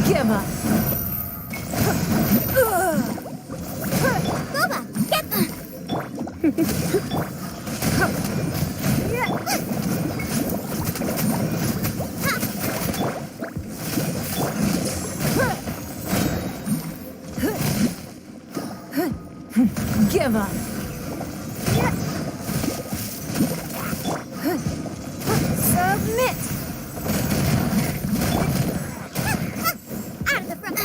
Give up. Booba, get them! Give up. Submit. Out of the front!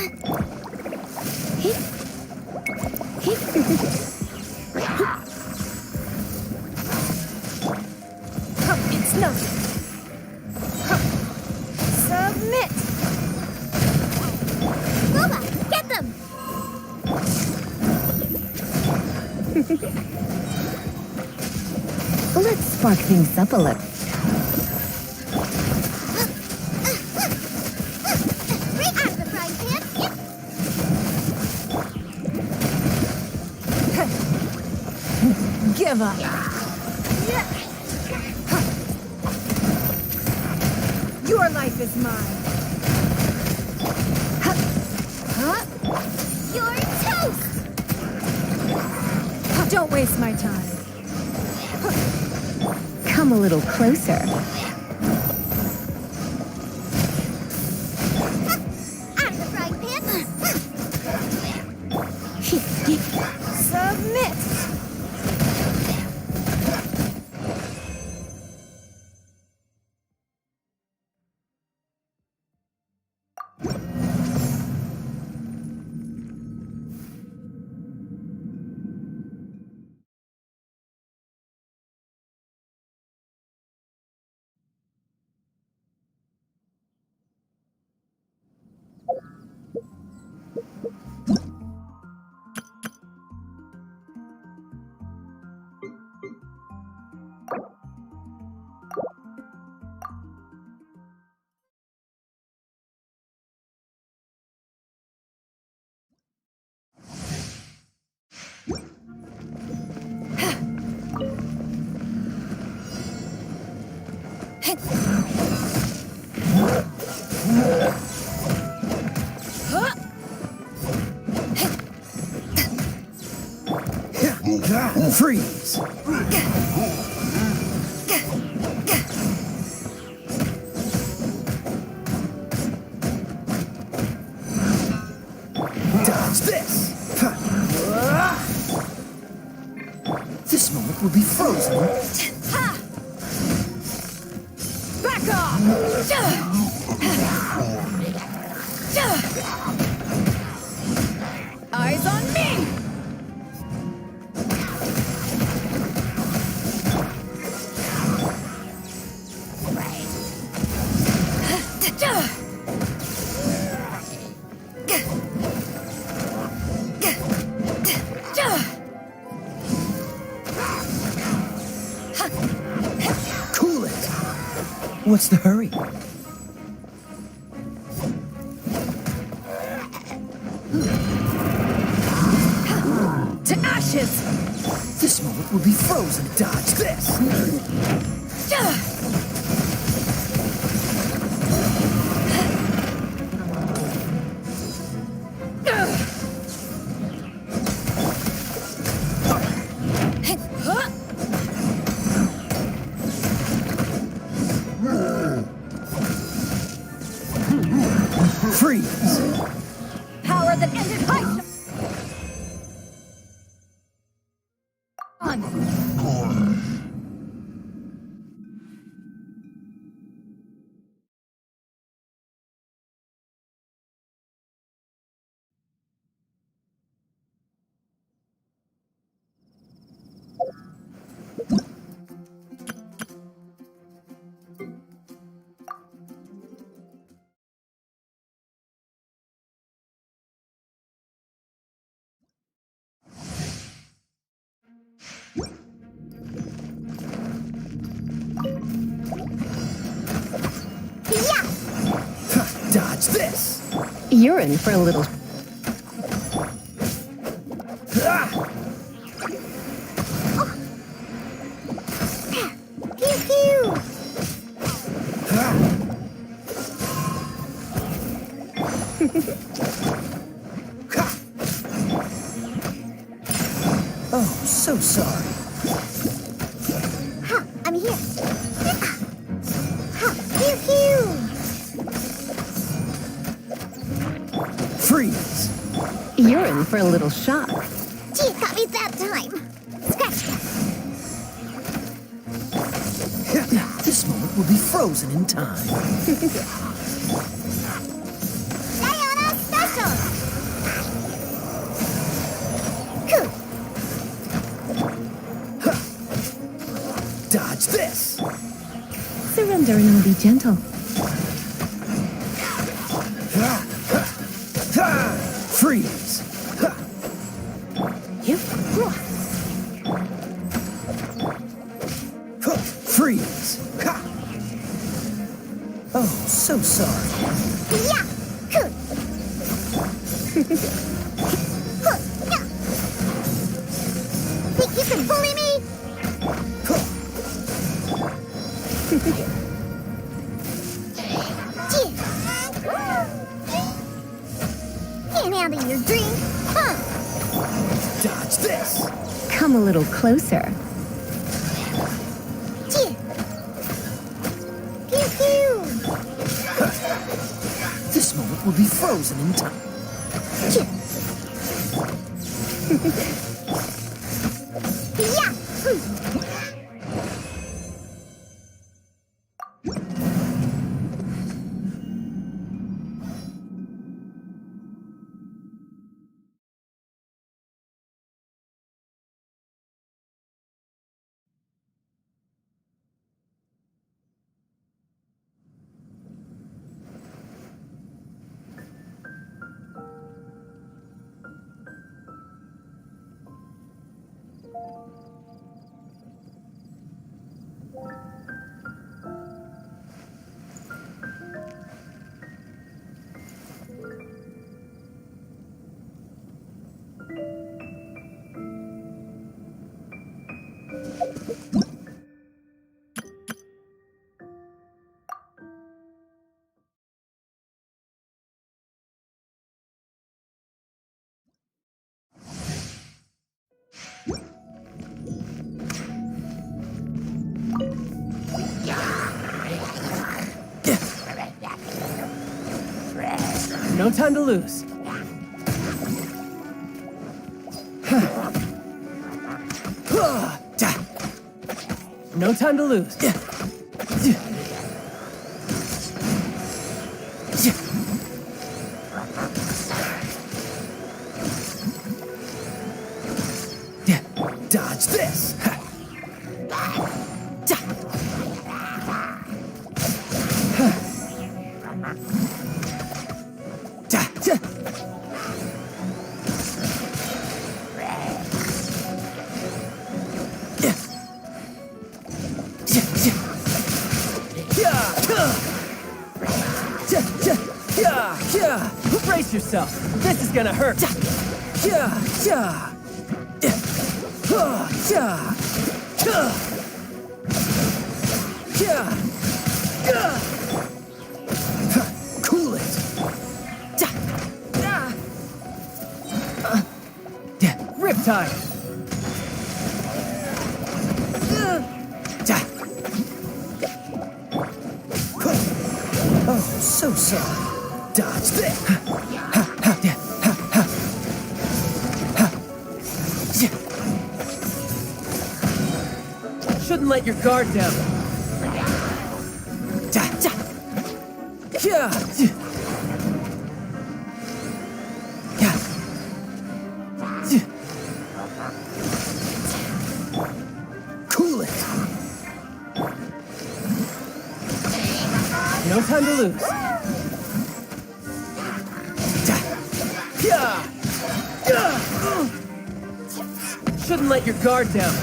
It's nothing. Submit. Booba, get them! Let's spark things up a little. Right out of the frying pan! Give up. Your life is mine. You're toast! Don't waste my time. Come a little closer. Out of the frying pan! Submit. Freeze! Dodge this! This moment will be frozen. Back off. Eyes on me. Cool it! What's the hurry? To ashes. This moment will be frozen. Dodge this! Freeze! Power that ended height. On. Dodge this! You're in for a little. Oh, so sorry. Ha, I'm here. Ha, pew pew. Freeze. You're in for a little shock. Gee, it got me that time. Scratch that. This moment will be frozen in time. Diana special. Cool. Dodge this. Surrender and I'll be gentle. Freeze. Yep. Freeze. Oh, so sorry. Yeah, cool. Huh, yeah. Think you can bully me? Gee. Can't handle your drink, huh? Dodge this. Come a little closer. Gee. Pew pew. This moment will be frozen in time. Gee. Yeah. No time to lose. No time to lose. Dodge this. Brace yourself. This is gonna hurt. Cool it. Riptide. Oh, so sorry. Dodge this. Shouldn't let your guard down. Cool it. No time to lose. Shouldn't let your guard down.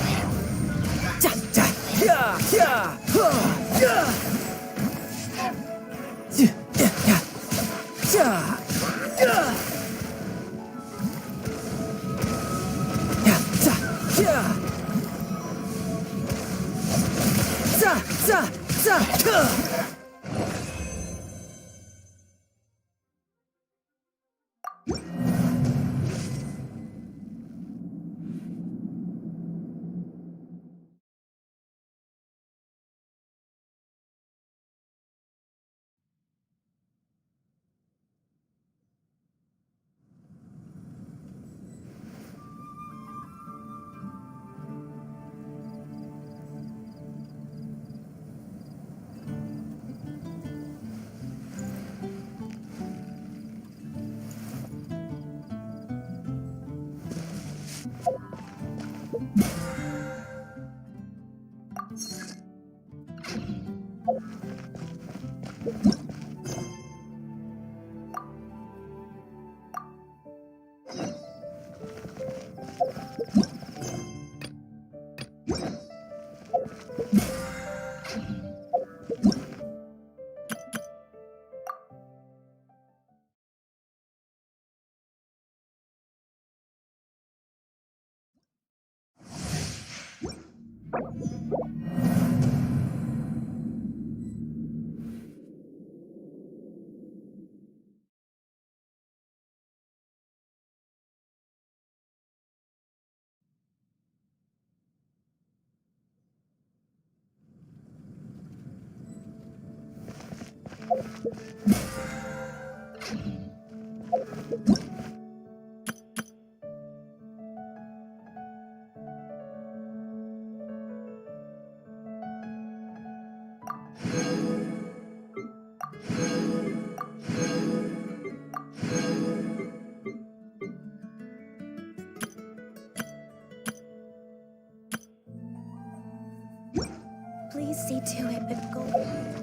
Please see to it, but go.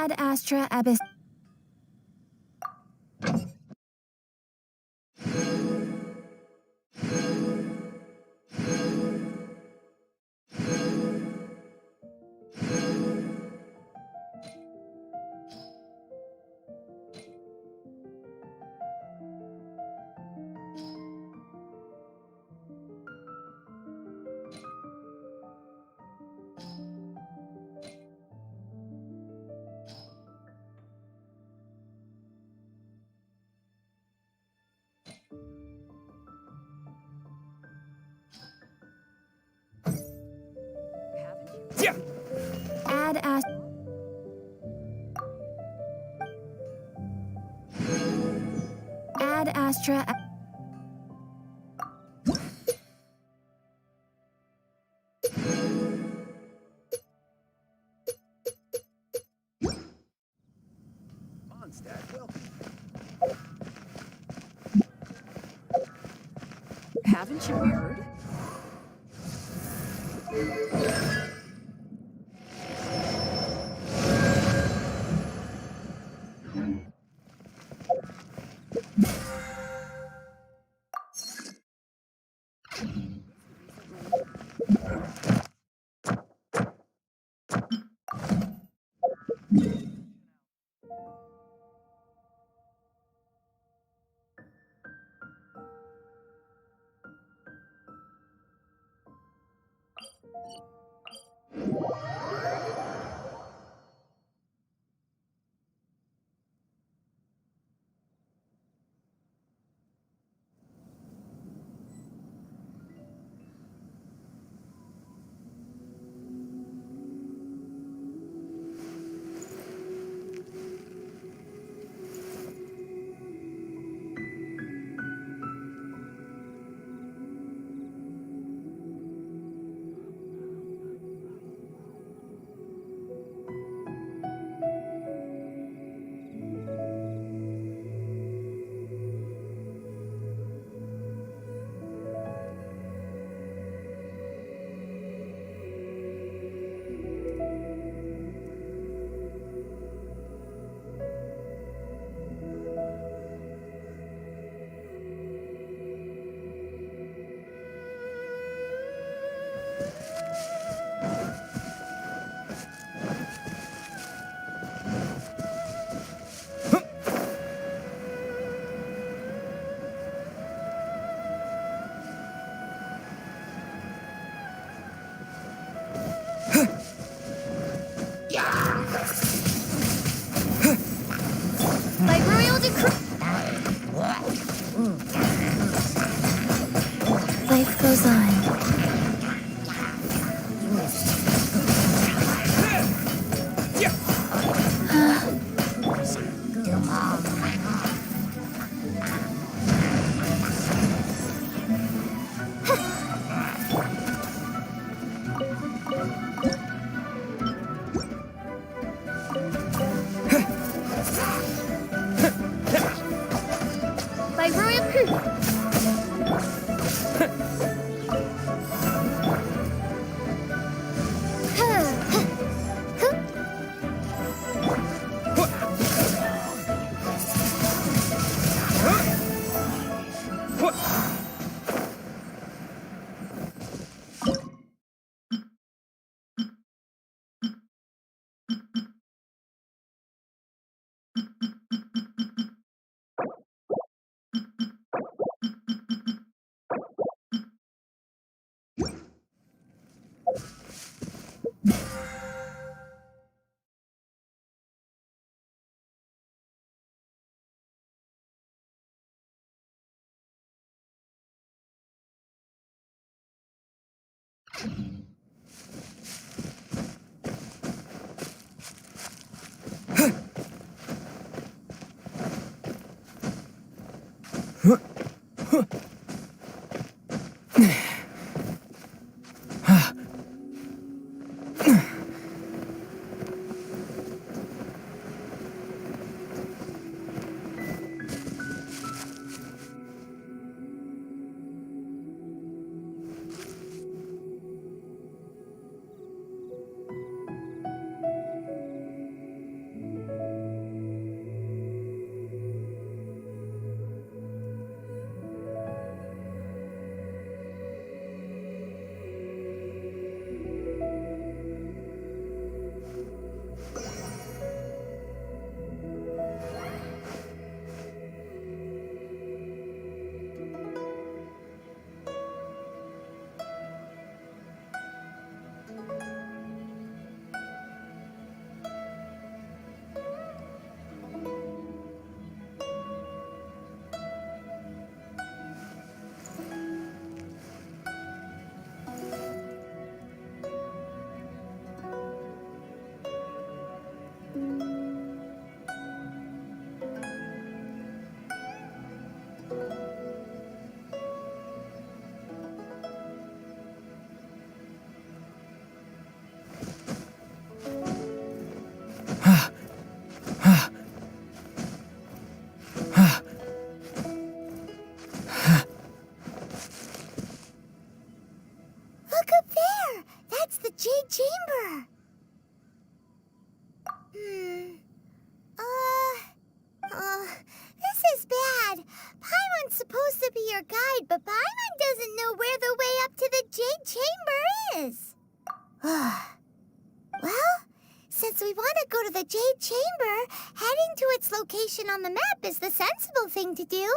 Ad astra abyss. Ad astra. Ad astra. Mondstadt, welcome. Haven't you heard? By royal decree. Life goes on. By royal. its location on the map is the sensible thing to do.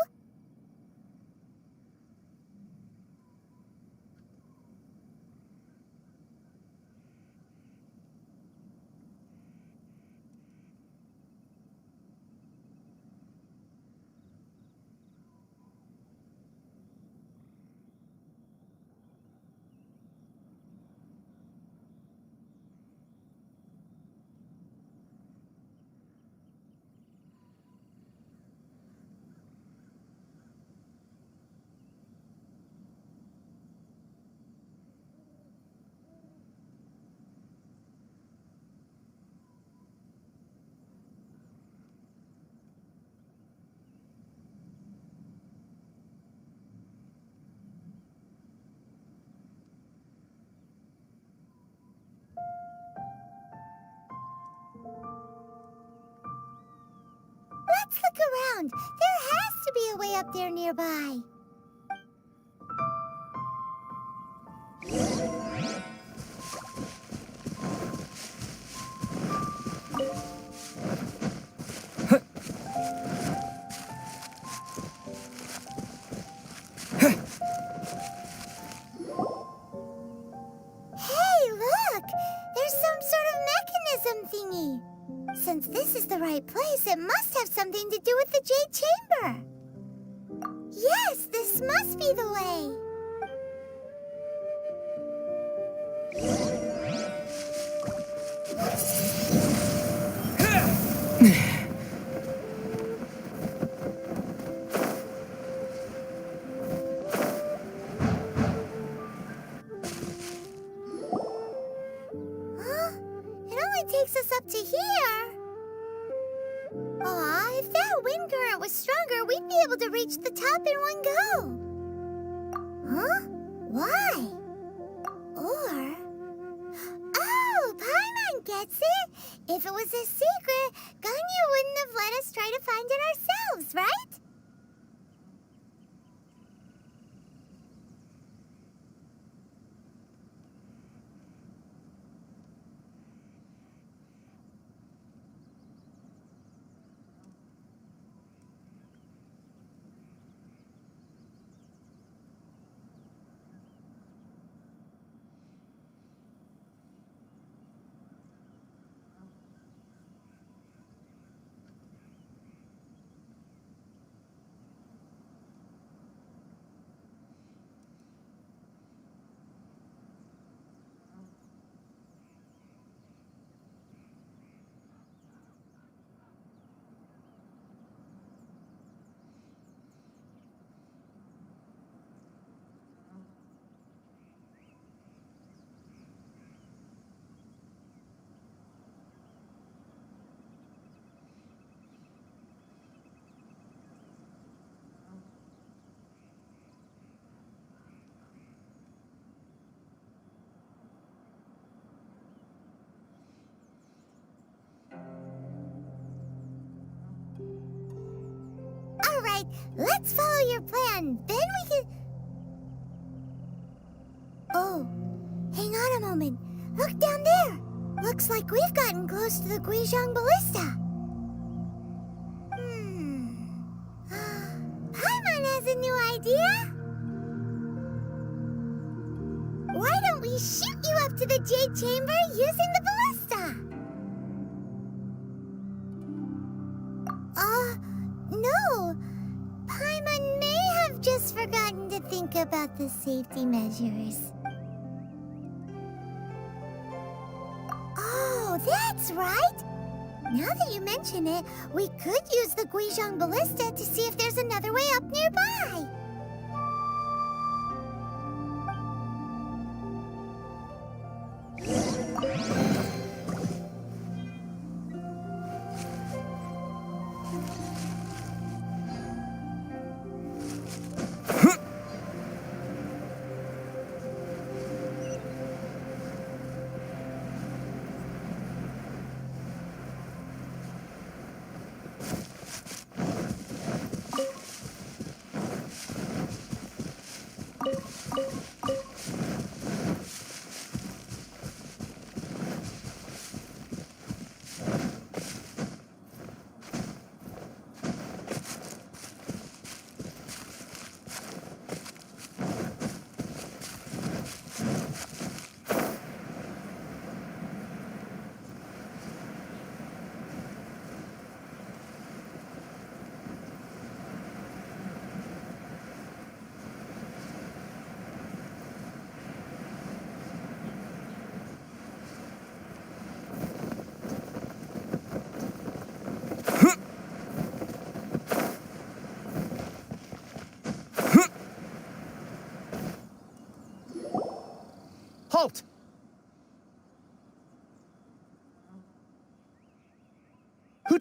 Let's look around. There has to be a way up there nearby. Hey, look! There's some sort of mechanism thingy. Since this is the right place, it must have something to do with the Jade Chamber. Yes, this must be the way. Huh? It only takes us up to here. Aw, if that wind current was stronger, we'd be able to reach the top in one go. Huh? Why? Or... Oh, Paimon gets it! If it was a secret, Ganyu wouldn't have let us try to find it ourselves, right? All right, let's follow your plan. Then we can... Oh, hang on a moment. Look down there. Looks like we've gotten close to the Guizhong Ballista. Paimon has a new idea. Why don't we shoot you up to the Jade Chamber using the ballista? No. Paimon may have just forgotten to think about the safety measures. Oh, that's right. Now that you mention it, we could use the Guizhong Ballista to see if there's another way up nearby.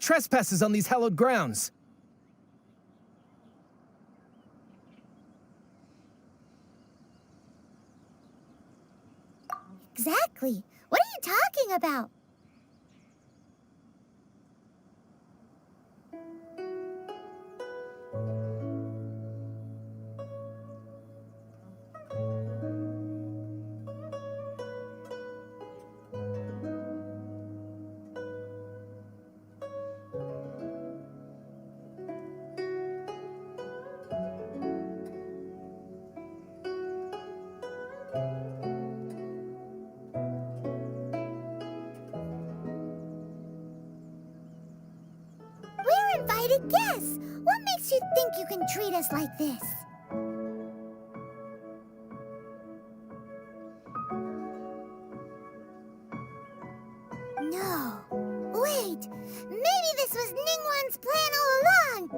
trespasses on these hallowed grounds. Exactly. What are you talking about? We're invited guests. What makes you think you can treat us like this? No. Wait. Maybe this was Ningguang's plan all along.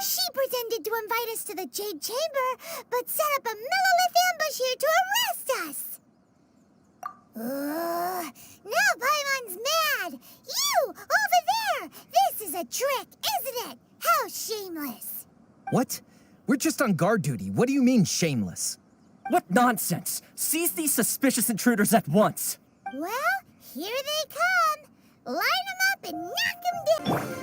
She pretended to invite us to the Jade Chamber, but set up a Millilith ambush here to arrest us! Now Paimon's mad! You, over there! This is a trick, isn't it? How shameless! What? We're just on guard duty. What do you mean, shameless? What nonsense! Seize these suspicious intruders at once! Well, here they come! Line them up and knock them down!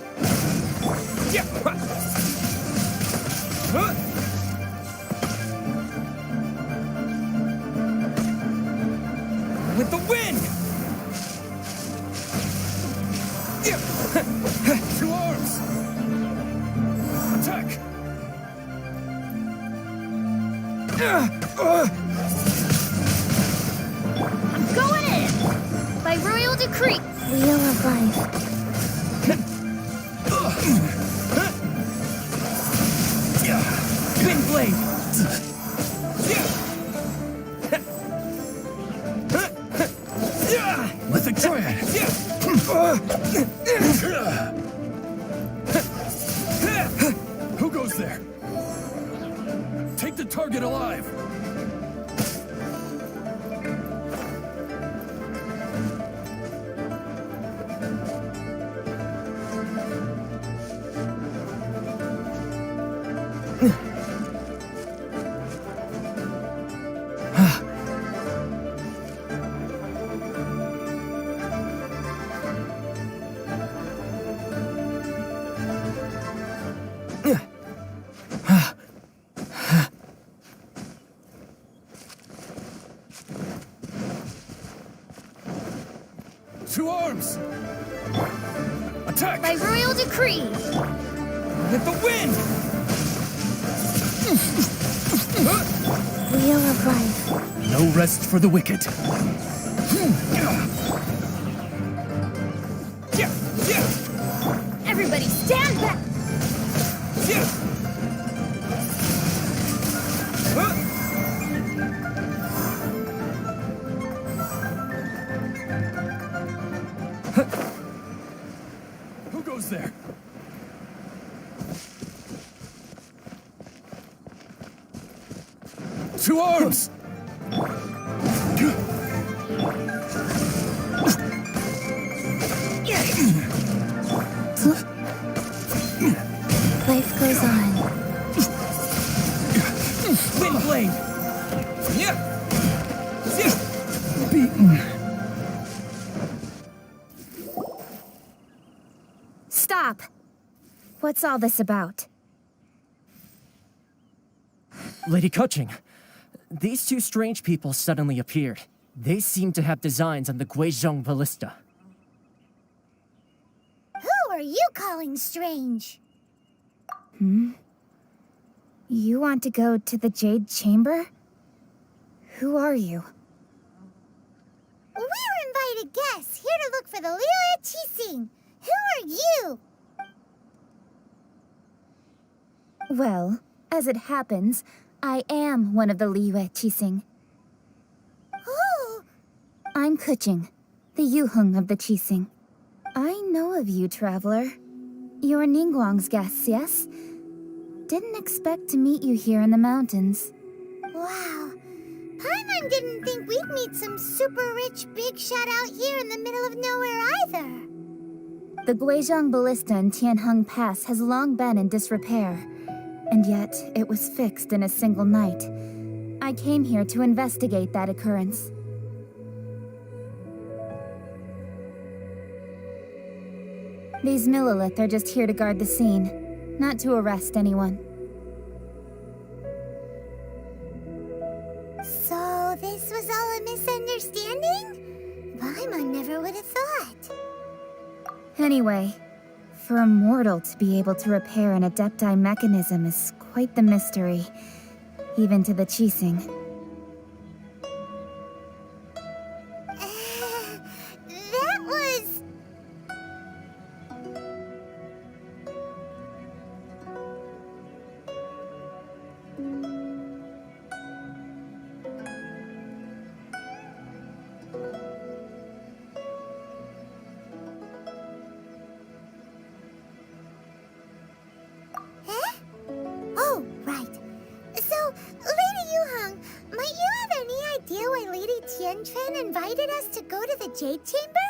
With the wind! Two arms! Attack! I'm going in! By royal decree! Wheel of life. Wind blade! With the triad! Who goes there? Take the target alive! Two arms! Attack! By royal decree! With the wind! Wheel of life. No rest for the wicked. Everybody stand back! Who goes there? Two arms! Life goes on. Beaten. Stop! What's all this about? Lady Coaching, these two strange people suddenly appeared. They seem to have designs on the Guizhong ballista. Who are you calling strange? You want to go to the Jade Chamber? Who are you? We're invited guests here to look for the Liu Qixing. Who are you? Well, as it happens, I am one of the Liu Qixing. Who? I'm Kuching, the Yuheng of the Qixing. I know of you, traveler. You're Ningguang's guests, yes? Didn't expect to meet you here in the mountains. Wow. Paimon didn't think we'd meet some super rich big shot out here in the middle of nowhere either. The Guizhong ballista in Tianheng Pass has long been in disrepair, and yet it was fixed in a single night. I came here to investigate that occurrence. These Millilith are just here to guard the scene, not to arrest anyone. So this was all a misunderstanding? Paimon never would have thought. Anyway, for a mortal to be able to repair an Adepti mechanism is quite the mystery, even to the Qixing. That was... Huh? Oh, right. So, Lady Yuheng, might you have any idea why Lady Tianquan invited us to go to the Jade Chamber?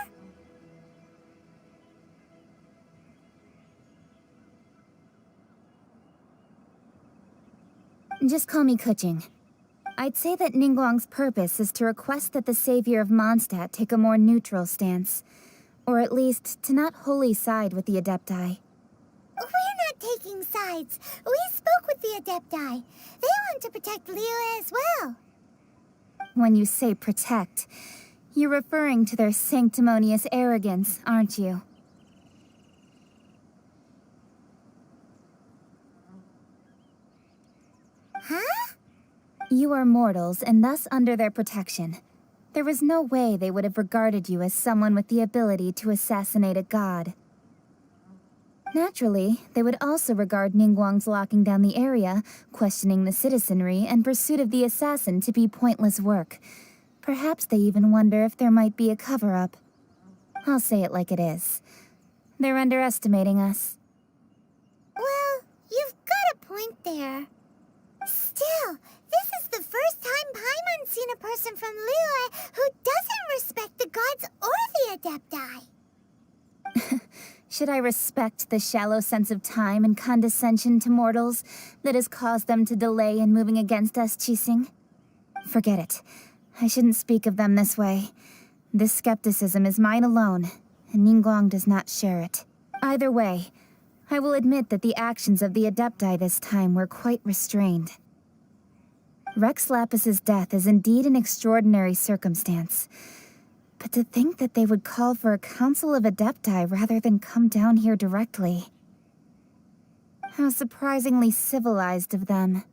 Just call me Kuching. I'd say that Ningguang's purpose is to request that the savior of Mondstadt take a more neutral stance. Or at least, to not wholly side with the Adepti. We're not taking sides. We spoke with the Adepti. They want to protect Liyue as well. When you say protect, you're referring to their sanctimonious arrogance, aren't you? Huh? You are mortals, and thus under their protection. There was no way they would have regarded you as someone with the ability to assassinate a god. Naturally, they would also regard Ningguang's locking down the area, questioning the citizenry, and pursuit of the assassin to be pointless work. Perhaps they even wonder if there might be a cover-up. I'll say it like it is. They're underestimating us. Well, you've got a point there. Still, this is the first time Paimon's seen a person from Liyue who doesn't respect the gods or the Adepti. Should I respect the shallow sense of time and condescension to mortals that has caused them to delay in moving against us, Qixing? Forget it. I shouldn't speak of them this way. This skepticism is mine alone, and Ningguang does not share it. Either way, I will admit that the actions of the Adepti this time were quite restrained. Rex Lapis's death is indeed an extraordinary circumstance. But to think that they would call for a council of Adepti rather than come down here directly. How surprisingly civilized of them.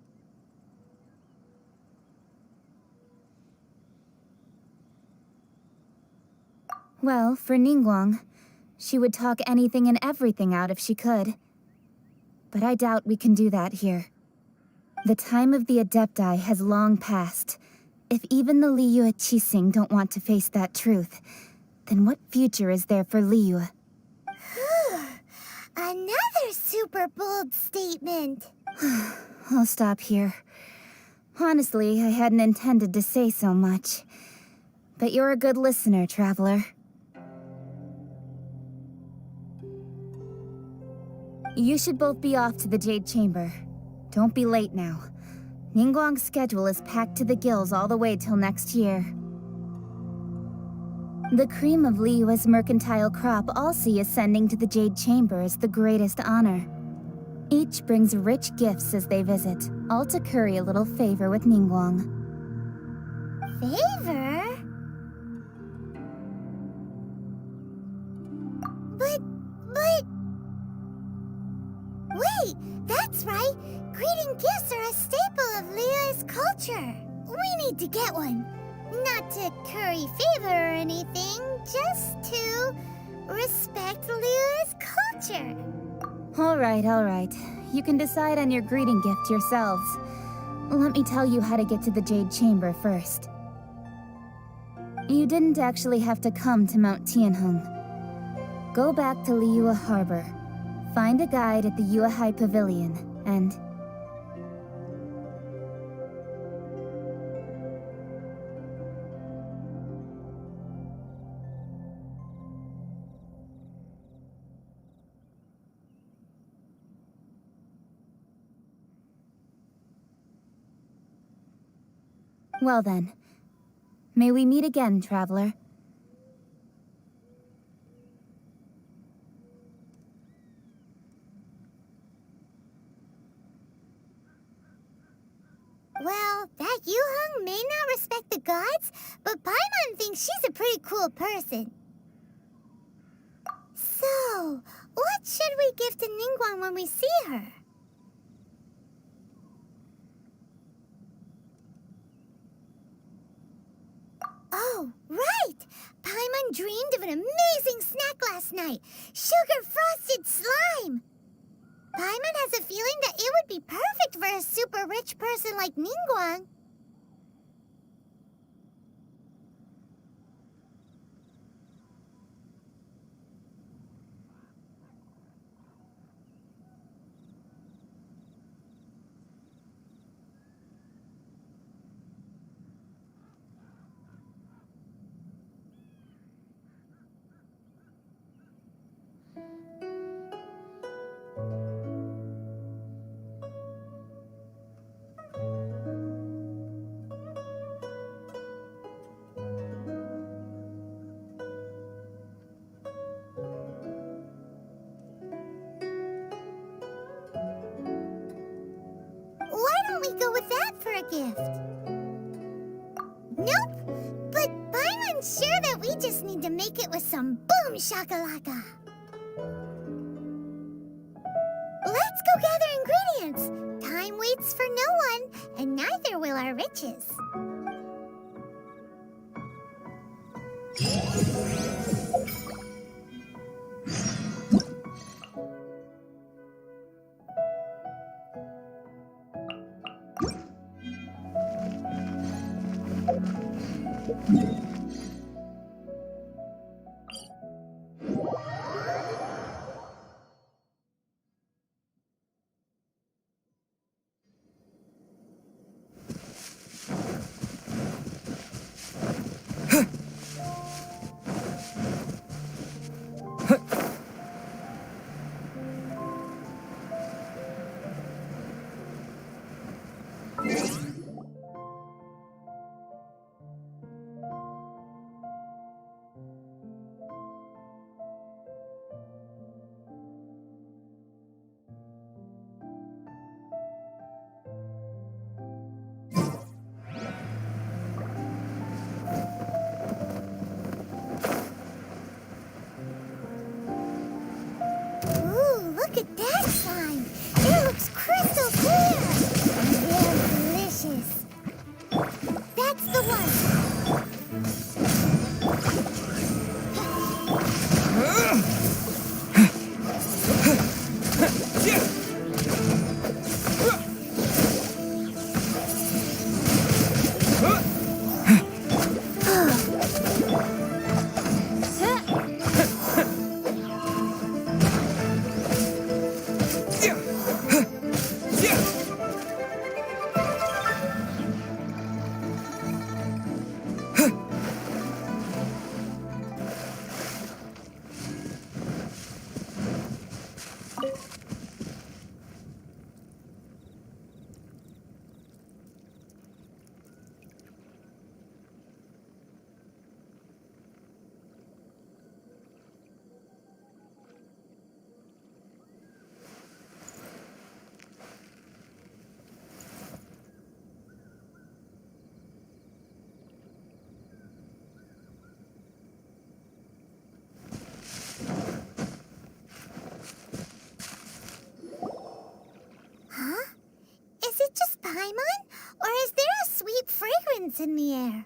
Well, for Ningguang, she would talk anything and everything out if she could. But I doubt we can do that here. The time of the Adepti has long passed. If even the Liyue Qixing don't want to face that truth, then what future is there for Liyue? Another super bold statement. I'll stop here. Honestly, I hadn't intended to say so much. But you're a good listener, traveler. You should both be off to the Jade Chamber. Don't be late now. Ningguang's schedule is packed to the gills all the way till next year. The cream of Liyue's mercantile crop all see ascending to the Jade Chamber as the greatest honor. Each brings rich gifts as they visit, all to curry a little favor with Ningguang. Favor? But... Wait, that's right! Greeting gifts are a staple of Liyue's culture. We need to get one. Not to curry favor or anything, just to respect Liyue's culture. All right. You can decide on your greeting gift yourselves. Let me tell you how to get to the Jade Chamber first. You didn't actually have to come to Mount Tianheng. Go back to Liyue Harbor. Find a guide at the Yuehai Pavilion, and... Well then, may we meet again, traveler. Well, that Yuheng may not respect the gods, but Paimon thinks she's a pretty cool person. So, what should we give to Ningguang when we see her? Oh, right! Paimon dreamed of an amazing snack last night! Sugar-frosted slime! Paimon has a feeling that it would be perfect for a super rich person like Ningguang. Go with that for a gift. Nope, but Paimon's sure that we just need to make it with some boom shakalaka. Let's go gather ingredients. Time waits for no one, and neither will our riches. Look at that slime! It looks crystal clear! And very delicious. That's the one! Paimon? Or is there a sweet fragrance in the air?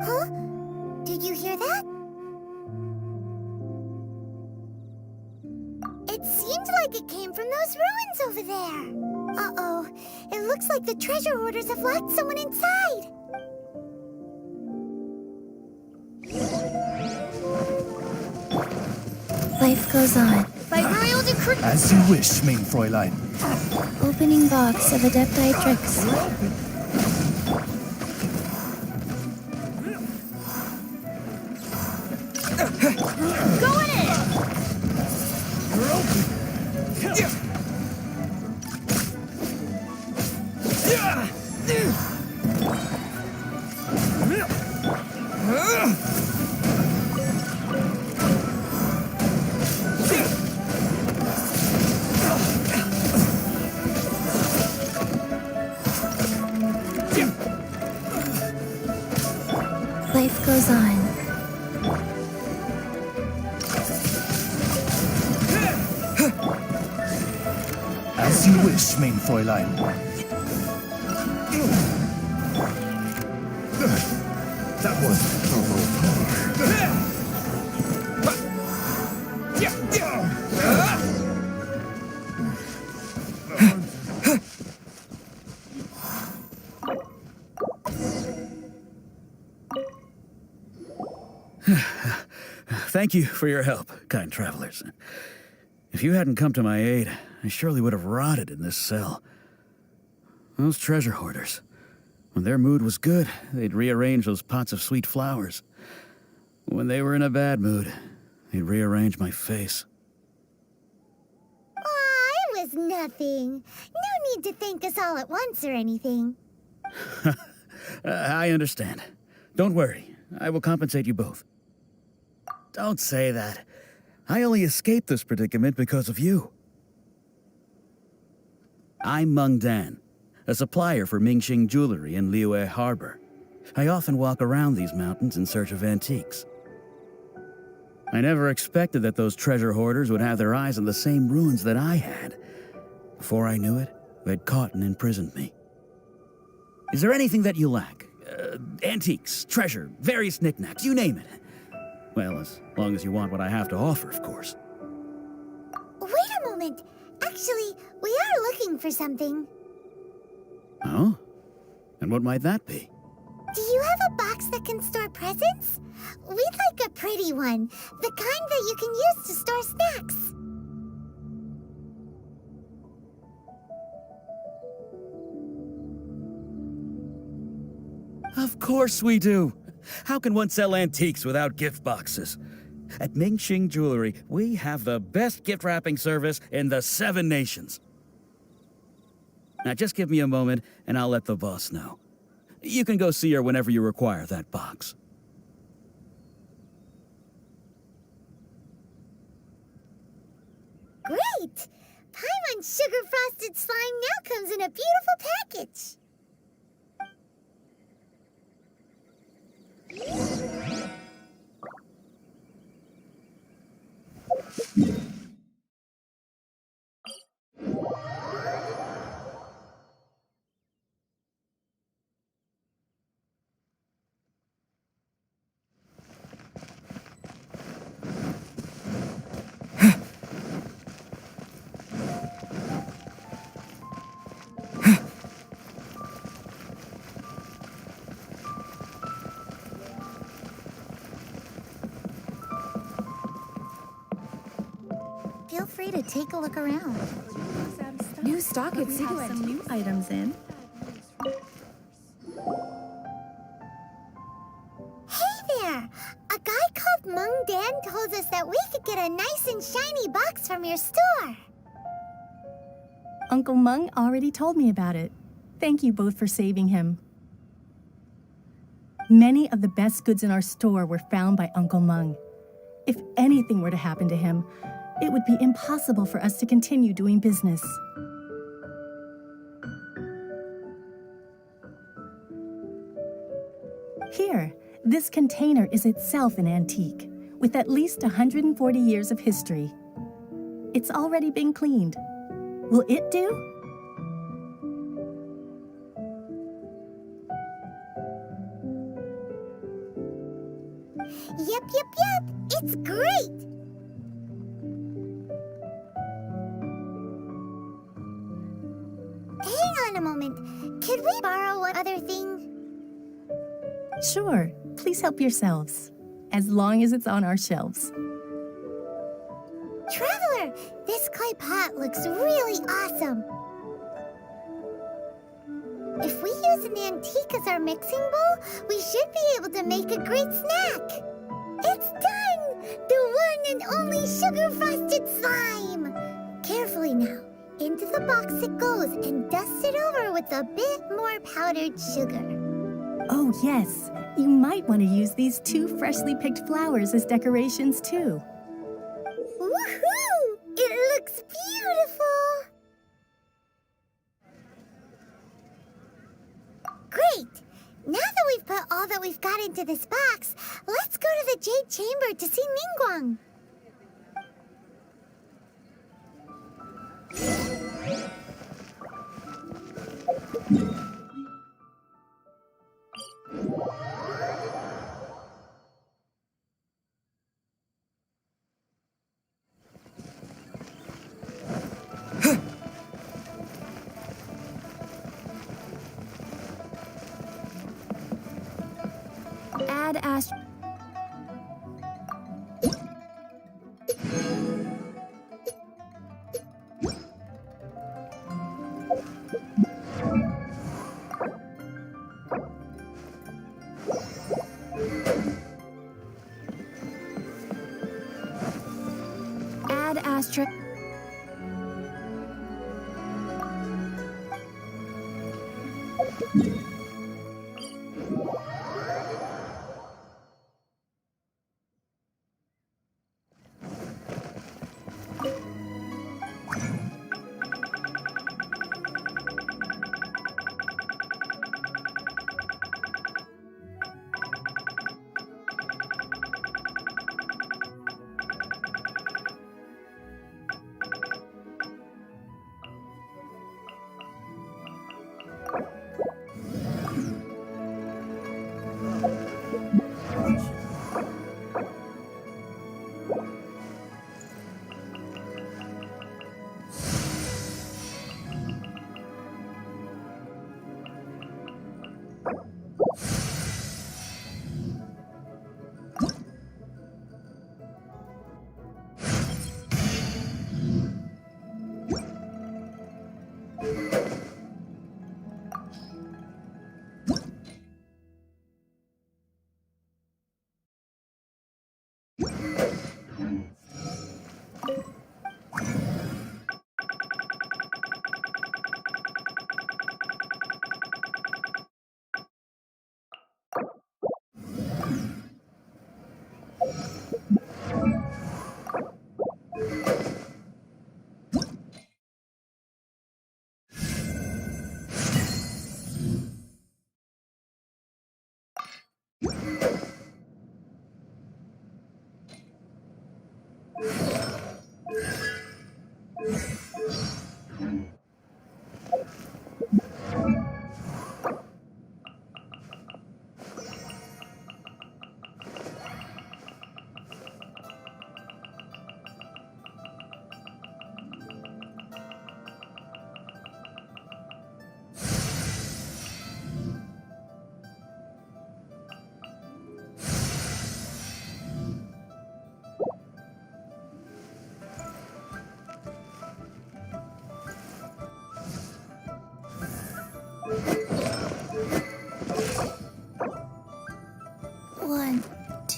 Huh? Did you hear that? It seemed like it came from those ruins over there. Uh-oh. It looks like the treasure hoarders have locked someone inside. Life goes on. By royal decree... As you wish, main Fräulein. Opening box of Adepti tricks. Going in! Life goes on. As you wish, main Fräulein. That was a little Thank you for your help, kind travelers. If you hadn't come to my aid, I surely would have rotted in this cell. Those treasure hoarders, when their mood was good, they'd rearrange those pots of sweet flowers. When they were in a bad mood, they'd rearrange my face. Aw, it was nothing. No need to thank us all at once or anything. I understand. Don't worry, I will compensate you both. Don't say that. I only escaped this predicament because of you. I'm Meng Dan, a supplier for Mingxing jewelry in Liyue Harbor. I often walk around these mountains in search of antiques. I never expected that those treasure hoarders would have their eyes on the same ruins that I had. Before I knew it, they'd caught and imprisoned me. Is there anything that you lack? Antiques, treasure, various knickknacks, you name it. Well, as long as you want what I have to offer, of course. Wait a moment. Actually, we are looking for something. Oh? And what might that be? Do you have a box that can store presents? We'd like a pretty one. The kind that you can use to store snacks. Of course we do. How can one sell antiques without gift boxes? At Mingxing Jewelry, we have the best gift wrapping service in the 7 nations. Now just give me a moment and I'll let the boss know. You can go see her whenever you require that box. Great! Paimon's sugar-frosted slime now comes in a beautiful package. Feel free to take a look around. New stock at City Some new items in. there. A guy called Mung Dan told us that we could get a nice and shiny box from your store. Uncle Mung already told me about it. Thank you both for saving him. Many of the best goods in our store were found by Uncle Mung. If anything were to happen to him, it would be impossible for us to continue doing business. Here, this container is itself an antique, with at least 140 years of history. It's already been cleaned. Will it do? Yep. It's great. Hang on a moment. Could we borrow one other thing? Sure, please help yourselves, as long as it's on our shelves. Traveler, this clay pot looks really awesome. If we use an antique as our mixing bowl, we should be able to make a great snack. It's done! The one and only sugar-frosted slime! Carefully now. Into the box it goes and dust it over with a bit more powdered sugar. Oh yes, you might want to use these 2 freshly picked flowers as decorations too. Woohoo! It looks beautiful! Great! Now that we've put all that we've got into this box, let's go to the Jade Chamber to see Ningguang. Add Ash. Add asterisk.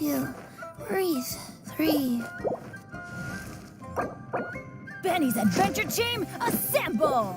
2. Breathe. 3. Benny's adventure team, assemble!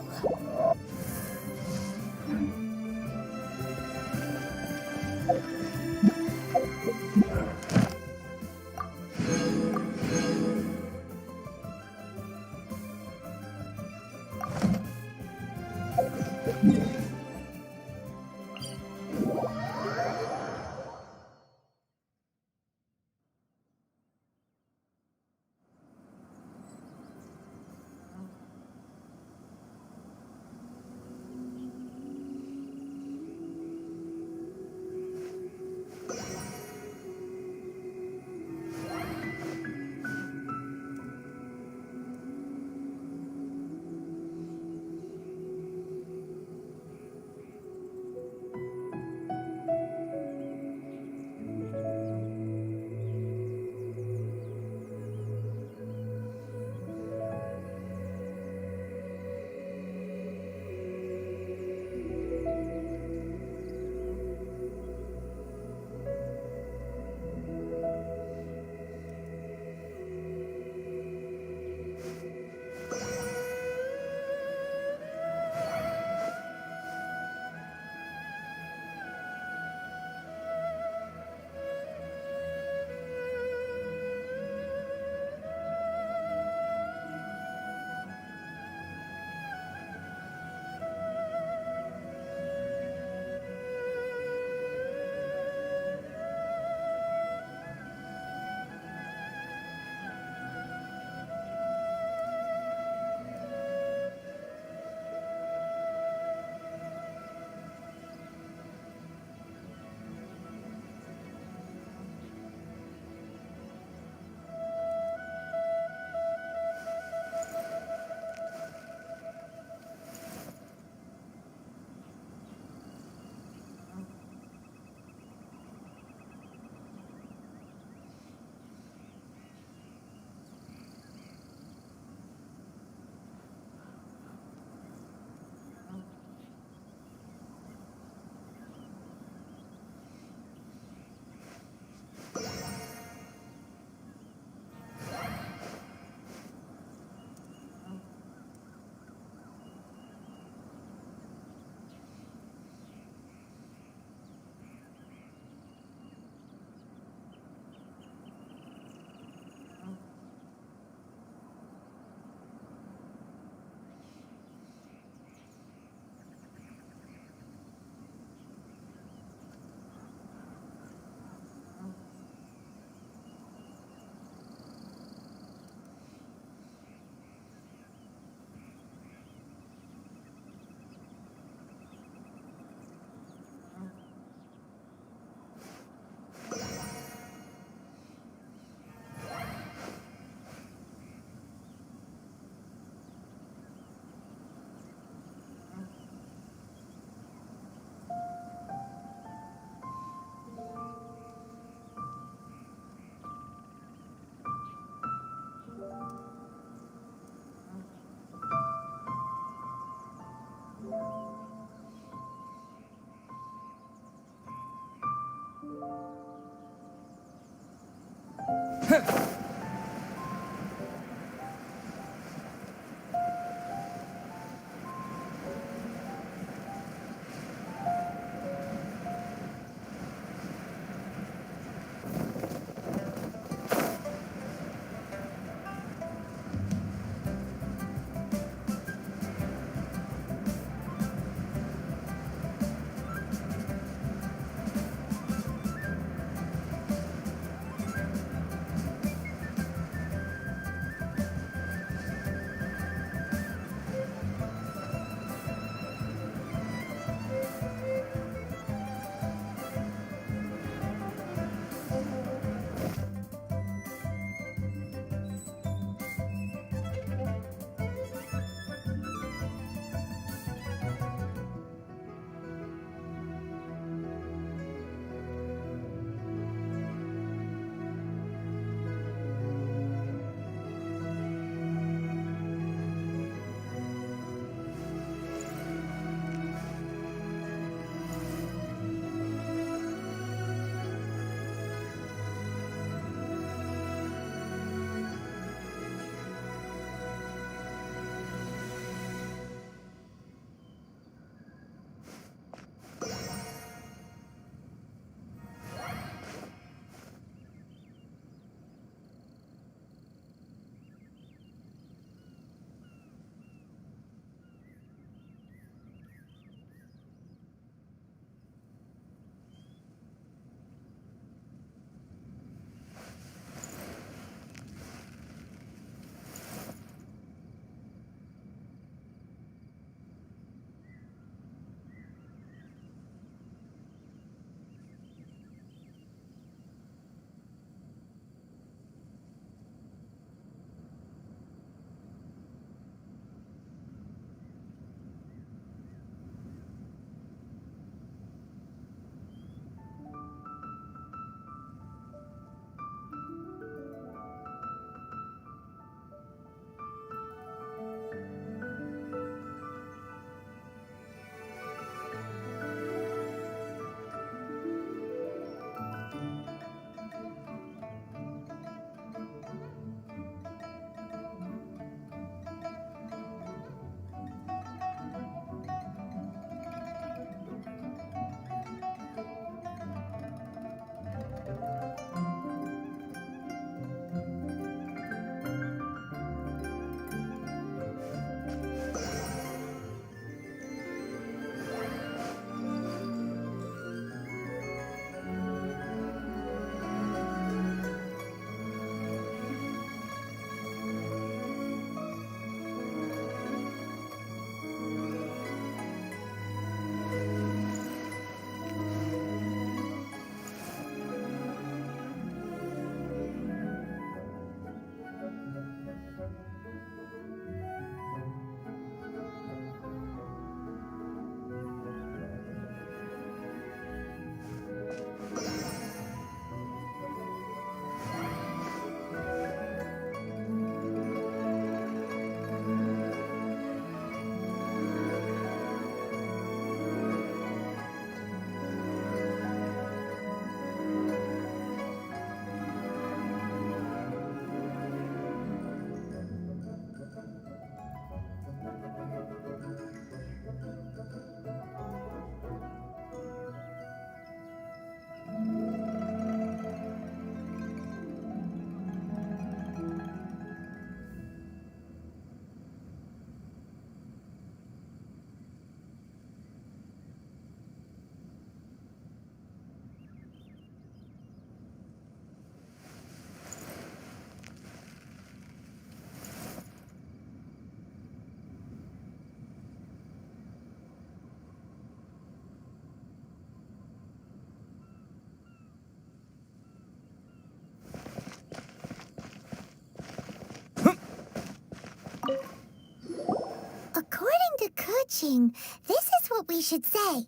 approaching. This is what we should say.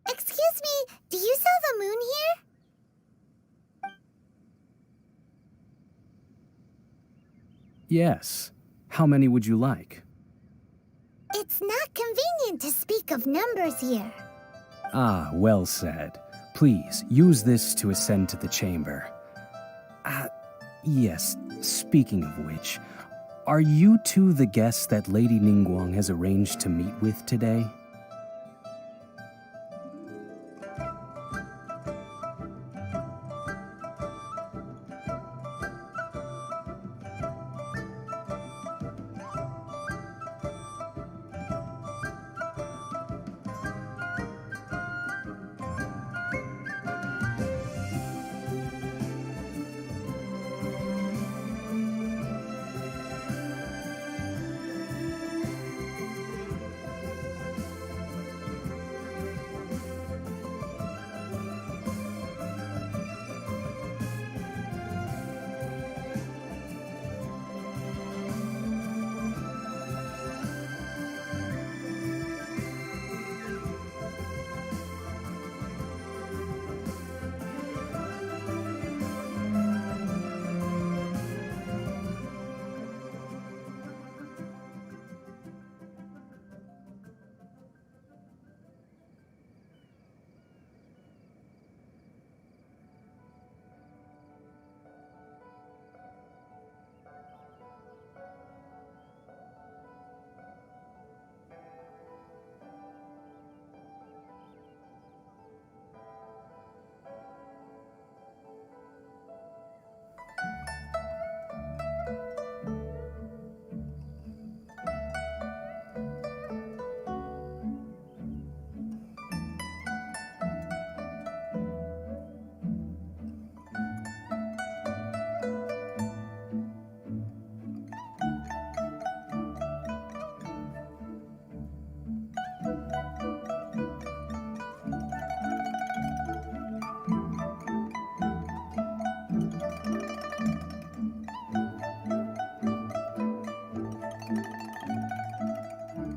Excuse me, do you sell the moon here? Yes. How many would you like? It's not convenient to speak of numbers here. Ah, well said. Please, use this to ascend to the chamber. Yes, speaking of which, are you two the guests that Lady Ningguang has arranged to meet with today?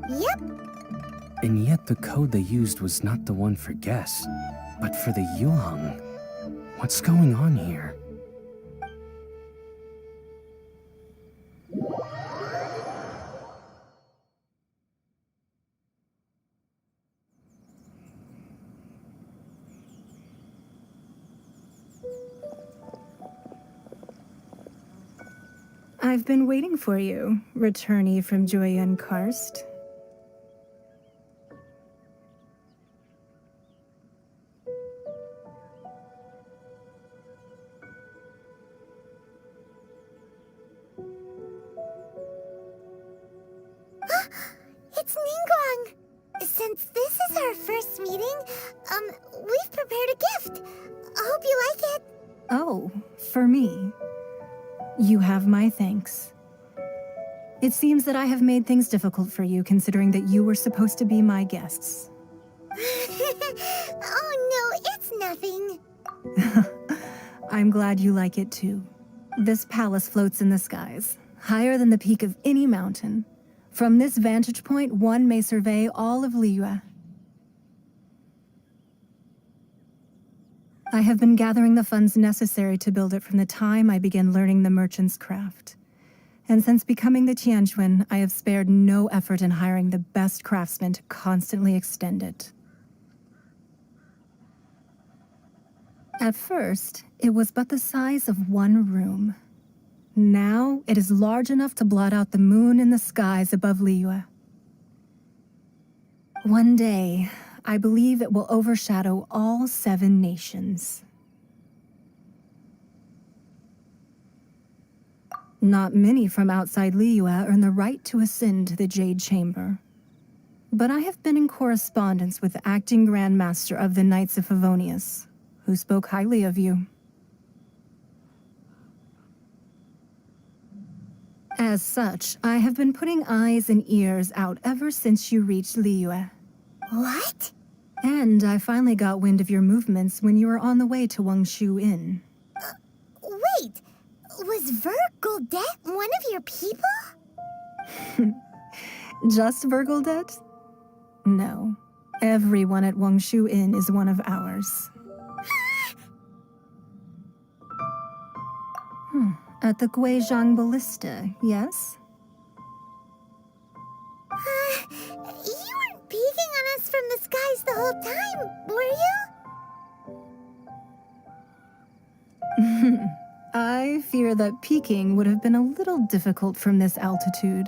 Yep. And yet the code they used was not the one for guests, but for the yuan. What's going on here? I've been waiting for you, returnee from Joyun Karst. It's Ningguang! Since this is our first meeting, we've prepared a gift. I hope you like it. Oh, for me. You have my thanks. It seems that I have made things difficult for you, considering that you were supposed to be my guests. Oh no, it's nothing. I'm glad you like it too. This palace floats in the skies, higher than the peak of any mountain. From this vantage point, one may survey all of Liyue. I have been gathering the funds necessary to build it from the time I began learning the merchant's craft. And since becoming the Tianjuan, I have spared no effort in hiring the best craftsmen to constantly extend it. At first, it was but the size of one room. Now, it is large enough to blot out the moon in the skies above Liyue. One day, I believe it will overshadow all 7 nations. Not many from outside Liyue earn the right to ascend to the Jade Chamber. But I have been in correspondence with the acting Grand Master of the Knights of Favonius, who spoke highly of you. As such, I have been putting eyes and ears out ever since you reached Liyue. What? And I finally got wind of your movements when you were on the way to Wangshu Inn. Wait, was Vergoldet one of your people? Just Vergoldet? No. Everyone at Wangshu Inn is one of ours. At the Guizhang Ballista, yes? You weren't peeking on us from the skies the whole time, were you? I fear that peeking would have been a little difficult from this altitude.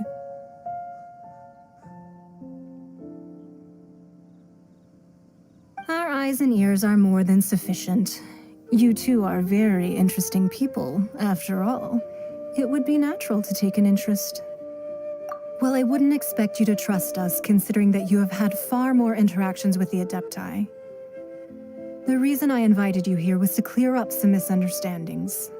Our eyes and ears are more than sufficient. You two are very interesting people, after all. It would be natural to take an interest. Well, I wouldn't expect you to trust us, considering that you have had far more interactions with the Adepti. The reason I invited you here was to clear up some misunderstandings.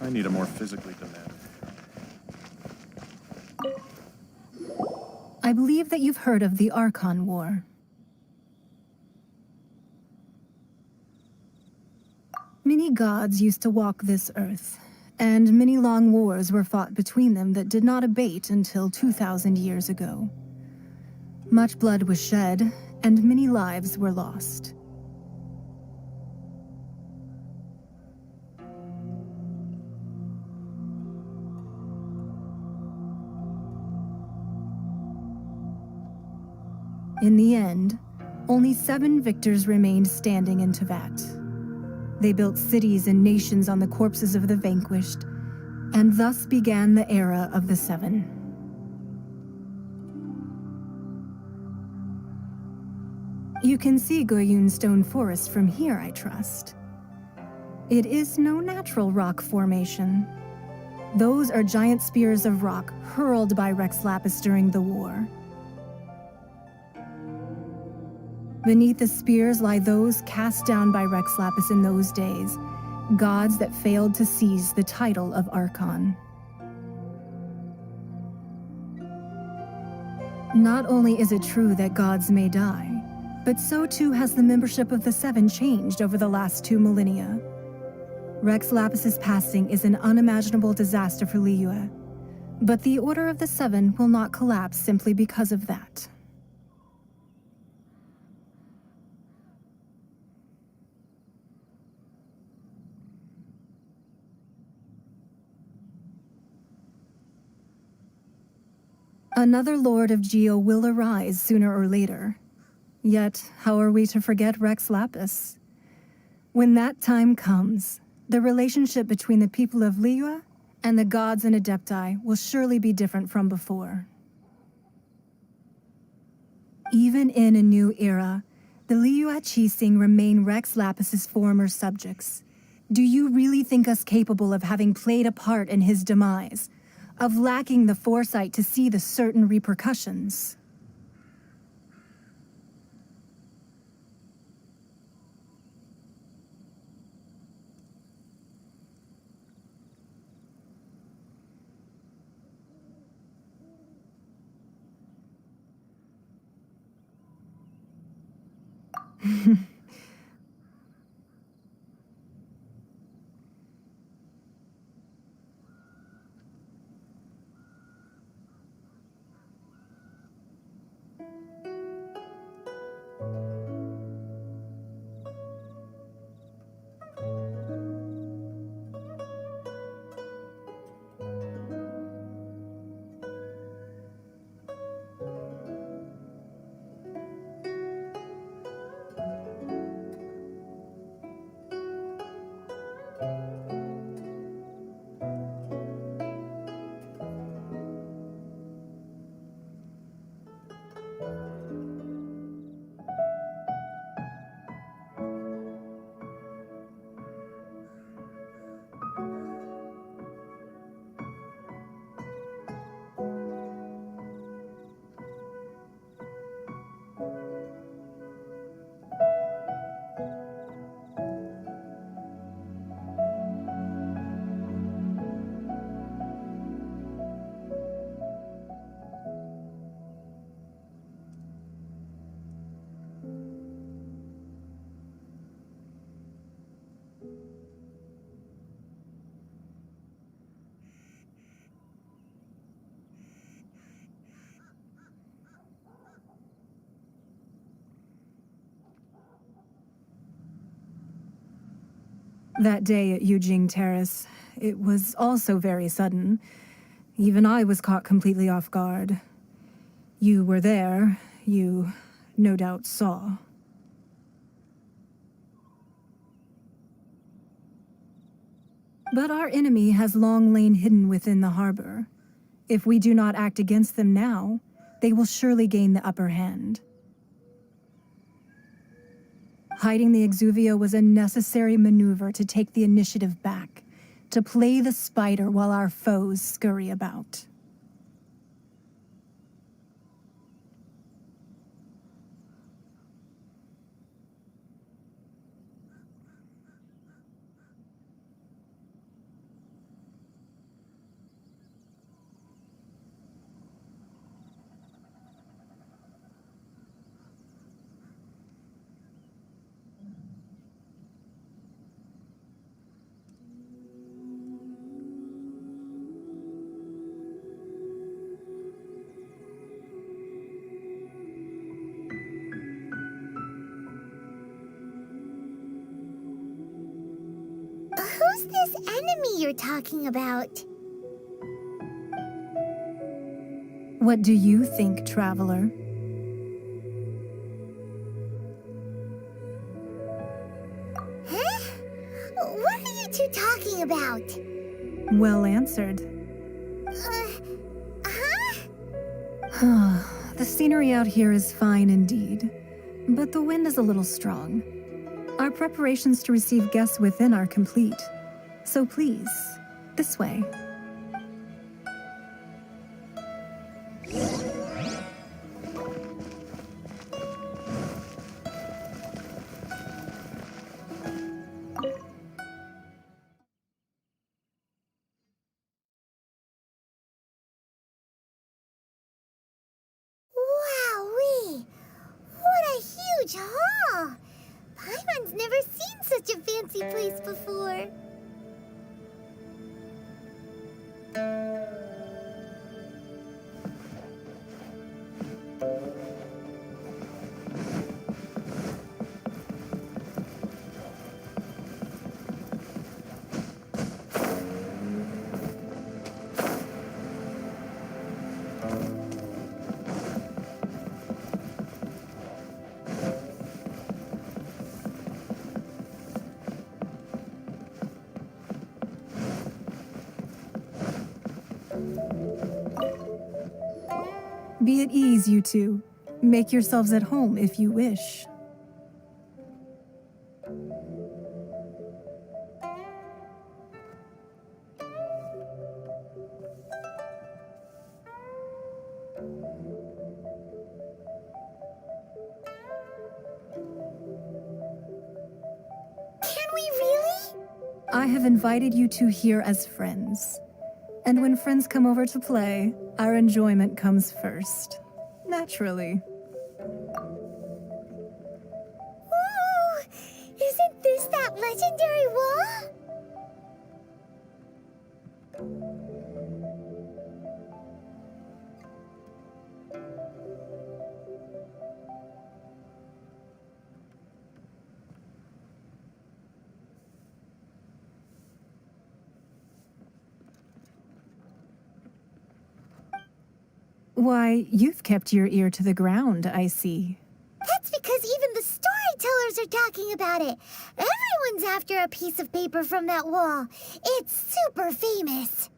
I need a more physically demanding. I believe that you've heard of the Archon War. Many gods used to walk this earth, and many long wars were fought between them that did not abate until 2,000 years ago. Much blood was shed, and many lives were lost. In the end, only 7 victors remained standing in Teyvat. They built cities and nations on the corpses of the vanquished, and thus began the era of the 7. You can see Goyun Stone Forest from here, I trust. It is no natural rock formation. Those are giant spears of rock hurled by Rex Lapis during the war. Beneath the spears lie those cast down by Rex Lapis in those days, gods that failed to seize the title of Archon. Not only is it true that gods may die, but so too has the membership of the 7 changed over the last 2 millennia. Rex Lapis's passing is an unimaginable disaster for Liyue, but the Order of the 7 will not collapse simply because of that. Another Lord of Geo will arise sooner or later. Yet, how are we to forget Rex Lapis? When that time comes, the relationship between the people of Liyue and the gods and Adepti will surely be different from before. Even in a new era, the Liyue Qixing remain Rex Lapis's former subjects. Do you really think us capable of having played a part in his demise? Of lacking the foresight to see the certain repercussions? That day at Yujing Terrace, it was also very sudden. Even I was caught completely off guard. You were there. You, no doubt, saw. But our enemy has long lain hidden within the harbor. If we do not act against them now, they will surely gain the upper hand. Hiding the Exuvio was a necessary maneuver to take the initiative back, to play the spider while our foes scurry about. Who's this enemy you're talking about? What do you think, traveler? Huh? What are you two talking about? Well answered. Huh? The scenery out here is fine indeed, but the wind is a little strong. Our preparations to receive guests within are complete. So please, this way. Wowee! What a huge hall! Paimon's never seen such a fancy place before. Be at ease, you two. Make yourselves at home if you wish. Can we really? I have invited you two here as friends. And when friends come over to play, our enjoyment comes first. Naturally. Whoa! Isn't this that legendary wall? Why, you've kept your ear to the ground, I see. That's because even the storytellers are talking about it. Everyone's after a piece of paper from that wall. It's super famous.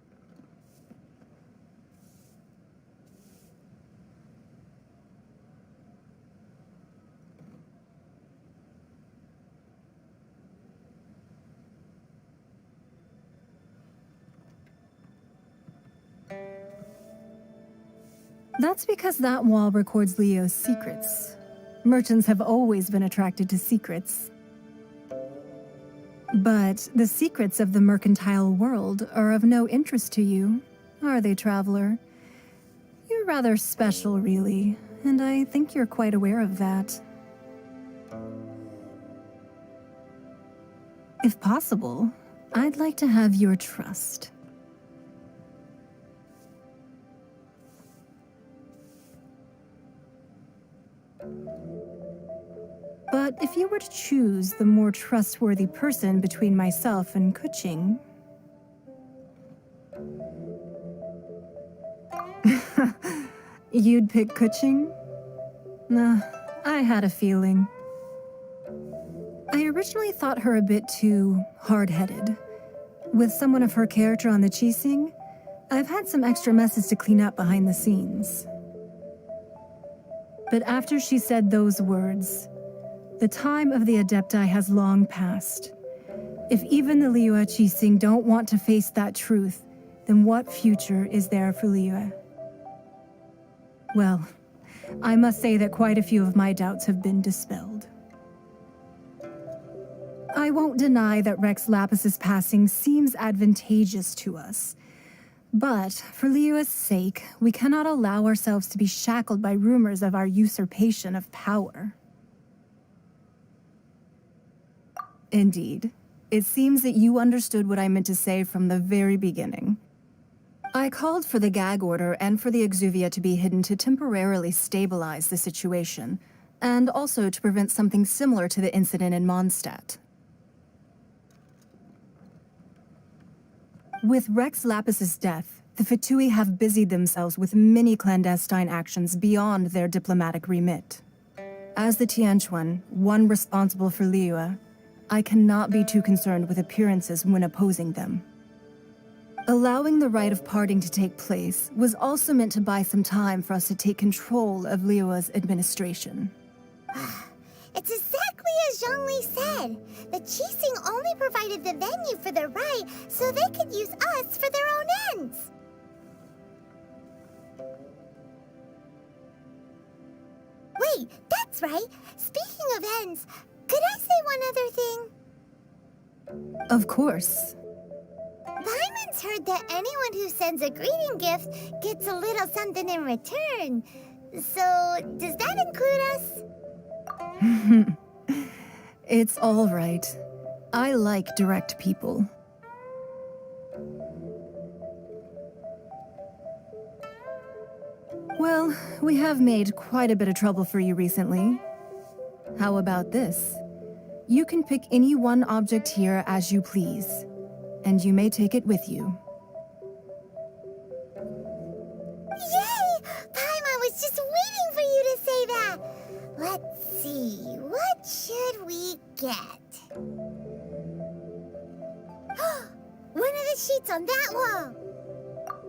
That's because that wall records Leo's secrets. Merchants have always been attracted to secrets. But the secrets of the mercantile world are of no interest to you, are they, traveler? You're rather special, really, and I think you're quite aware of that. If possible, I'd like to have your trust. But if you were to choose the more trustworthy person between myself and Kuching... You'd pick Kuching? Nah, I had a feeling. I originally thought her a bit too hard-headed. With someone of her character on the Qixing, I've had some extra messes to clean up behind the scenes. But after she said those words, the time of the Adepti has long passed. If even the Liyue Qixing don't want to face that truth, then what future is there for Liyue? Well, I must say that quite a few of my doubts have been dispelled. I won't deny that Rex Lapis's passing seems advantageous to us. But for Liyue's sake, we cannot allow ourselves to be shackled by rumors of our usurpation of power. Indeed. It seems that you understood what I meant to say from the very beginning. I called for the gag order and for the Exuvia to be hidden to temporarily stabilize the situation, and also to prevent something similar to the incident in Mondstadt. With Rex Lapis's death, the Fatui have busied themselves with many clandestine actions beyond their diplomatic remit. As the Tianquan, one responsible for Liyue, I cannot be too concerned with appearances when opposing them. Allowing the rite of parting to take place was also meant to buy some time for us to take control of Liyue's administration. It's exactly as Zhongli said. The Qixing only provided the venue for their rite so they could use us for their own ends. Wait, that's right. Speaking of ends, could I say one other thing? Of course. Paimon's heard that anyone who sends a greeting gift gets a little something in return. So, does that include us? It's all right. I like direct people. Well, we have made quite a bit of trouble for you recently. How about this? You can pick any one object here as you please, and you may take it with you. Yay! Paimon was just waiting for you to say that! Let's see, what should we get? One of the sheets on that wall!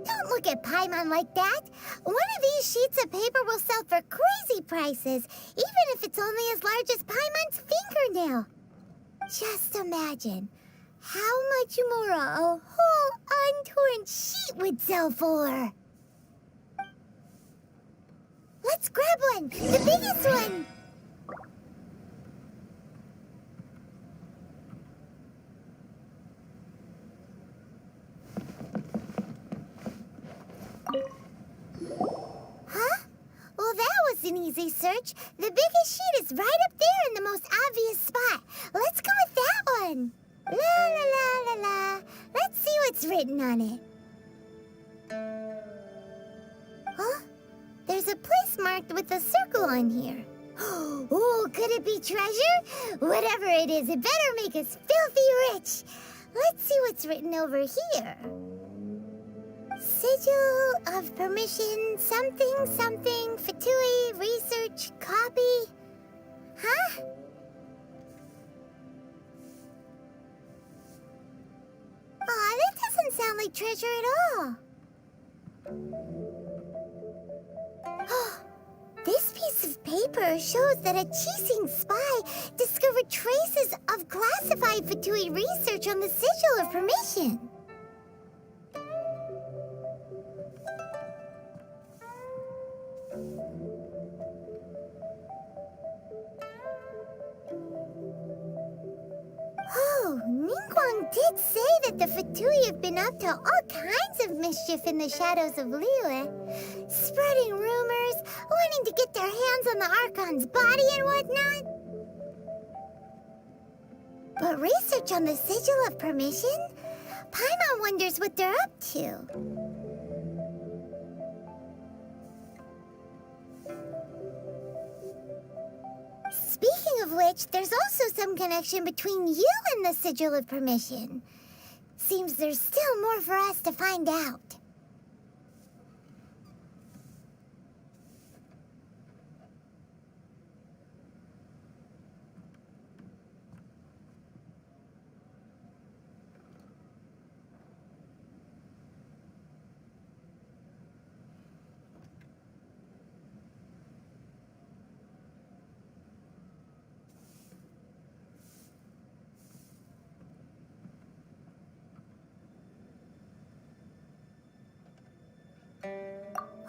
Don't look at Paimon like that! One of these sheets of paper will sell for crazy prices, even if it's only as large as Paimon's fingernail. Just imagine how much more a whole untorn sheet would sell for. Let's grab one, the biggest one! Huh? Well, that was an easy search. The biggest sheet is right up there in the most obvious spot. Let's go with that one. La la la la la. Let's see what's written on it. Huh? There's a place marked with a circle on here. Oh, could it be treasure? Whatever it is, it better make us filthy rich. Let's see what's written over here. Sigil of permission, something, Fatui, research, copy. Huh? Aw, that doesn't sound like treasure at all. This piece of paper shows that a Qixing spy discovered traces of classified Fatui research on the Sigil of Permission. Oh, Ningguang did say that the Fatui have been up to all kinds of mischief in the shadows of Liyue, spreading rumors, wanting to get their hands on the Archon's body and whatnot. But research on the Sigil of Permission? Paimon wonders what they're up to. Speaking of which, there's also some connection between you and the Sigil of Permission. Seems there's still more for us to find out.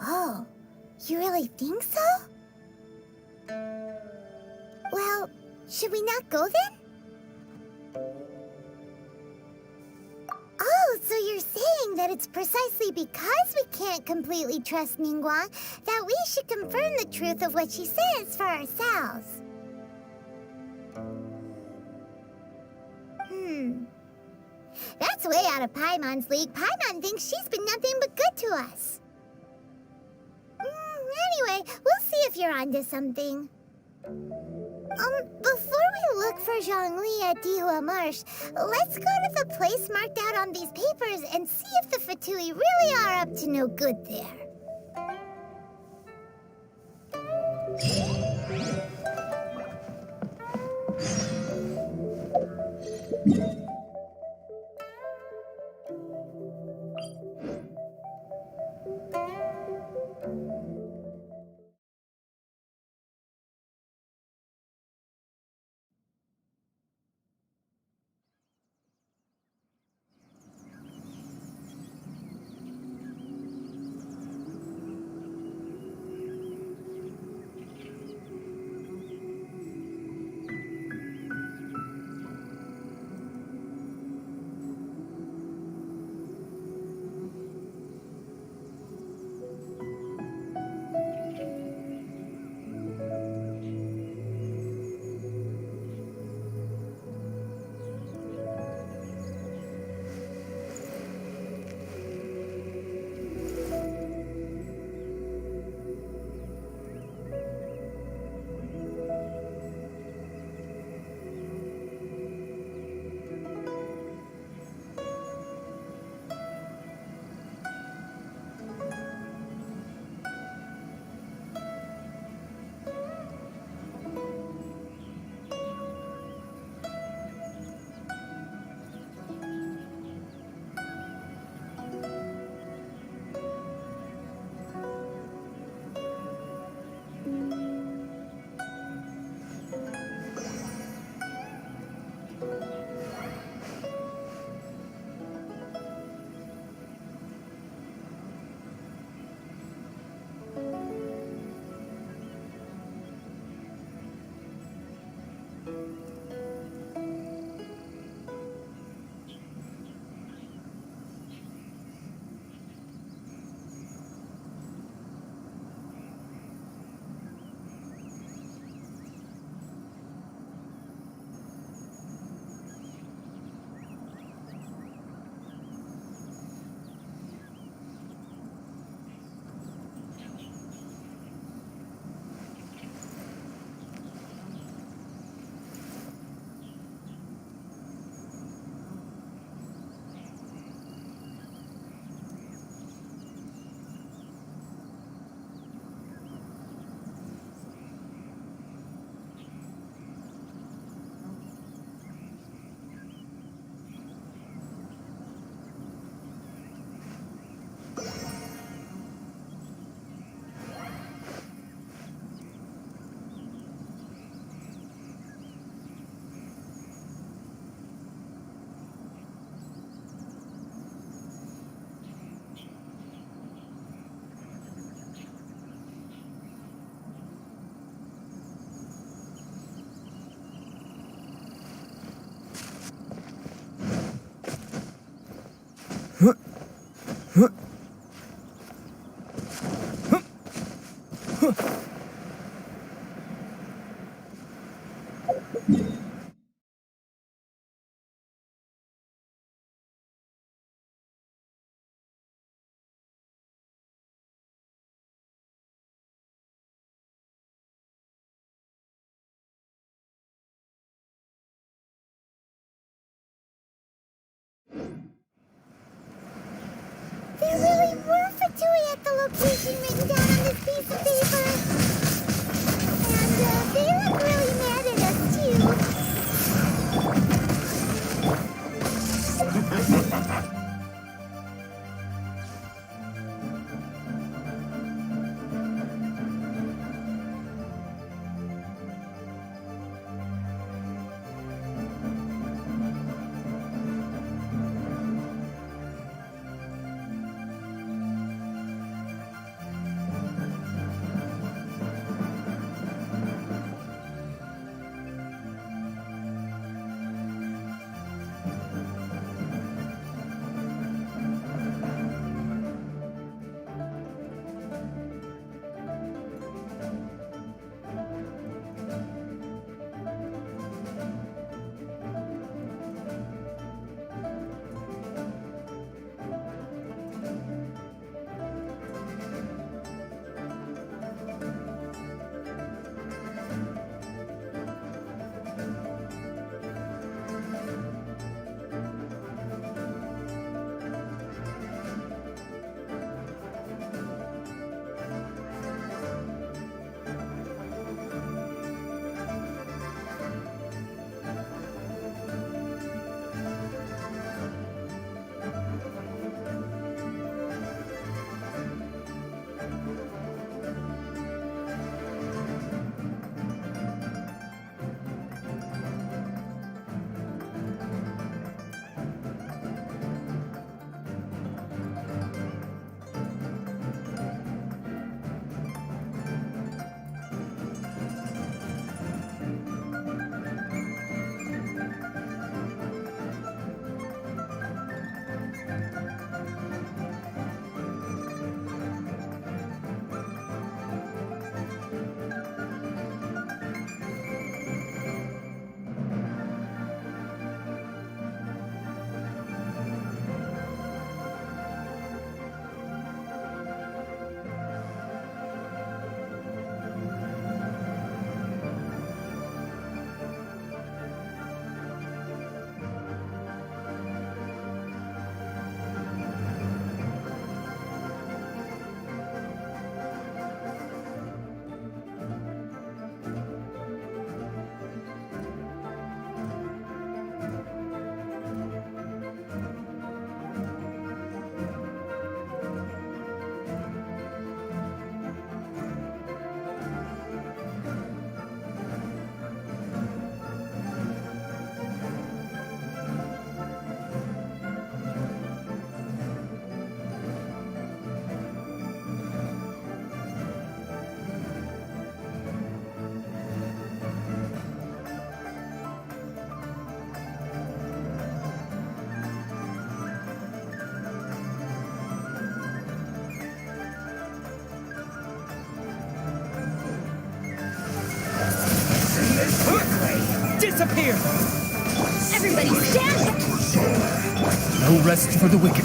Oh, you really think so? Well, should we not go then? Oh, so you're saying that it's precisely because we can't completely trust Ningguang that we should confirm the truth of what she says for ourselves. That's way out of Paimon's league. Paimon thinks she's been nothing but good to us. Anyway, we'll see if you're onto something. Before we look for Zhongli at Dihua Marsh, let's go to the place marked out on these papers and see if the Fatui really are up to no good there. There really were Fatui at the location written down on this piece of paper. And they look really mad at us, too. Disappear! Everybody stand! No rest for the wicked.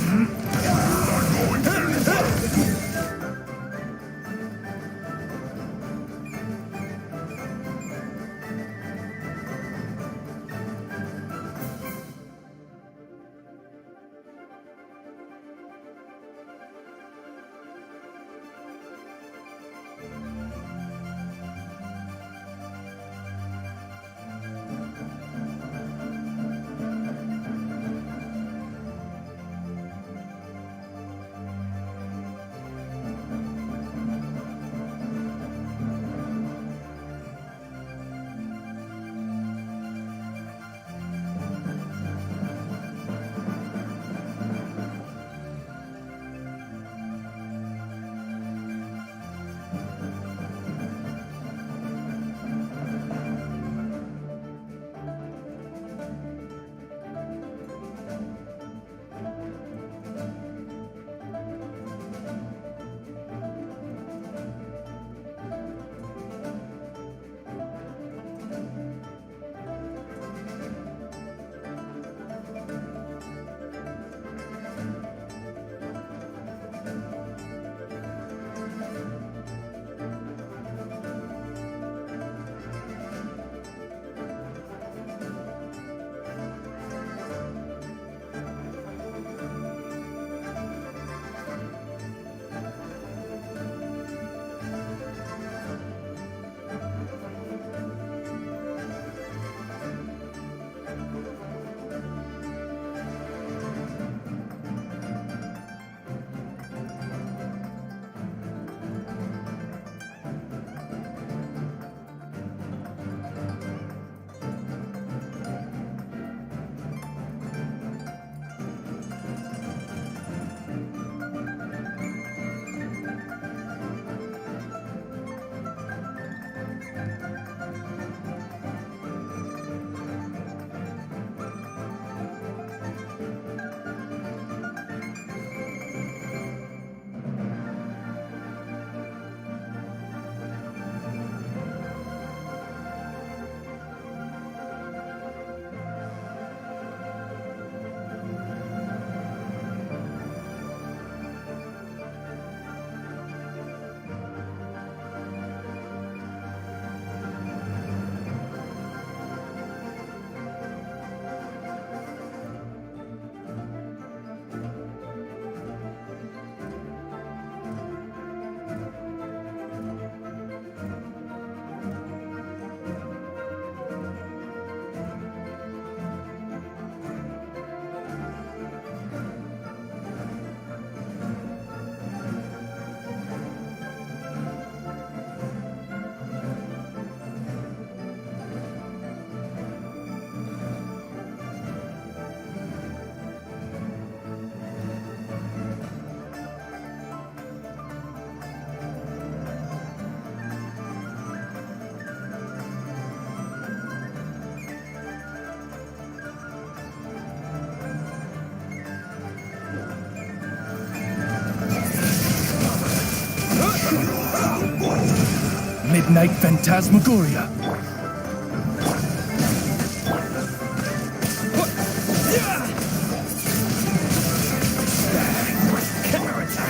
Midnight Phantasmagoria.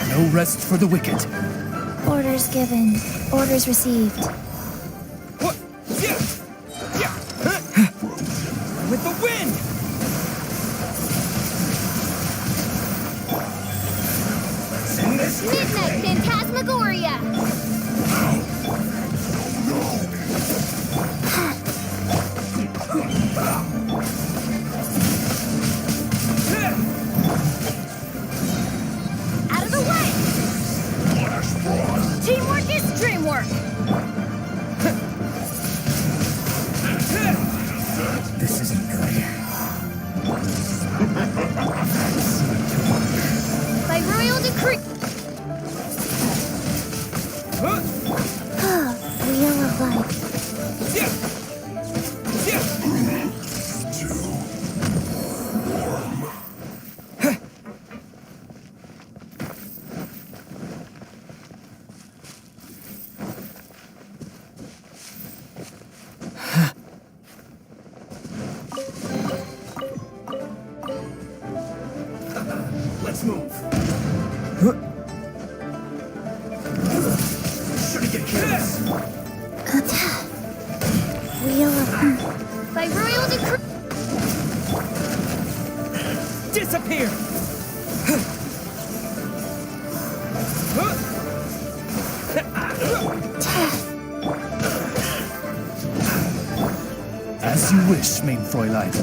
No rest for the wicked. Orders given. Orders received. With the wind! Midnight Phantasmagoria! Out of the way! Teamwork is dreamwork! This isn't good. By royal decree... Wheel of life. Let's move. Shouldn't get careless. Wheel of... By royal decree... Disappear! As you wish, mein Fräulein.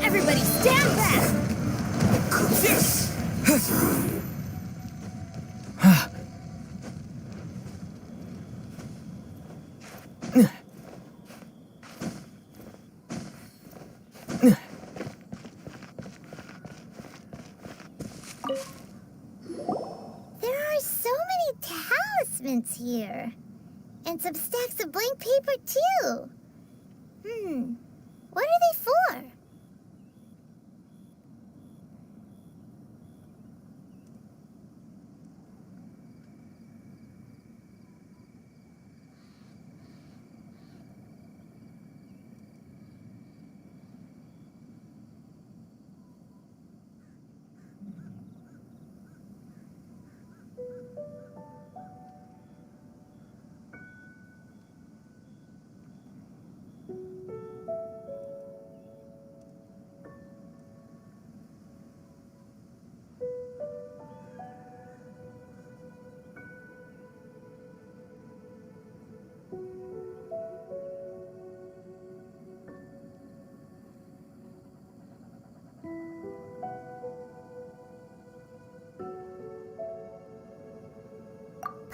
Everybody stand back! Yes! There are so many talismans here. And some stacks of blank paper, too. What are they for?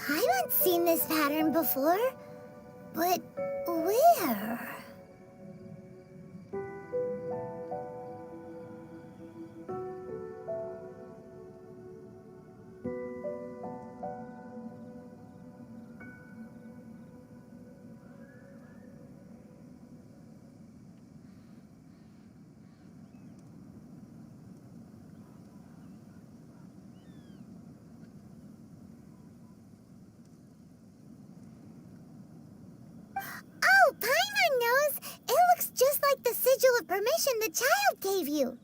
I haven't seen this pattern before, but where? Oh, Paimon knows! It looks just like the sigil of permission the child gave you.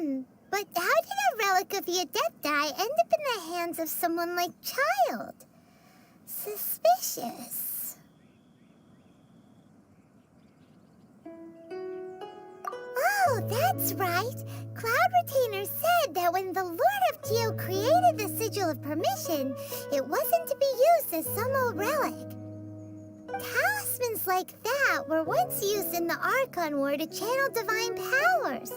But how did a relic of your death die end up in the hands of someone like Child? Suspicious. Oh, that's right. Cloud Retainer said that when the Lord of Geo created the Sigil of Permission, it wasn't to be used as some old relic. Talismans like that were once used in the Archon War to channel divine powers.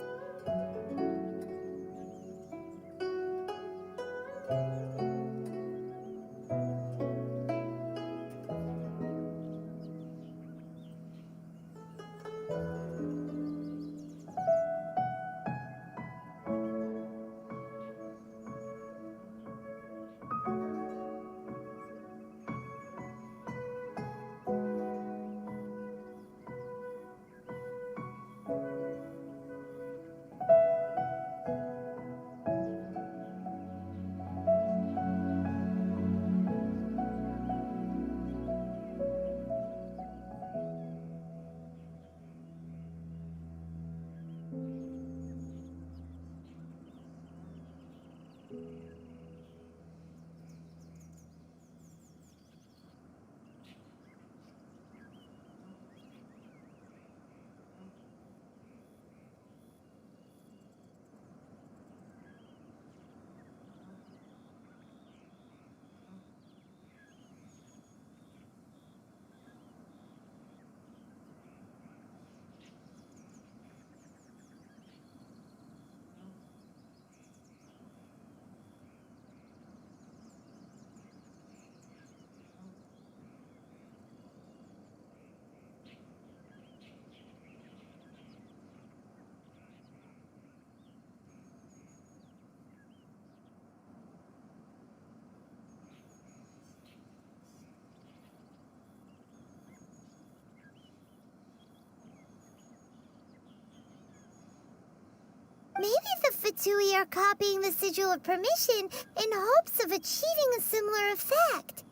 Maybe the Fatui are copying the Sigil of Permission in hopes of achieving a similar effect.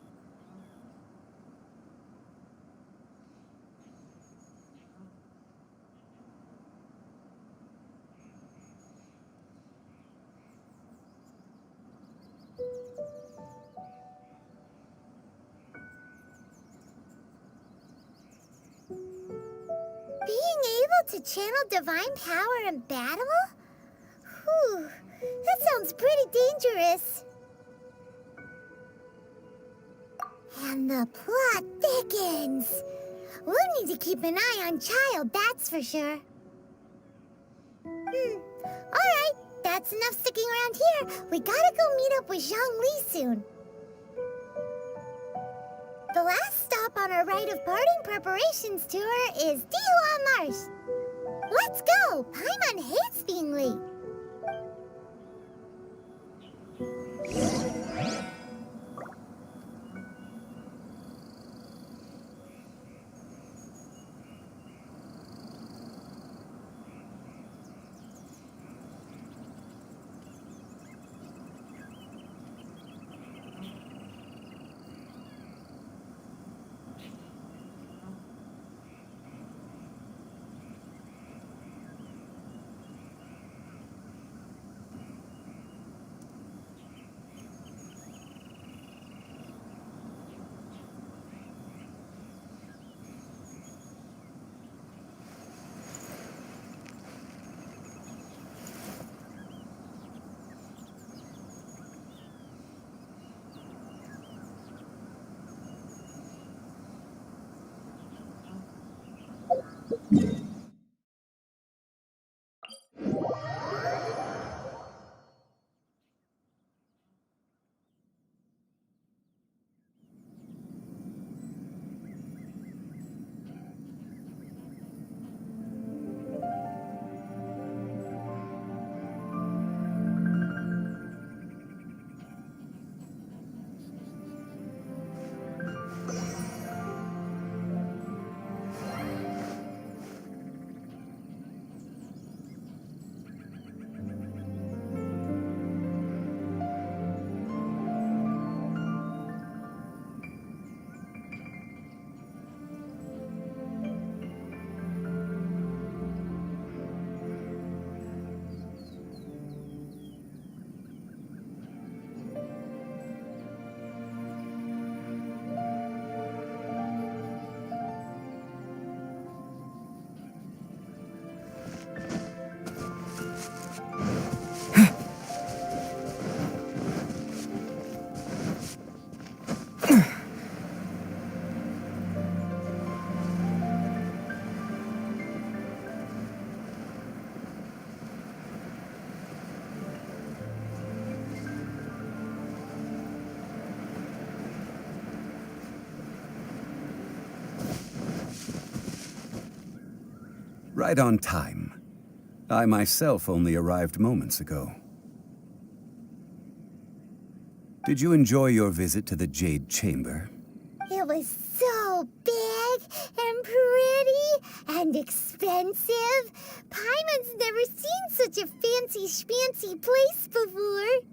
Being able to channel divine power in battle? Whew, that sounds pretty dangerous. And the plot thickens. We'll need to keep an eye on Child, that's for sure. Alright, that's enough sticking around here. We gotta go meet up with Zhang Li soon. The last stop on our rite of parting preparations tour is Dihua Marsh. Let's go! Paimon hates being late. Right on time. I myself only arrived moments ago. Did you enjoy your visit to the Jade Chamber? It was so big and pretty and expensive. Paimon's never seen such a fancy schmancy place before.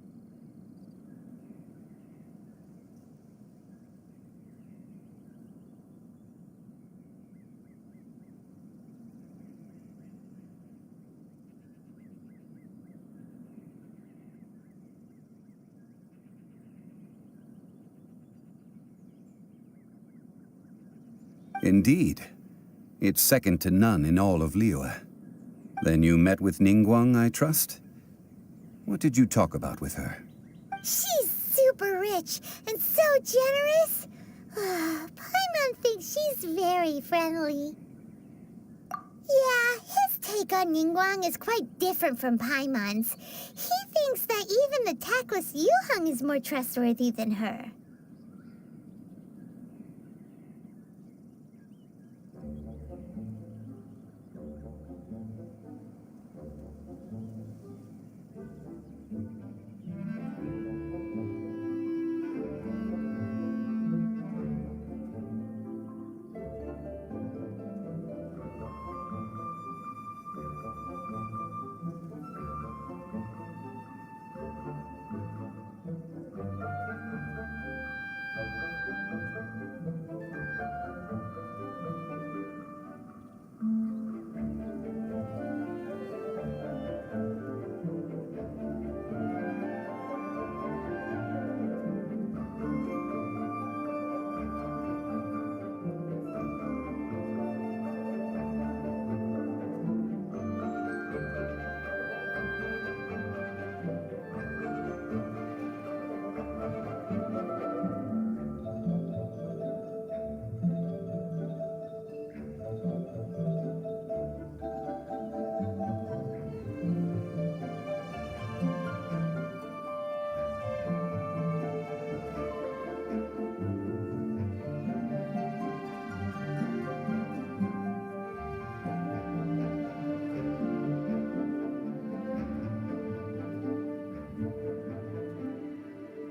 Indeed. It's second to none in all of Liyue. Then you met with Ningguang, I trust? What did you talk about with her? She's super rich and so generous. Paimon thinks she's very friendly. Yeah, his take on Ningguang is quite different from Paimon's. He thinks that even the tactless Yuheng is more trustworthy than her.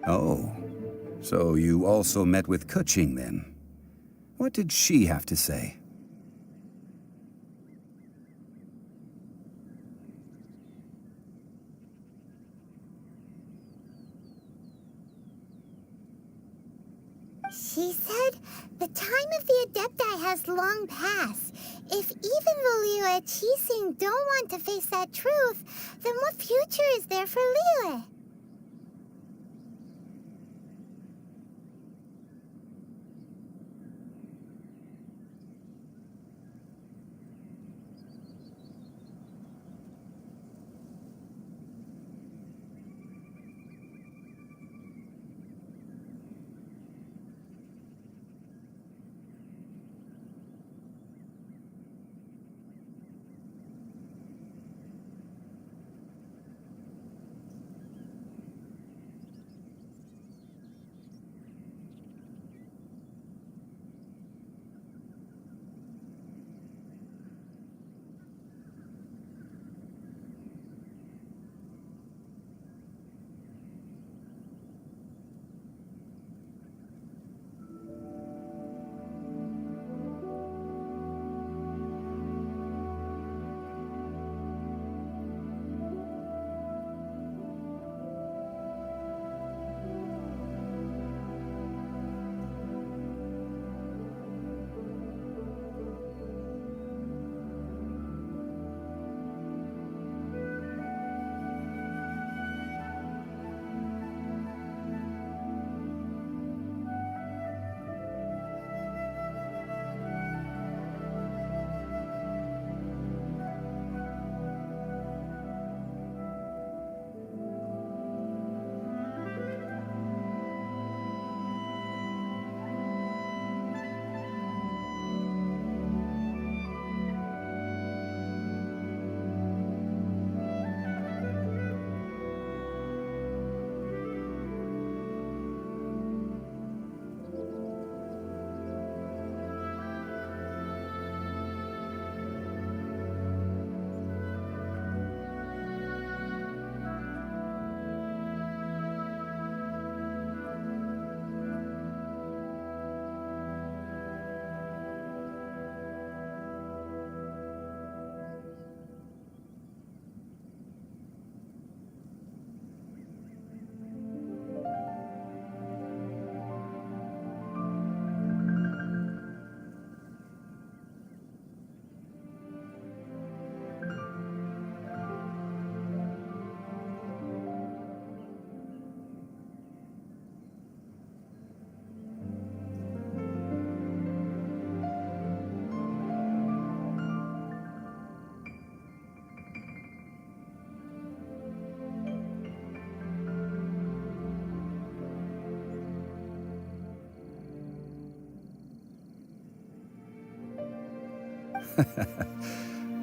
Oh, so you also met with Keqing then? What did she have to say? She said the time of the Adepti has long passed. If even the Liyue Qixing don't want to face that truth, then what future is there for Liyue?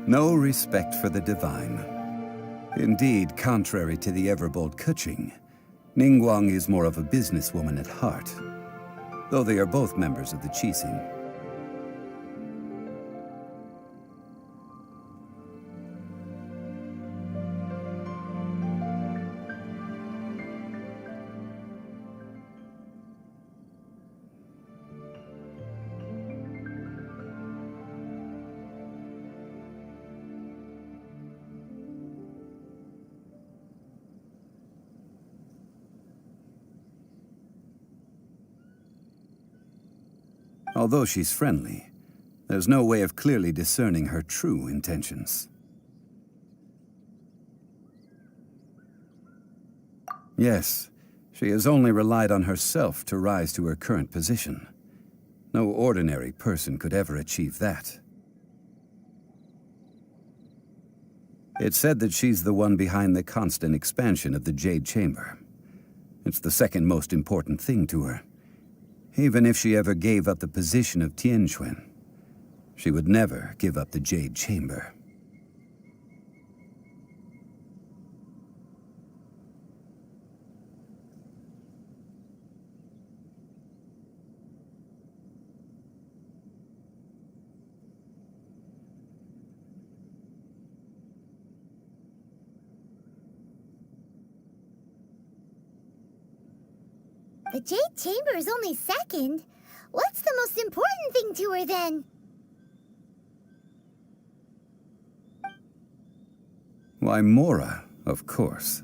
No respect for the divine. Indeed, contrary to the ever-bold Keqing, Ningguang is more of a businesswoman at heart, though they are both members of the Qixing. Although she's friendly, there's no way of clearly discerning her true intentions. Yes, she has only relied on herself to rise to her current position. No ordinary person could ever achieve that. It's said that she's the one behind the constant expansion of the Jade Chamber. It's the second most important thing to her. Even if she ever gave up the position of Tianquan, she would never give up the Jade Chamber. The Jade Chamber is only second. What's the most important thing to her, then? Why, Mora, of course.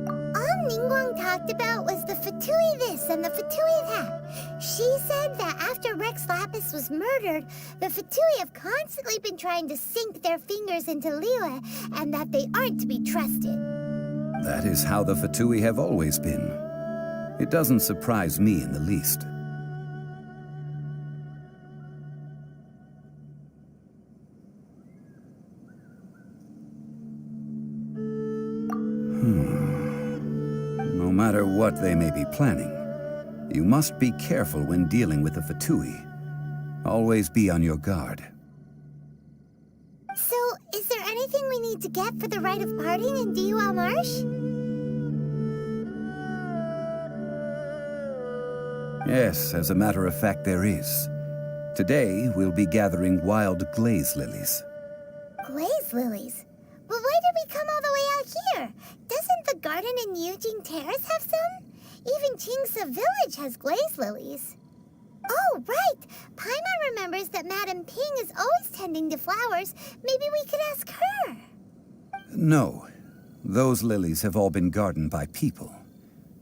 All Ningguang talked about was the Fatui this and the Fatui that. She said that after Rex Lapis was murdered, the Fatui have constantly been trying to sink their fingers into Liyue, and that they aren't to be trusted. That is how the Fatui have always been. It doesn't surprise me in the least. No matter what they may be planning, you must be careful when dealing with the Fatui. Always be on your guard. So, is there anything we need to get for the rite of parting in Dihua Marsh? Yes, as a matter of fact, there is. Today, we'll be gathering wild glaze lilies. Glaze lilies? But why did we come all the way out here? Doesn't the garden in Yujing Terrace have some? Even Qingse Village has glaze lilies. Oh, right! Paimon remembers that Madame Ping is always tending to flowers. Maybe we could ask her. No. Those lilies have all been gardened by people.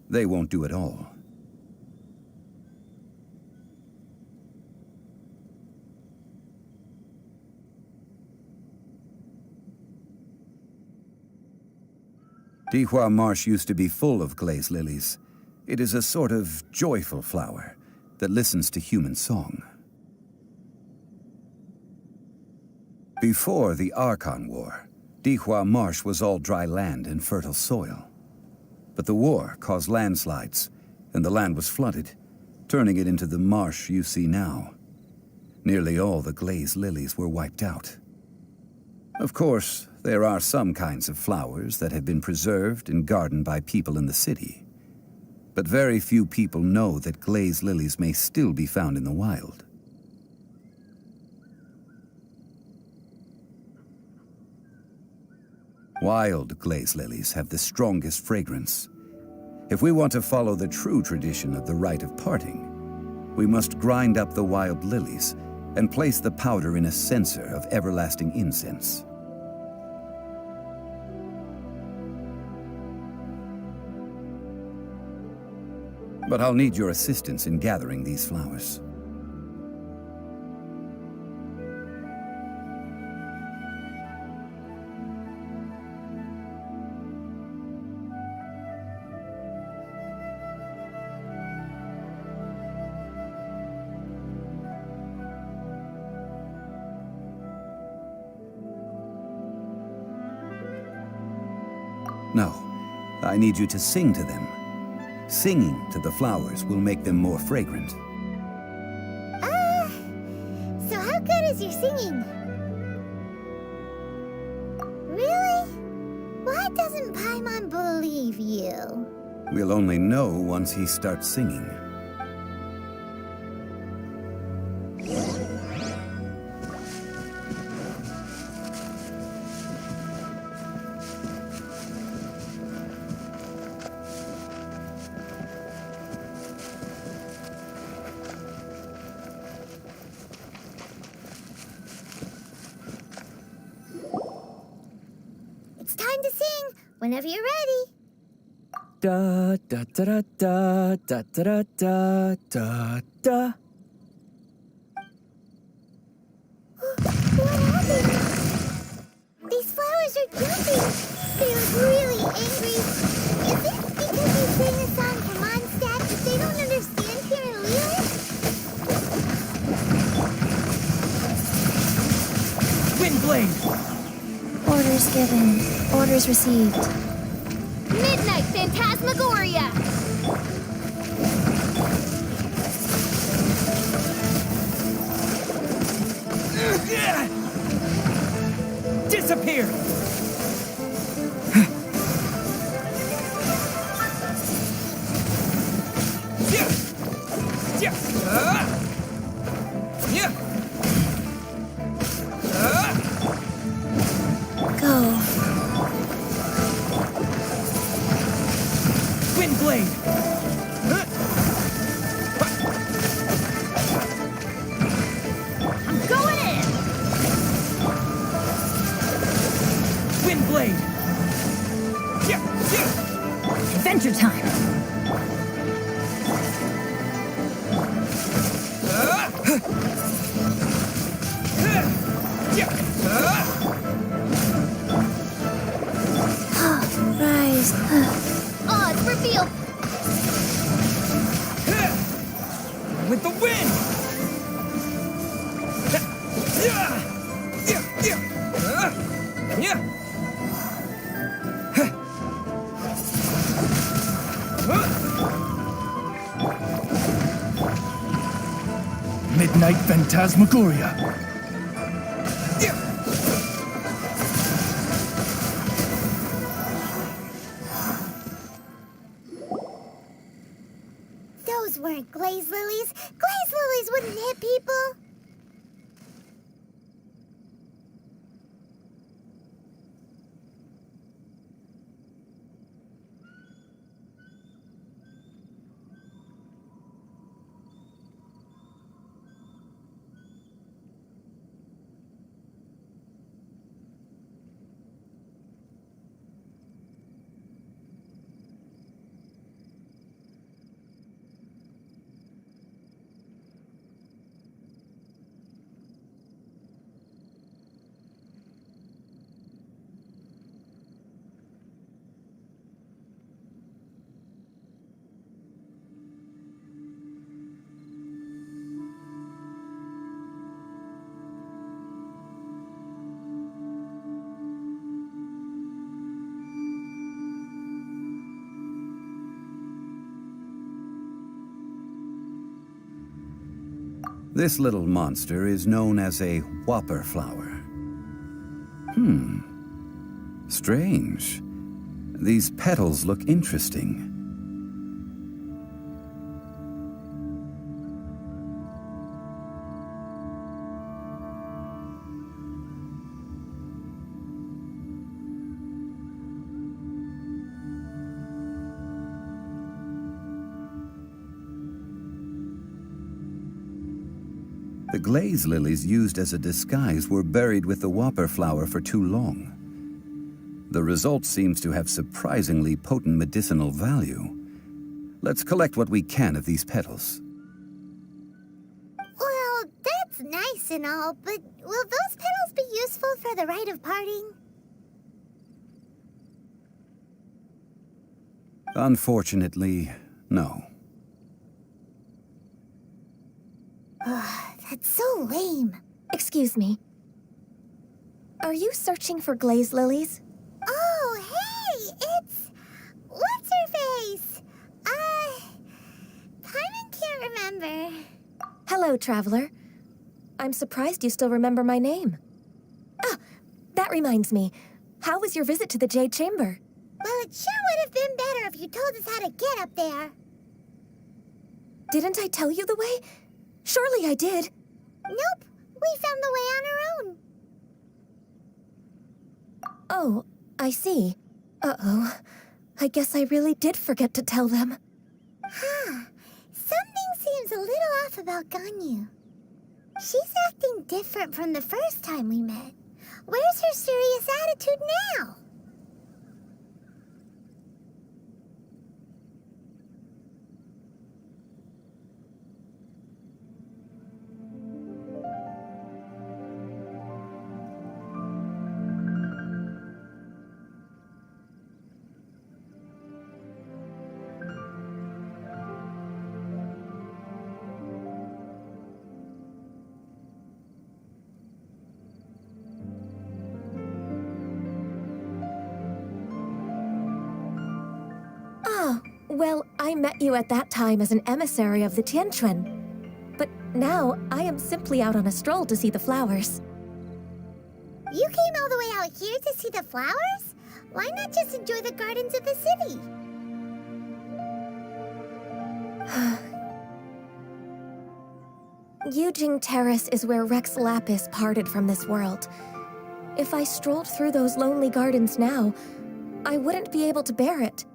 They won't do it all. Dihua Marsh used to be full of glaze lilies. It is a sort of joyful flower that listens to human song. Before the Archon War, Dihua Marsh was all dry land and fertile soil. But the war caused landslides, and the land was flooded, turning it into the marsh you see now. Nearly all the glaze lilies were wiped out. Of course, there are some kinds of flowers that have been preserved and gardened by people in the city. But very few people know that glaze lilies may still be found in the wild. Wild glaze lilies have the strongest fragrance. If we want to follow the true tradition of the rite of parting, we must grind up the wild lilies and place the powder in a censer of everlasting incense. But I'll need your assistance in gathering these flowers. No, I need you to sing to them. Singing to the flowers will make them more fragrant. because you're singing. Really? Why doesn't Paimon believe you? We'll only know once he starts singing. It's time to sing whenever you're ready. Da da da da da da da da da. What happened? These flowers are jumping. They look really angry. Is it because you sang a song for Mondstadt that they don't understand here in Liyue? Windblade! Orders given. Orders received. Midnight Phantasmagoria! Disappear! Go. Windblade! I'm going in! Windblade! Adventure time! Rise. Odds revealed! With the wind! Midnight Phantasmagoria. Those weren't glaze lilies. Glaze lilies wouldn't hit people. This little monster is known as a whopper flower. Strange. These petals look interesting. The glaze lilies used as a disguise were buried with the whopper flower for too long. The result seems to have surprisingly potent medicinal value. Let's collect what we can of these petals. Well, that's nice and all, but will those petals be useful for the rite of parting? Unfortunately, no. That's so lame. Excuse me. Are you searching for glaze lilies? Oh, hey, it's... What's her face? Paimon can't remember. Hello, traveler. I'm surprised you still remember my name. Ah, that reminds me. How was your visit to the Jade Chamber? Well, it sure would have been better if you told us how to get up there. Didn't I tell you the way? Surely I did. Nope, we found the way on our own. Oh, I see. Uh-oh. I guess I really did forget to tell them. Huh. Something seems a little off about Ganyu. She's acting different from the first time we met. Where's her serious attitude now? Well, I met you at that time as an emissary of the Tianquan. But now, I am simply out on a stroll to see the flowers. You came all the way out here to see the flowers? Why not just enjoy the gardens of the city? Yujing Terrace is where Rex Lapis parted from this world. If I strolled through those lonely gardens now, I wouldn't be able to bear it.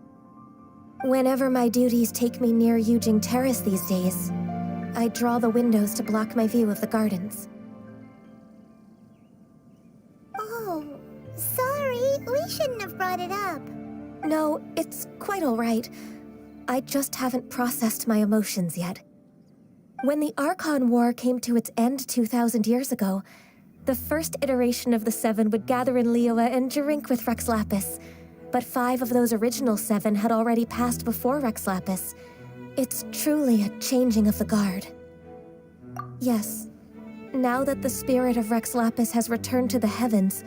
Whenever my duties take me near Yujing Terrace these days, I draw the windows to block my view of the gardens. Oh, sorry. We shouldn't have brought it up. No, it's quite all right. I just haven't processed my emotions yet. When the Archon War came to its end 2,000 years ago, the first iteration of the Seven would gather in Liyue and drink with Rex Lapis. But 5 of those original 7 had already passed before Rex Lapis. It's truly a changing of the guard. Yes, now that the spirit of Rex Lapis has returned to the heavens,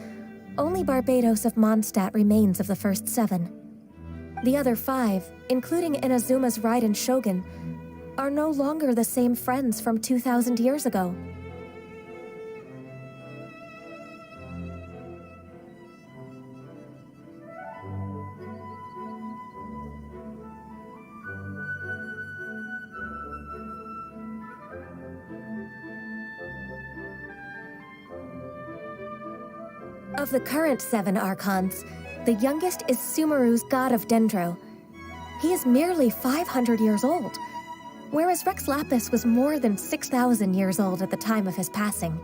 only Barbados of Mondstadt remains of the first 7. The other 5, including Inazuma's Raiden Shogun, are no longer the same friends from 2,000 years ago. Of the current 7 Archons, the youngest is Sumeru's god of Dendro. He is merely 500 years old, whereas Rex Lapis was more than 6,000 years old at the time of his passing.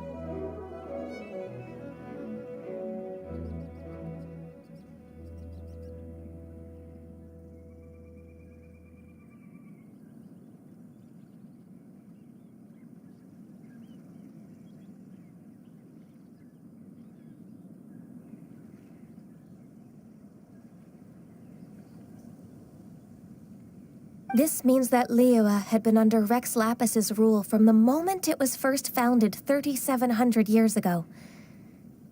This means that Liyue had been under Rex Lapis's rule from the moment it was first founded 3,700 years ago.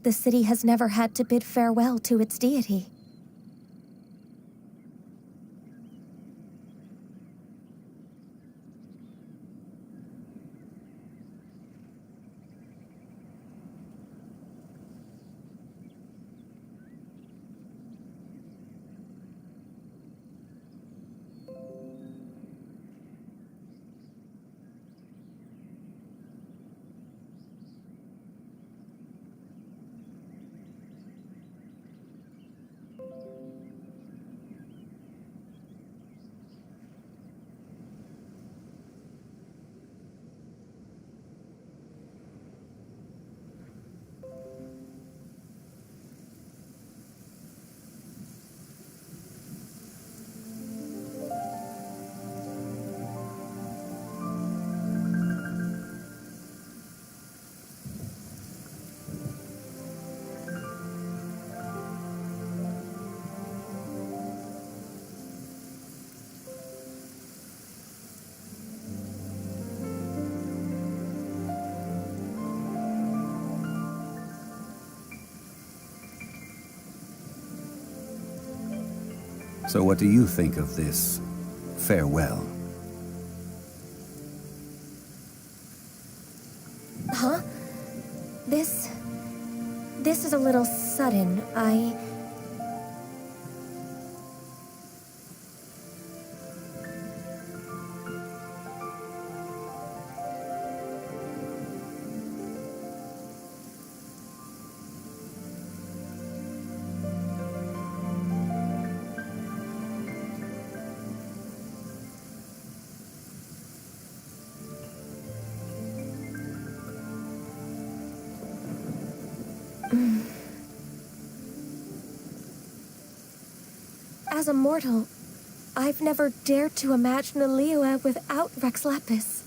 The city has never had to bid farewell to its deity. So what do you think of this farewell? Huh? This is a little sudden. As a mortal, I've never dared to imagine a Liyue without Rex Lapis.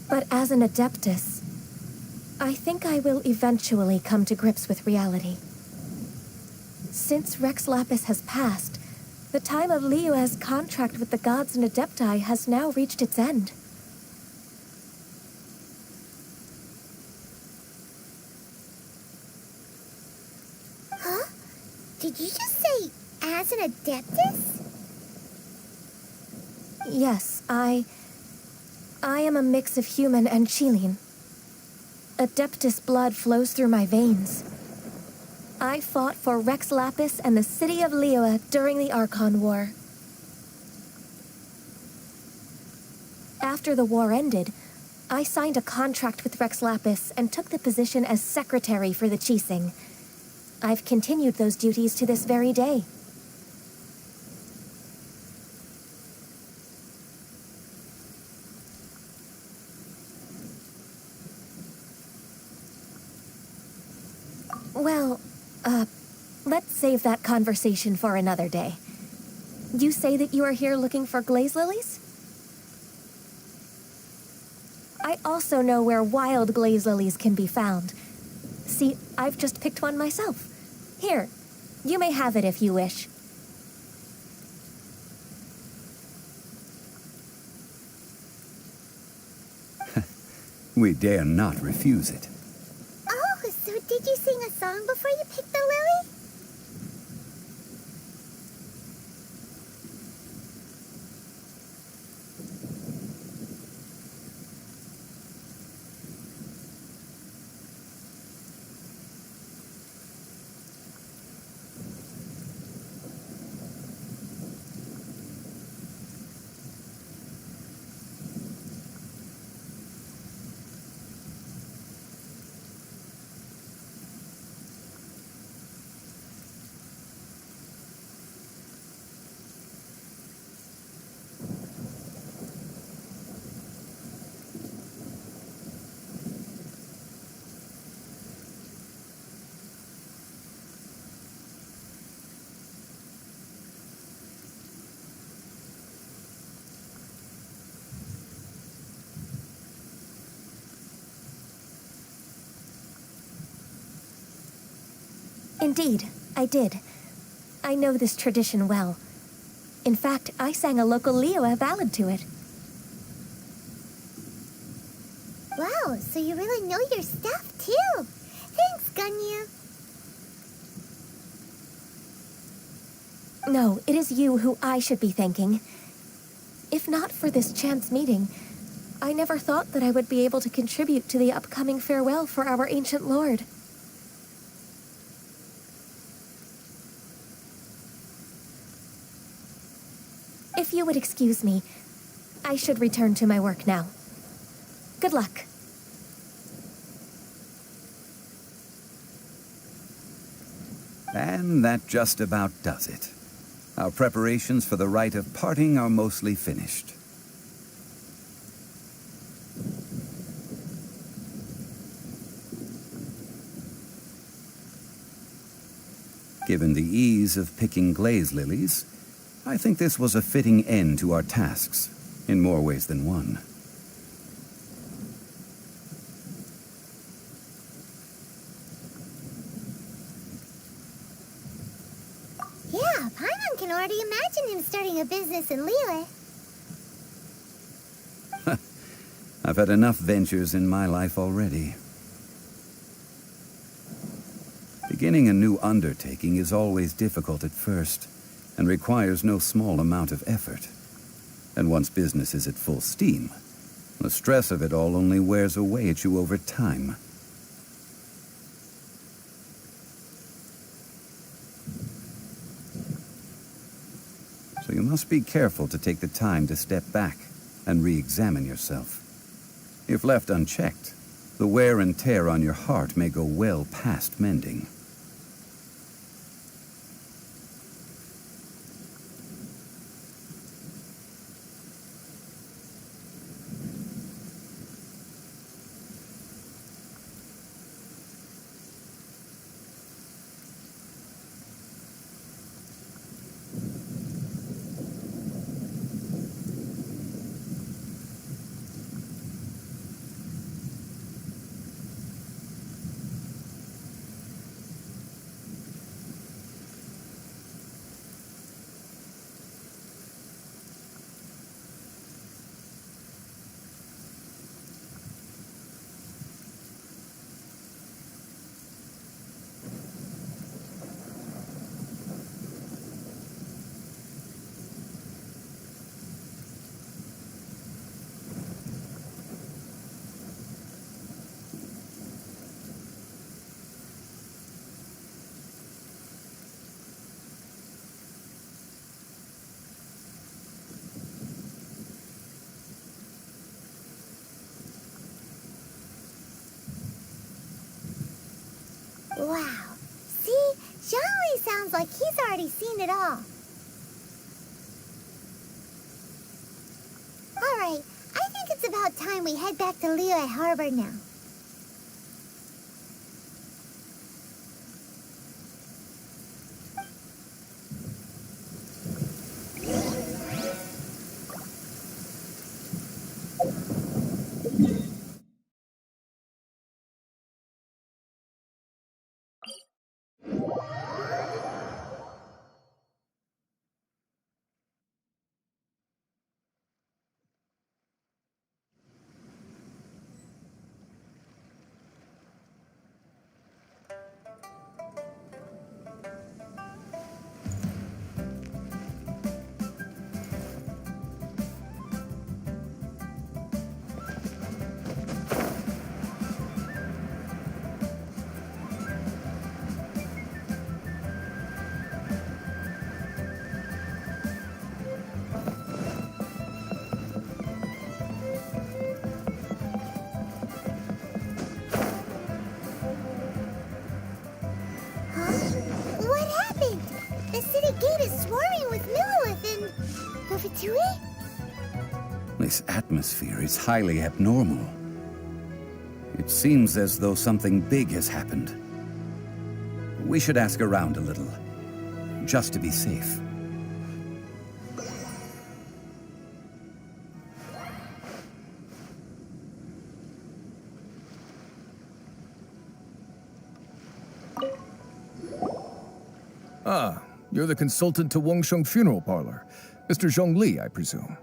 But as an Adeptus, I think I will eventually come to grips with reality. Since Rex Lapis has passed, the time of Liyue's contract with the gods and Adepti has now reached its end. Huh? Did you just say, as an Adeptus? Yes, I am a mix of human and Chilean. Adeptus blood flows through my veins. I fought for Rex Lapis and the city of Liyue during the Archon War. After the war ended, I signed a contract with Rex Lapis and took the position as secretary for the Qixing. I've continued those duties to this very day. Well, let's save that conversation for another day. You say that you are here looking for glaze lilies? I also know where wild glaze lilies can be found. See, I've just picked one myself. Here, you may have it if you wish. We dare not refuse it. Oh, so did you sing a song before you picked the lily? Indeed, I did. I know this tradition well. In fact, I sang a local Liyue ballad to it. Wow, so you really know your stuff, too. Thanks, Gunyu. No, it is you who I should be thanking. If not for this chance meeting, I never thought that I would be able to contribute to the upcoming farewell for our ancient lord. If you would excuse me, I should return to my work now. Good luck. And that just about does it. Our preparations for the rite of parting are mostly finished. Given the ease of picking glaze lilies, I think this was a fitting end to our tasks, in more ways than one. Yeah, Paimon can already imagine him starting a business in Liyue. I've had enough ventures in my life already. Beginning a new undertaking is always difficult at first, and requires no small amount of effort. And once business is at full steam, the stress of it all only wears away at you over time. So you must be careful to take the time to step back and re-examine yourself. If left unchecked, the wear and tear on your heart may go well past mending. Wow. See? Zhongli sounds like he's already seen it all. Alright, I think it's about time we head back to Liyue Harbor now. This atmosphere is highly abnormal. It seems as though something big has happened. We should ask around a little, just to be safe. Ah, you're the consultant to Wangsheng Funeral Parlor. Mr. Zhongli, I presume.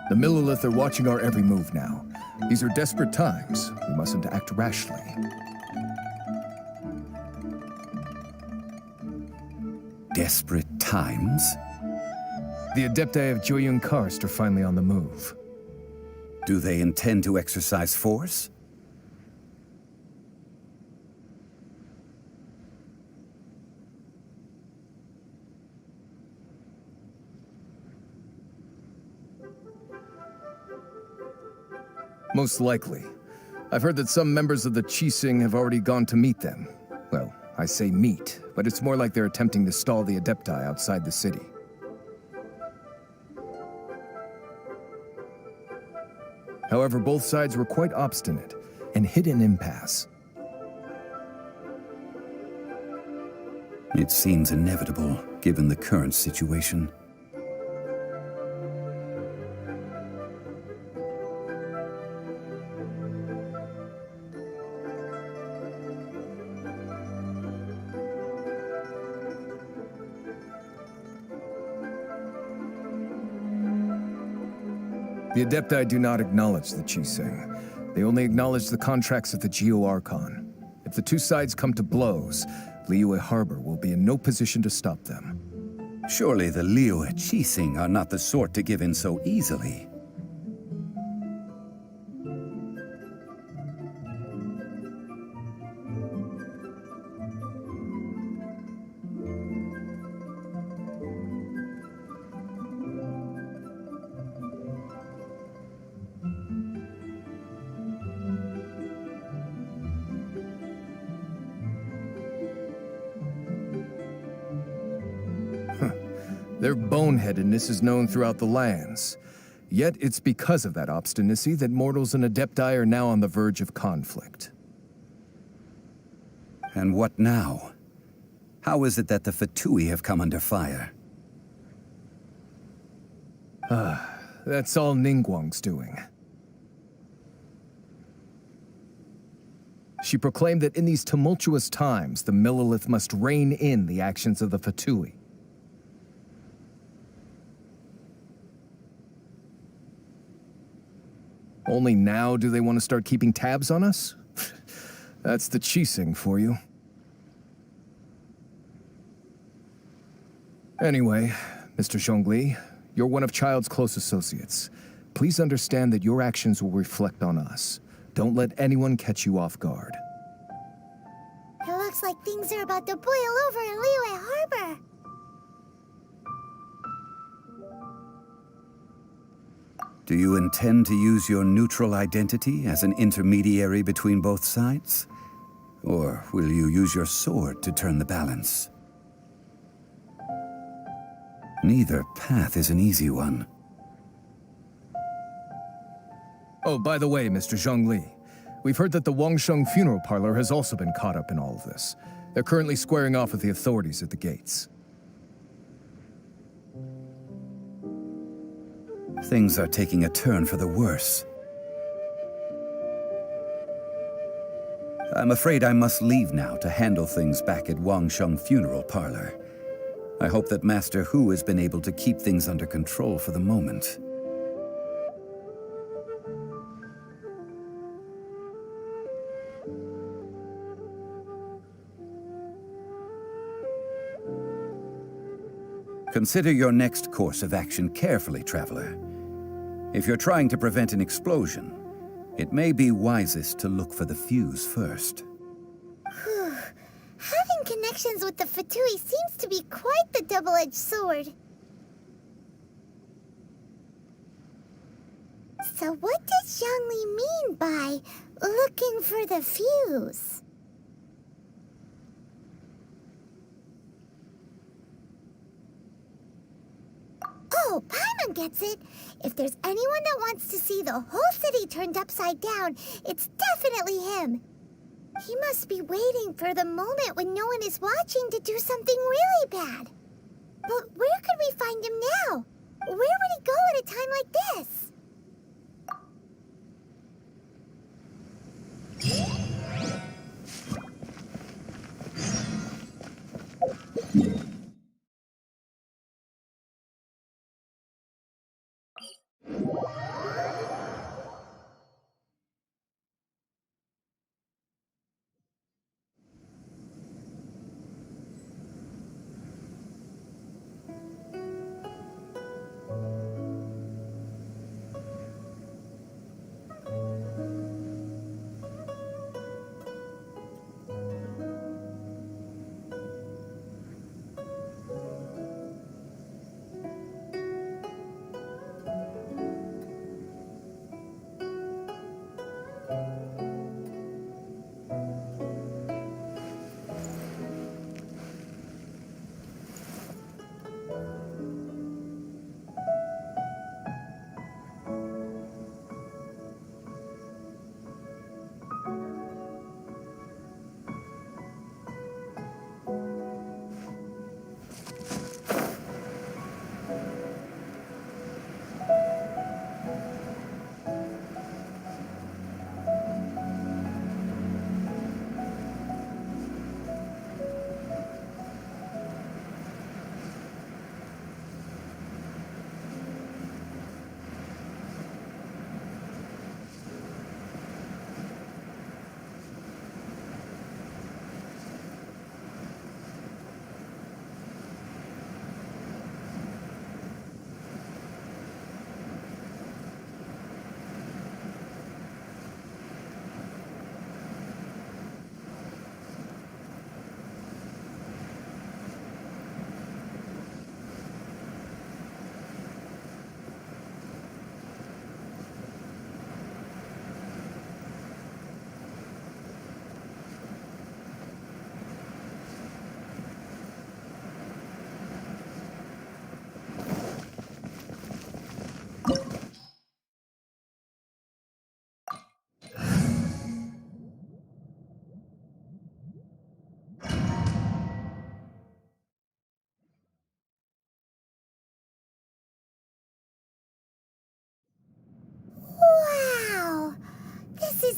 The Millilith are watching our every move now. These are desperate times. We mustn't act rashly. Desperate times? The Adepti of Joyun Karst are finally on the move. Do they intend to exercise force? Most likely. I've heard that some members of the Qixing have already gone to meet them. Well, I say meet, but it's more like they're attempting to stall the Adepti outside the city. However, both sides were quite obstinate and hit an impasse. It seems inevitable, given the current situation. The Adepti do not acknowledge the Qixing. They only acknowledge the contracts of the Geo-Archon. If the two sides come to blows, Liyue Harbor will be in no position to stop them. Surely the Liyue Qixing are not the sort to give in so easily. Their boneheadedness is known throughout the lands. Yet it's because of that obstinacy that mortals and Adepti are now on the verge of conflict. And what now? How is it that the Fatui have come under fire? That's all Ningguang's doing. She proclaimed that in these tumultuous times, the Millelith must rein in the actions of the Fatui. Only now do they want to start keeping tabs on us? That's the Qixing for you. Anyway, Mr. Zhongli, you're one of Child's close associates. Please understand that your actions will reflect on us. Don't let anyone catch you off guard. It looks like things are about to boil over in Liyue Harbor. Do you intend to use your neutral identity as an intermediary between both sides? Or will you use your sword to turn the balance? Neither path is an easy one. Oh, by the way, Mr. Zhongli, we've heard that the Wangsheng funeral parlor has also been caught up in all of this. They're currently squaring off with the authorities at the gates. Things are taking a turn for the worse. I'm afraid I must leave now to handle things back at Wangsheng Funeral Parlor. I hope that Master Hu has been able to keep things under control for the moment. Consider your next course of action carefully, Traveler. If you're trying to prevent an explosion, it may be wisest to look for the fuse first. Having connections with the Fatui seems to be quite the double-edged sword. So what does Zhongli mean by looking for the fuse? Oh, Paimon gets it. If there's anyone that wants to see the whole city turned upside down, it's definitely him. He must be waiting for the moment when no one is watching to do something really bad. But where could we find him now? Where would he go at a time like this?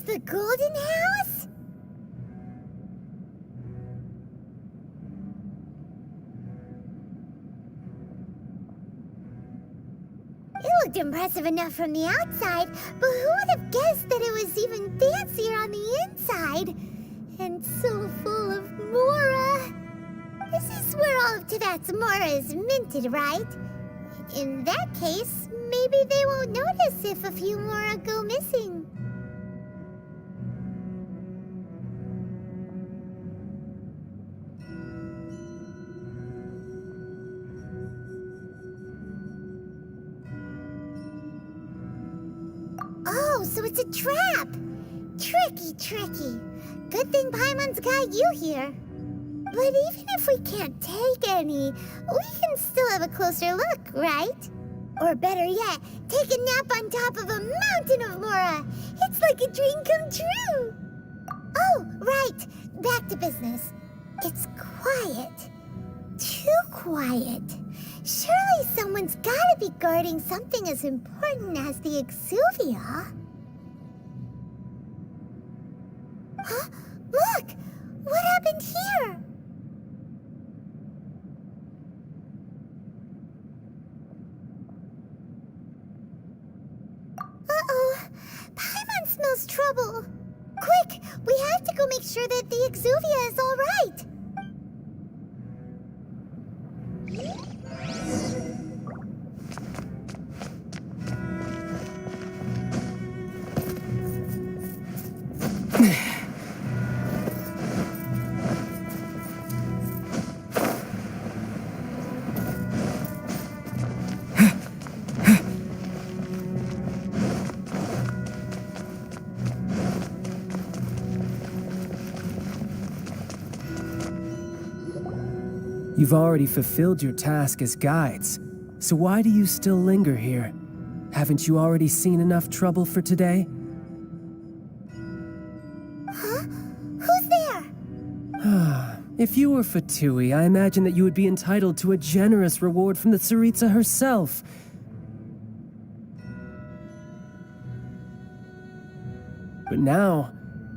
the Golden House? It looked impressive enough from the outside, but who would have guessed that it was even fancier on the inside? And so full of Mora. This is where all of Teyvat's Mora is minted, right? In that case, maybe they won't notice if a few Mora go missing. Oh, so it's a trap! Tricky, tricky. Good thing Paimon's got you here. But even if we can't take any, we can still have a closer look, right? Or better yet, take a nap on top of a mountain of Mora. It's like a dream come true. Oh, right. Back to business. It's quiet. Too quiet. Surely someone's gotta be guarding something as important as the Exuvia. Huh? Look! What happened here? Uh-oh. Paimon smells trouble. Quick! We have to go make sure that the Exuvia is all right. You've already fulfilled your task as guides, so why do you still linger here? Haven't you already seen enough trouble for today? Huh? Who's there? If you were Fatui, I imagine that you would be entitled to a generous reward from the Tsaritsa herself. But now,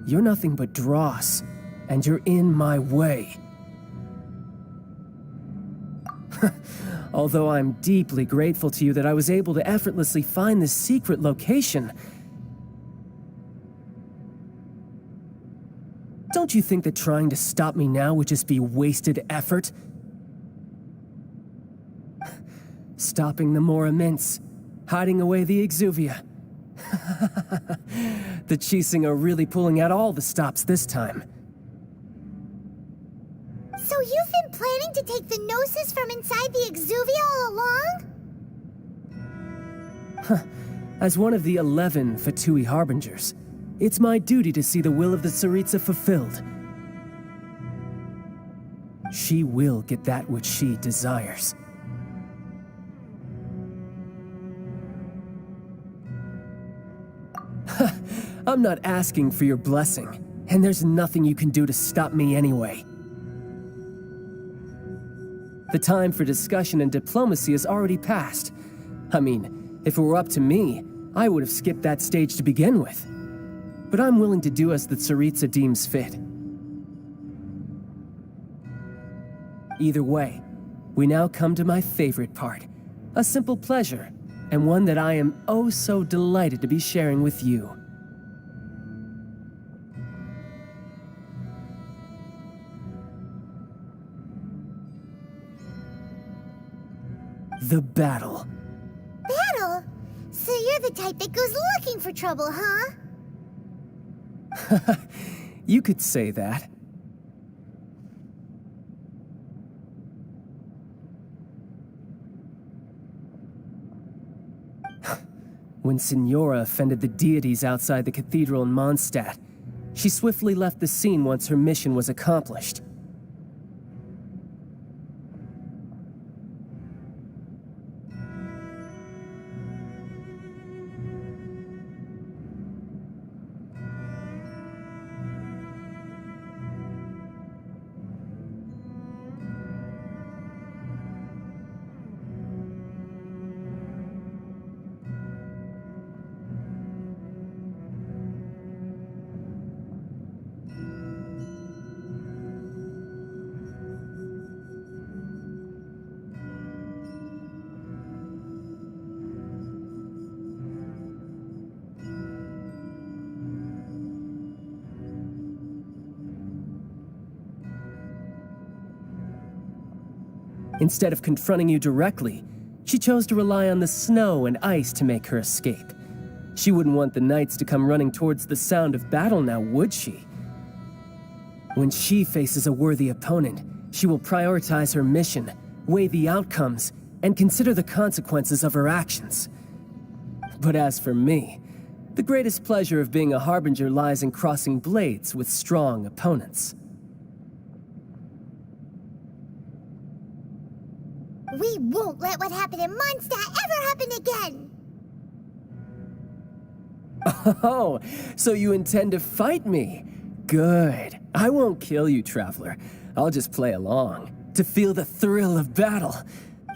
you're nothing but dross, and you're in my way. Although I'm deeply grateful to you that I was able to effortlessly find this secret location, don't you think that trying to stop me now would just be wasted effort? Stopping the Mora Mints, hiding away the Exuvia. The Qixing are really pulling out all the stops this time. So you've been planning to take the Gnosis from inside the Exuvia all along? As one of the 11 Fatui Harbingers, it's my duty to see the will of the Tsaritsa fulfilled. She will get that which she desires. I'm not asking for your blessing, and there's nothing you can do to stop me anyway. The time for discussion and diplomacy has already passed. I mean, if it were up to me, I would have skipped that stage to begin with. But I'm willing to do as the Tsaritsa deems fit. Either way, we now come to my favorite part. A simple pleasure, and one that I am oh so delighted to be sharing with you. The battle. Battle? So you're the type that goes looking for trouble, huh? You could say that. When Signora offended the deities outside the cathedral in Mondstadt, she swiftly left the scene once her mission was accomplished. Instead of confronting you directly, she chose to rely on the snow and ice to make her escape. She wouldn't want the knights to come running towards the sound of battle now, would she? When she faces a worthy opponent, she will prioritize her mission, weigh the outcomes, and consider the consequences of her actions. But as for me, the greatest pleasure of being a harbinger lies in crossing blades with strong opponents. We won't let what happened in Mondstadt ever happen again! Oh, so you intend to fight me? Good. I won't kill you, Traveler. I'll just play along, to feel the thrill of battle.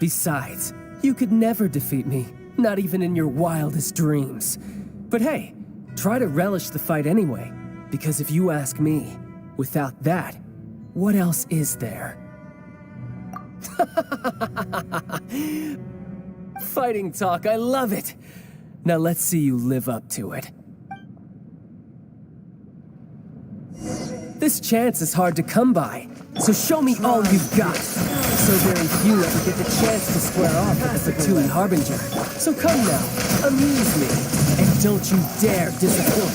Besides, you could never defeat me, not even in your wildest dreams. But hey, try to relish the fight anyway, because if you ask me, without that, what else is there? Fighting talk, I love it! Now let's see you live up to it. This chance is hard to come by, so show me all you've got. So very few ever get the chance to square off with the Fatui Harbinger. So come now, amuse me, and don't you dare disappoint.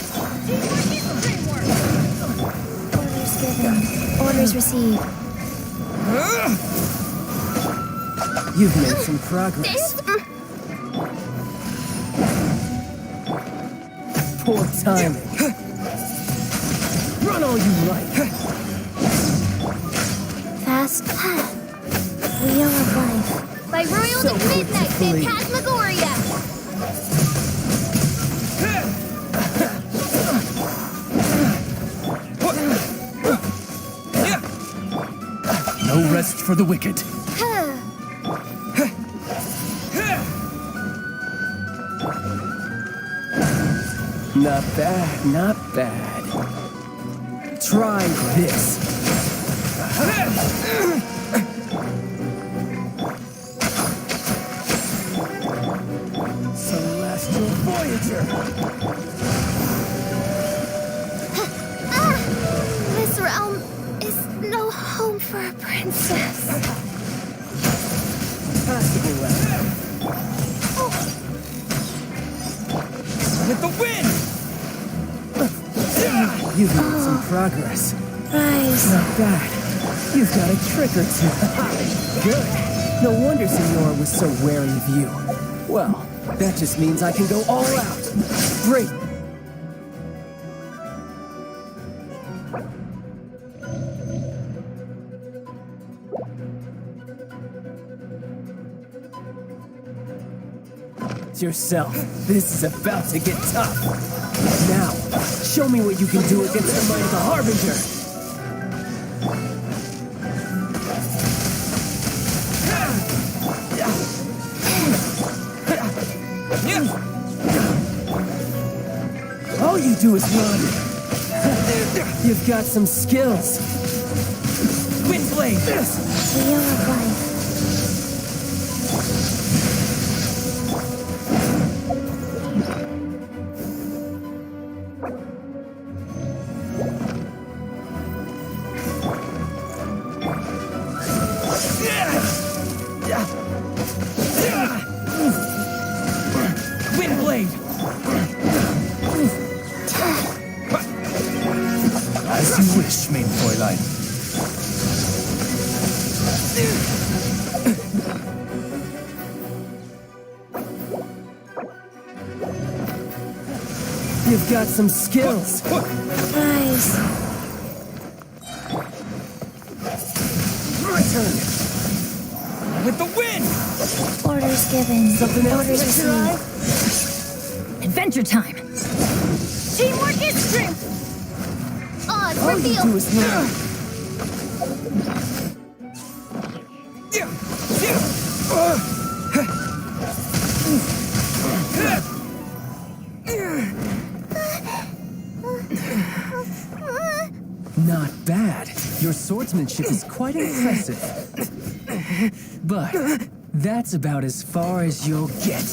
Orders given. Orders received. You've made some progress. Poor timing. Run all you like. Fast path. Wheel of life. By Royal So to Midnight, quickly. Phantasmagoria! No rest for the wicked. Not bad, not bad. Try this. Celestial Voyager! This realm is no home for a princess. Possible left. With the wind! You've made some progress. Rise. Not bad. You've got a trick or two. Good. No wonder Senora was so wary of you. Well, that just means I can go all out. Great. Yourself. This is about to get tough. Now, show me what you can do against the might of the Harbinger. All you do is run. You've got some skills. Windblade. Wheel of life. Windblade! As you wish, mein Fräulein. You've got some skills. Rise. My turn. With the wind! Orders given. Something else Orders catch your eye? received. Adventure time! Teamwork is strength! Odds All you reveal! do is run. Not bad. Your swordsmanship is quite impressive. But that's about as far as you'll get.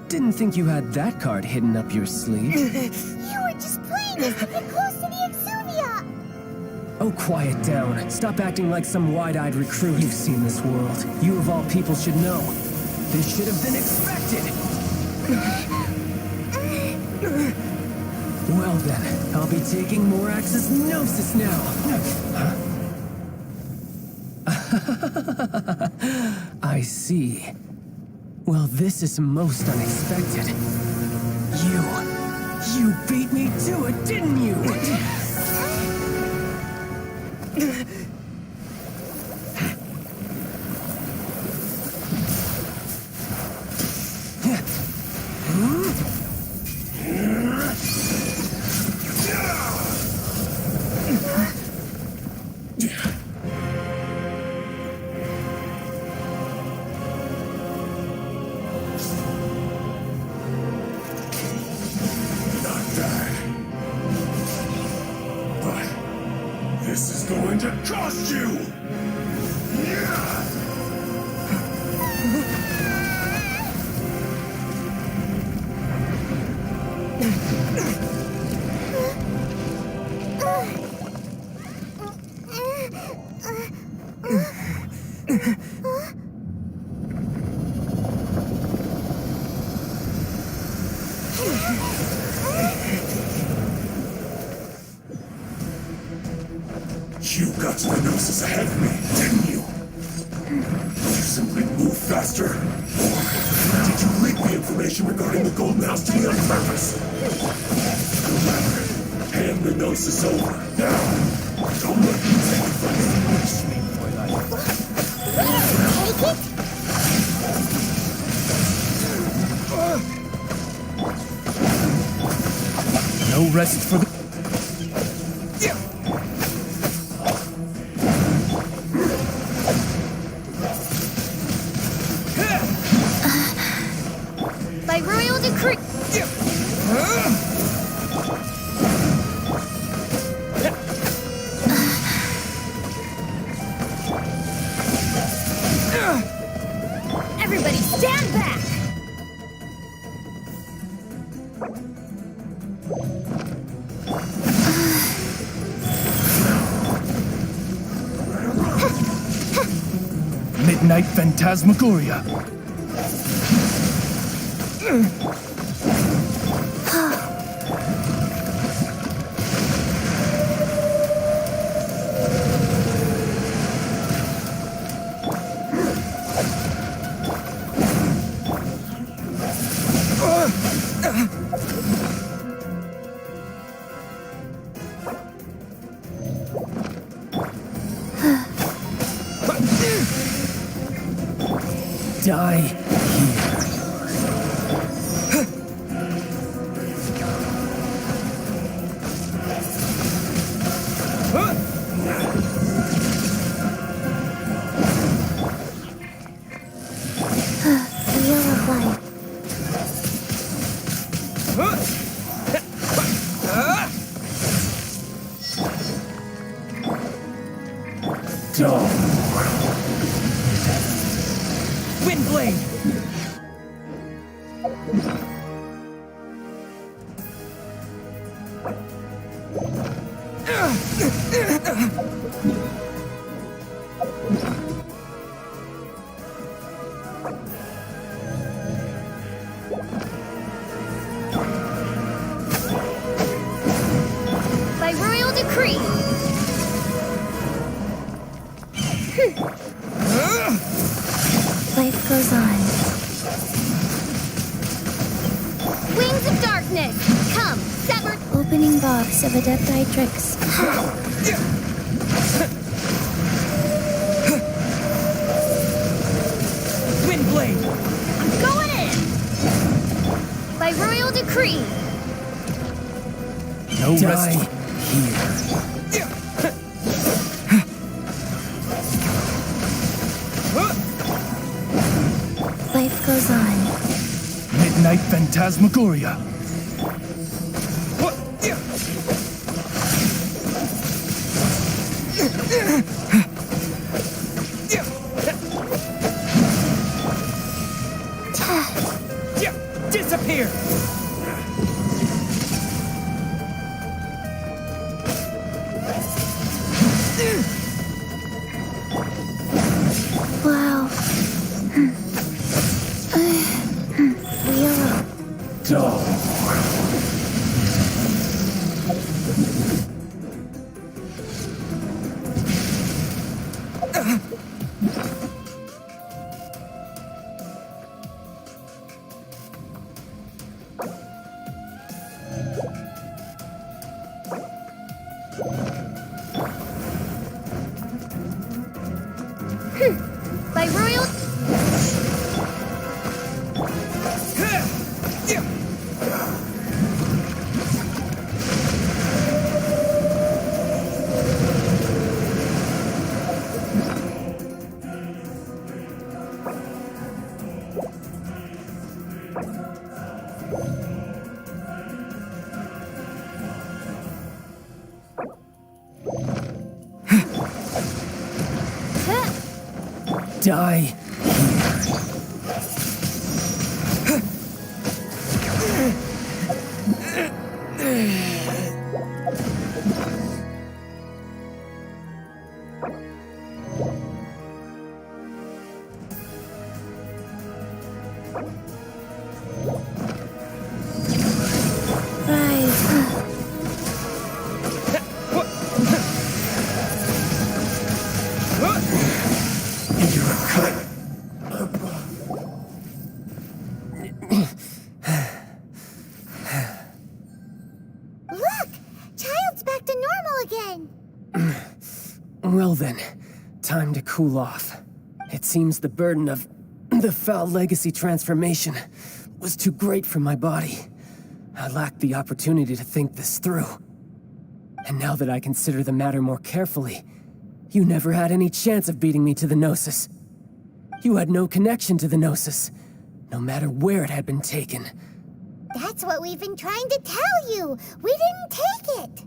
Didn't think you had that card hidden up your sleeve. You were just playing us to get close to the Exuvia! Oh, quiet down. Stop acting like some wide-eyed recruit. You've seen this world. You of all people should know. This should have been expected! Well then, I'll be taking Morax's Gnosis now. I see. Well, this is most unexpected. You beat me to it, didn't you? This is going to cost you! You got to the Gnosis ahead of me, didn't you? You simply move faster. Or did you leak the information regarding the Golden House to me on purpose? No matter. Hand the Gnosis over. Now, don't let me take it from you. Take it? No rest for the... By royal decree. Everybody stand back! Midnight Phantasmagoria. Die here. Windblade! By royal decree. Life goes on. Wings of darkness, come, severed. Opening box of Adepti-Trix. Windblade! I'm going in. By royal decree. No Die rest. here. Life goes on. Midnight Phantasmagoria. By royal... Die. Look! Child's back to normal again! Well then, time to cool off. It seems the burden of the foul legacy transformation was too great for my body. I lacked the opportunity to think this through. And now that I consider the matter more carefully, you never had any chance of beating me to the Gnosis. You had no connection to the Gnosis, no matter where it had been taken. That's what we've been trying to tell you! We didn't take it!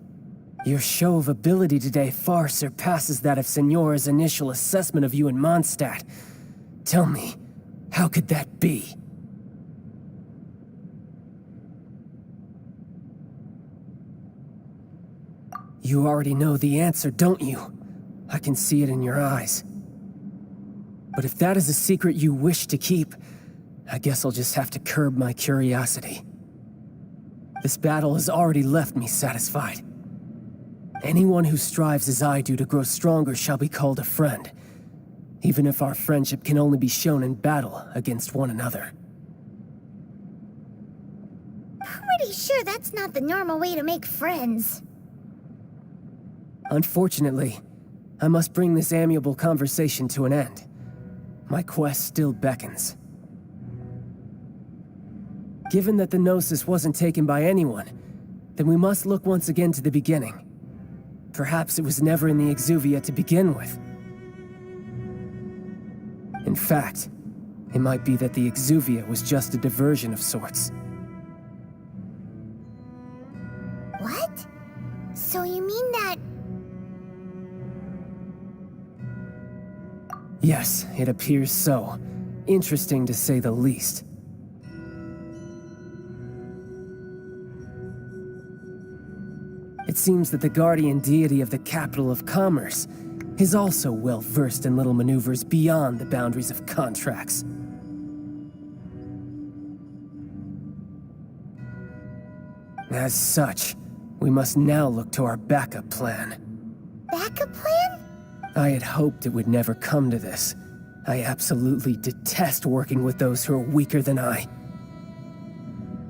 Your show of ability today far surpasses that of Signora's initial assessment of you in Mondstadt. Tell me, how could that be? You already know the answer, don't you? I can see it in your eyes. But if that is a secret you wish to keep, I guess I'll just have to curb my curiosity. This battle has already left me satisfied. Anyone who strives as I do to grow stronger shall be called a friend, even if our friendship can only be shown in battle against one another. Pretty sure that's not the normal way to make friends. Unfortunately, I must bring this amiable conversation to an end. My quest still beckons. Given that the Gnosis wasn't taken by anyone, then we must look once again to the beginning. Perhaps it was never in the Exuvia to begin with. In fact, it might be that the Exuvia was just a diversion of sorts. What? So you mean that... Yes, it appears so. Interesting to say the least. It seems that the guardian deity of the capital of commerce is also well versed in little maneuvers beyond the boundaries of contracts. As such, we must now look to our backup plan. Backup plan? I had hoped it would never come to this. I absolutely detest working with those who are weaker than I.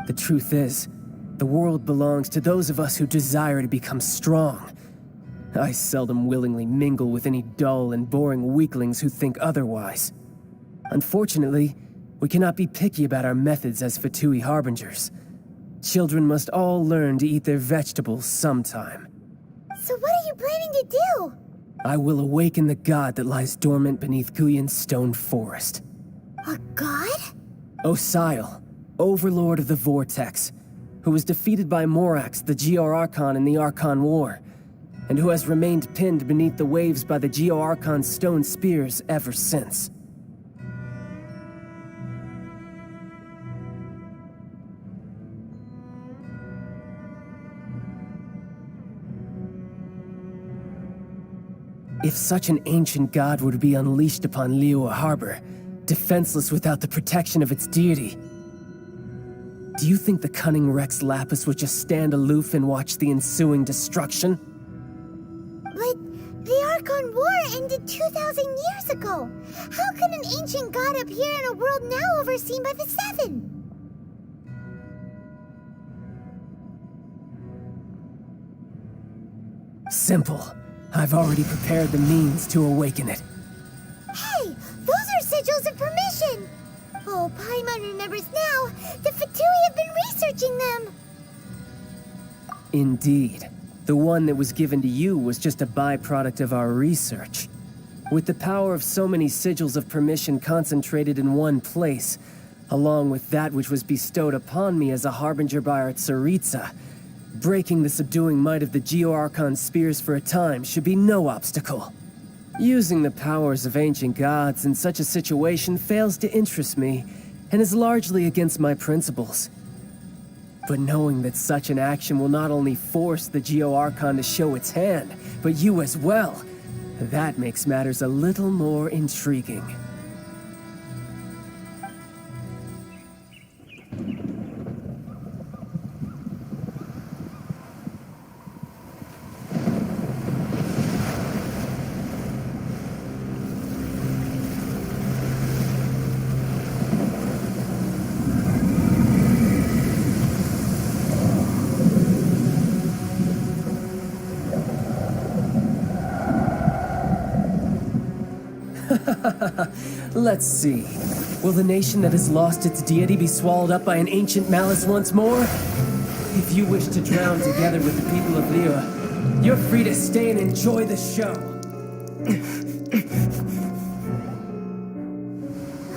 The truth is, the world belongs to those of us who desire to become strong. I seldom willingly mingle with any dull and boring weaklings who think otherwise. Unfortunately, we cannot be picky about our methods as Fatui Harbingers. Children must all learn to eat their vegetables sometime. So what are you planning to do? I will awaken the god that lies dormant beneath Guyon's stone forest. A god? Osial, overlord of the Vortex, who was defeated by Morax, the Geo-Archon in the Archon War, and who has remained pinned beneath the waves by the Geo-Archon's stone spears ever since. If such an ancient god were to be unleashed upon Liyue Harbor, defenseless without the protection of its deity, do you think the cunning Rex Lapis would just stand aloof and watch the ensuing destruction? But the Archon War ended 2,000 years ago. How can an ancient god appear in a world now overseen by the Seven? Simple. I've already prepared the means to awaken it. Hey, sigils of permission. Oh, Paimon remembers now. The Fatui have been researching them. Indeed. The one that was given to you was just a byproduct of our research. With the power of so many sigils of permission concentrated in one place, along with that which was bestowed upon me as a harbinger by our Tsaritsa, breaking the subduing might of the Geo-Archon spears for a time should be no obstacle. Using the powers of ancient gods in such a situation fails to interest me, and is largely against my principles. But knowing that such an action will not only force the Geo-Archon to show its hand, but you as well, that makes matters a little more intriguing. Let's see. Will the nation that has lost its deity be swallowed up by an ancient malice once more? If you wish to drown together with the people of Liyue, you're free to stay and enjoy the show.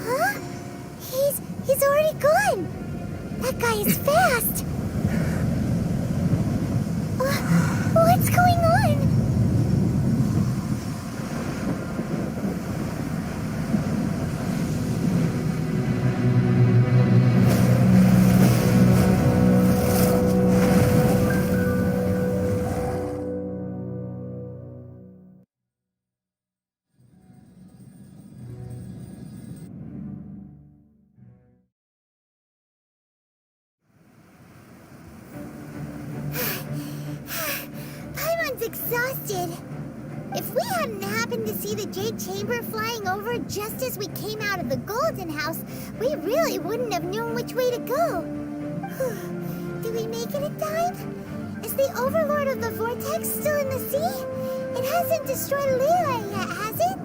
Huh? He's already gone. That guy is fast. What's going on? Exhausted. If we hadn't happened to see the Jade Chamber flying over just as we came out of the Golden House, we really wouldn't have known which way to go. Did we make it in time? Is the Overlord of the Vortex still in the sea? It hasn't destroyed Liyue yet, has it?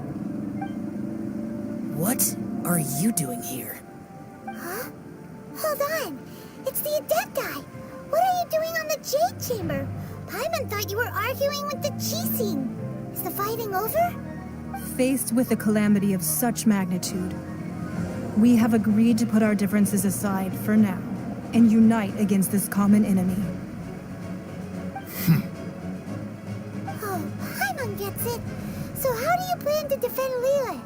What are you doing here? Huh? Hold on. It's the Adepti. What are you doing on the Jade Chamber? Paimon thought you were arguing with the Qixing. Is the fighting over? Faced with a calamity of such magnitude, we have agreed to put our differences aside for now and unite against this common enemy. Oh, Paimon gets it. So how do you plan to defend Liyue?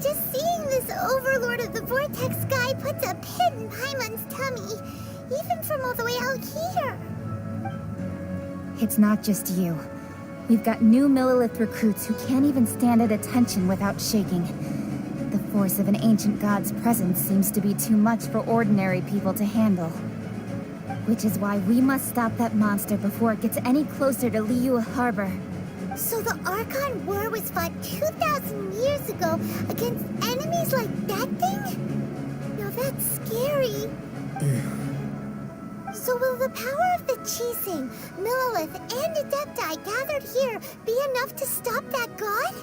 Just seeing this Overlord of the Vortex guy puts a pit in Paimon's tummy, even from all the way out here. It's not just you. We've got new Millilith recruits who can't even stand at attention without shaking. The force of an ancient god's presence seems to be too much for ordinary people to handle. Which is why we must stop that monster before it gets any closer to Liyue Harbor. So the Archon War was fought 2,000 years ago against enemies like that thing? Now that's scary. So will the power of the Qixing, Millilith, and Adepti gathered here be enough to stop that god?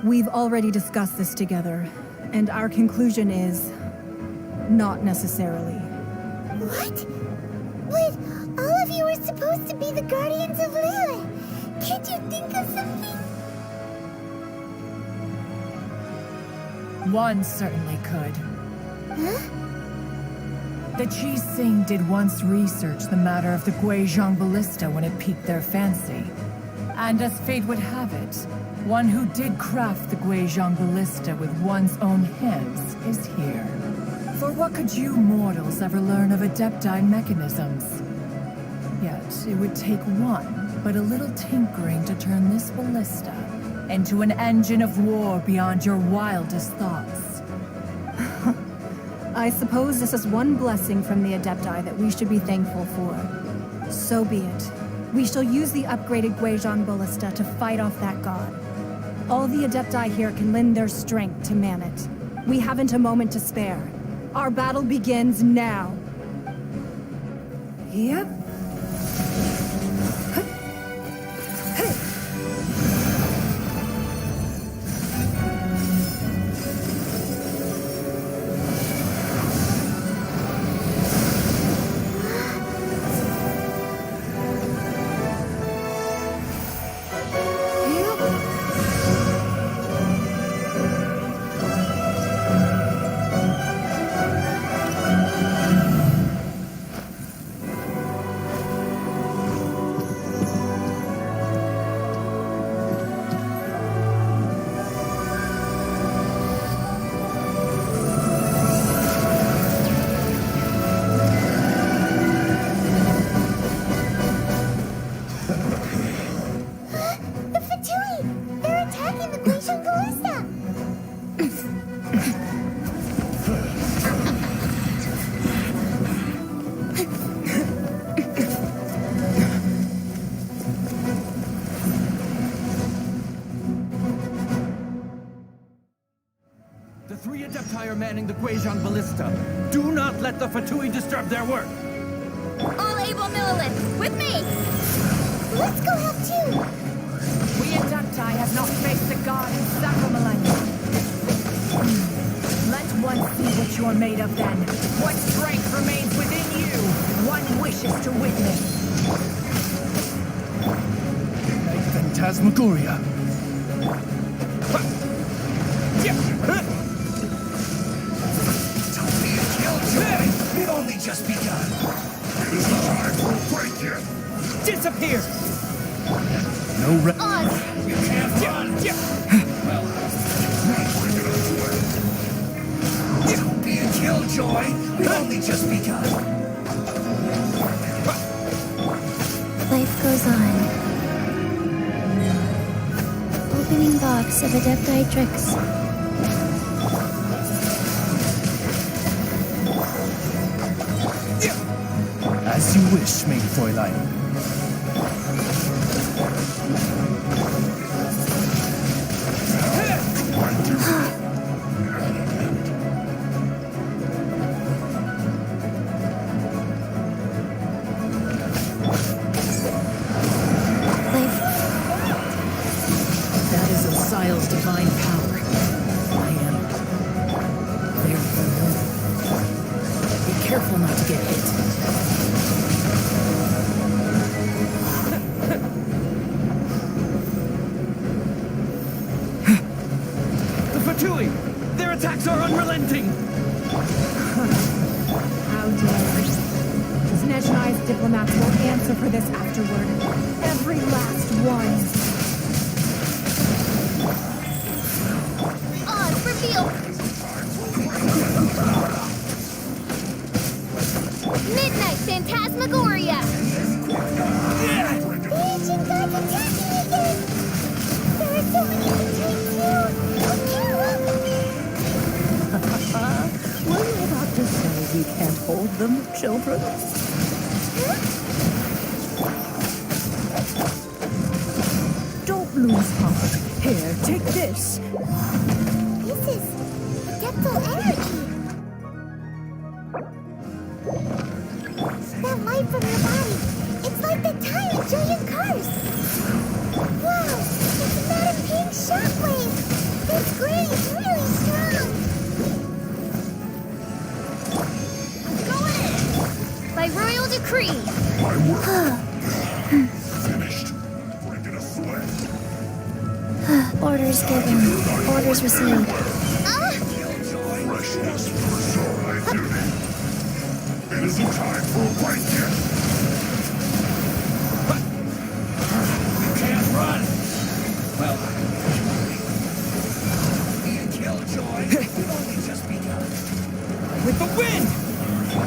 We've already discussed this together, and our conclusion is... not necessarily. What? But all of you were supposed to be the guardians of Liyue. Can't you think of something? One certainly could. Huh? The Qixing did once research the matter of the Guizhong Ballista when it piqued their fancy. And as fate would have it, one who did craft the Guizhong Ballista with one's own hands is here. For what could you mortals ever learn of Adepti mechanisms? Yet, it would take one, but a little tinkering to turn this ballista into an engine of war beyond your wildest thoughts. I suppose this is one blessing from the Adepti that we should be thankful for. So be it. We shall use the upgraded Guizhong Ballista to fight off that god. All the Adepti here can lend their strength to man it. We haven't a moment to spare. Our battle begins now. Yep. The 3 Adepti are manning the Guizhong Ballista. Do not let the Fatui disturb their work. All able milliliths, with me! Let's go help too. We Adepti have not faced the god in several millennia. Let one see what you're made of then. What strength remains within you, one wishes to witness. Phantasmagoria. We've only just begun. It is time for a break here. Disappear! No re- Oz! You can't run. Well, not bring it up to it. Don't be a killjoy. We've only just begun. Life goes on. Opening box of Adepti tricks. As you wish, main Fräulein. That is Osial's divine power. I am very familiar. Be careful not to get hit. The Fatui! Their attacks are unrelenting! How dare. Snezhnai's diplomats will answer for this afterward. Every last one. Oz, reveal! Midnight Phantasmagoria! The ancient gods attacking again! There are so many between you! Were you about to say we can't hold them, children? Don't lose heart. Here, take this. This is Adeptal energy! That light from her body, it's like the tiny giant cars! Wow, it's not a pink shockwave! This gray is really strong! Going in! By royal decree! My work. Finished. Break it a sweat. Orders given. Orders received. Freshness for sure, I duty. It isn't time for a break yet. You can't run. Well, be a killjoy. We've only just begun. With the wind!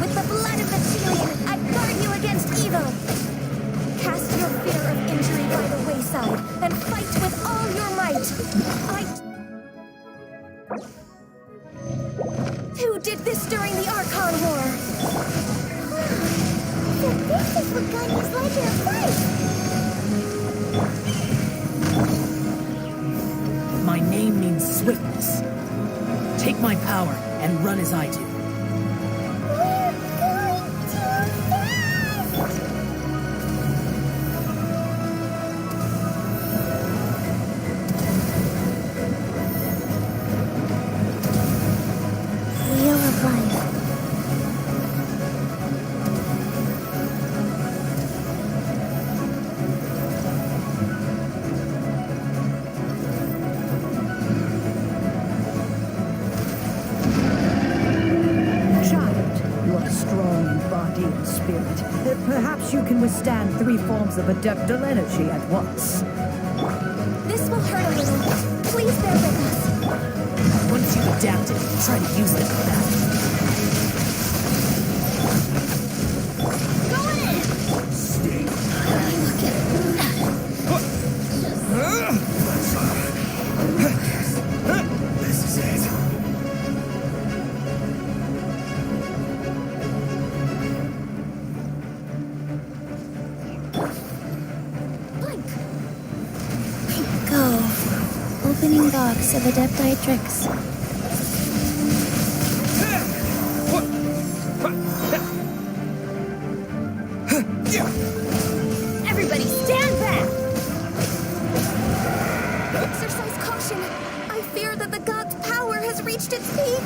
With the blood of the Chelian, I guard you against evil. Cast your fear of injury by the wayside and fight with all your might. Who did this during the Archon War? So this is what Ganya's like in a fight! My name means swiftness. Take my power and run as I do. We're going too fast! Wheel of Life. Child, you are strong in body and spirit. Perhaps you can withstand 3 forms of adeptal energy at once. This will hurt a little. Please bear with us. Once you've adapted, try to use them for that. Going in! This is it. Go. Opening box of Adepti tricks. reached its peak.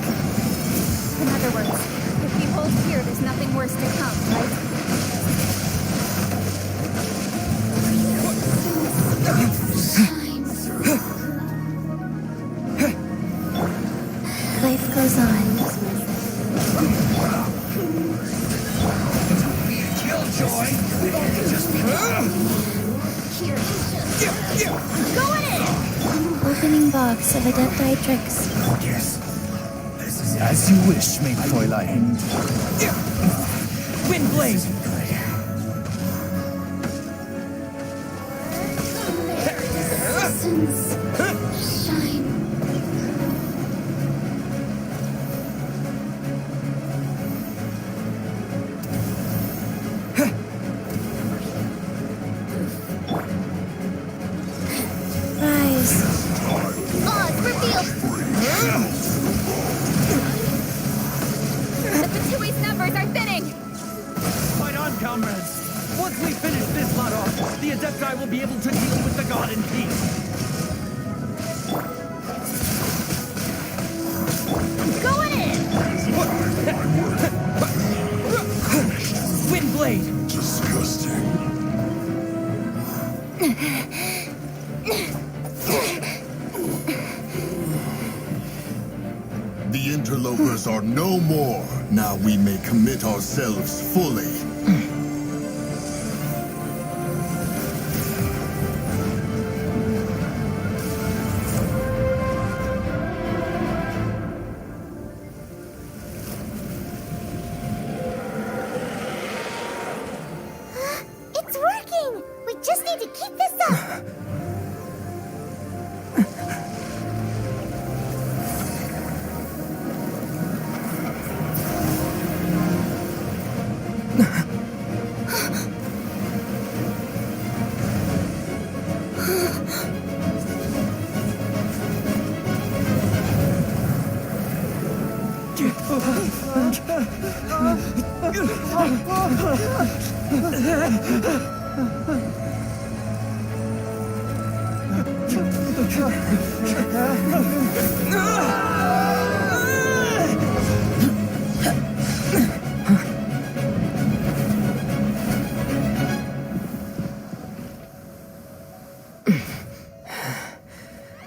In other words, if we hold here, there's nothing worse to come, right? Life goes on. Killjoy! Going in! Opening box of Adepti tricks. Yes. This is as you wish, miHoYo. Windblade! Shine. Rise. Oz, reveal. The Fatoui's numbers are thinning! Fight on, comrades! Once we finish this lot off, the Adepti will be able to deal with the god in peace. Going in! Windblade! Disgusting. The interlopers are no more. Now we may commit ourselves fully. It's working! We just need to keep this up!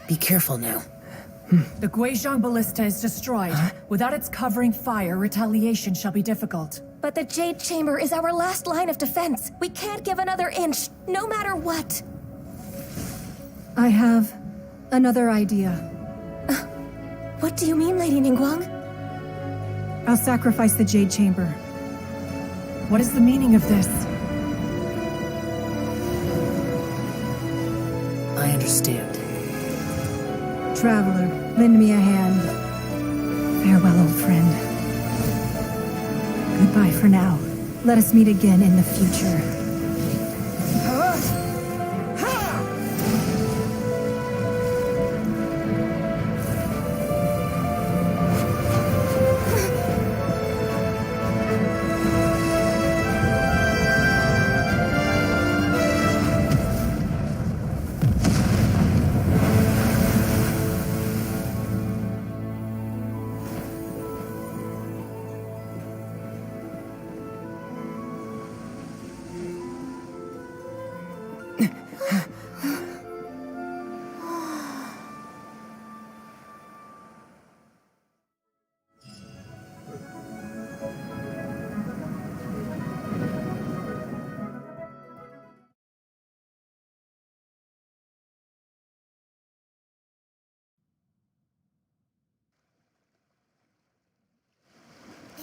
Be careful now. The Guizhong Ballista is destroyed. Without its covering fire, retaliation shall be difficult. But the Jade Chamber is our last line of defense. We can't give another inch, no matter what. I have another idea. What do you mean, Lady Ningguang? I'll sacrifice the Jade Chamber. What is the meaning of this? I understand. Traveler, lend me a hand. Farewell, old friend. Goodbye for now. Let us meet again in the future.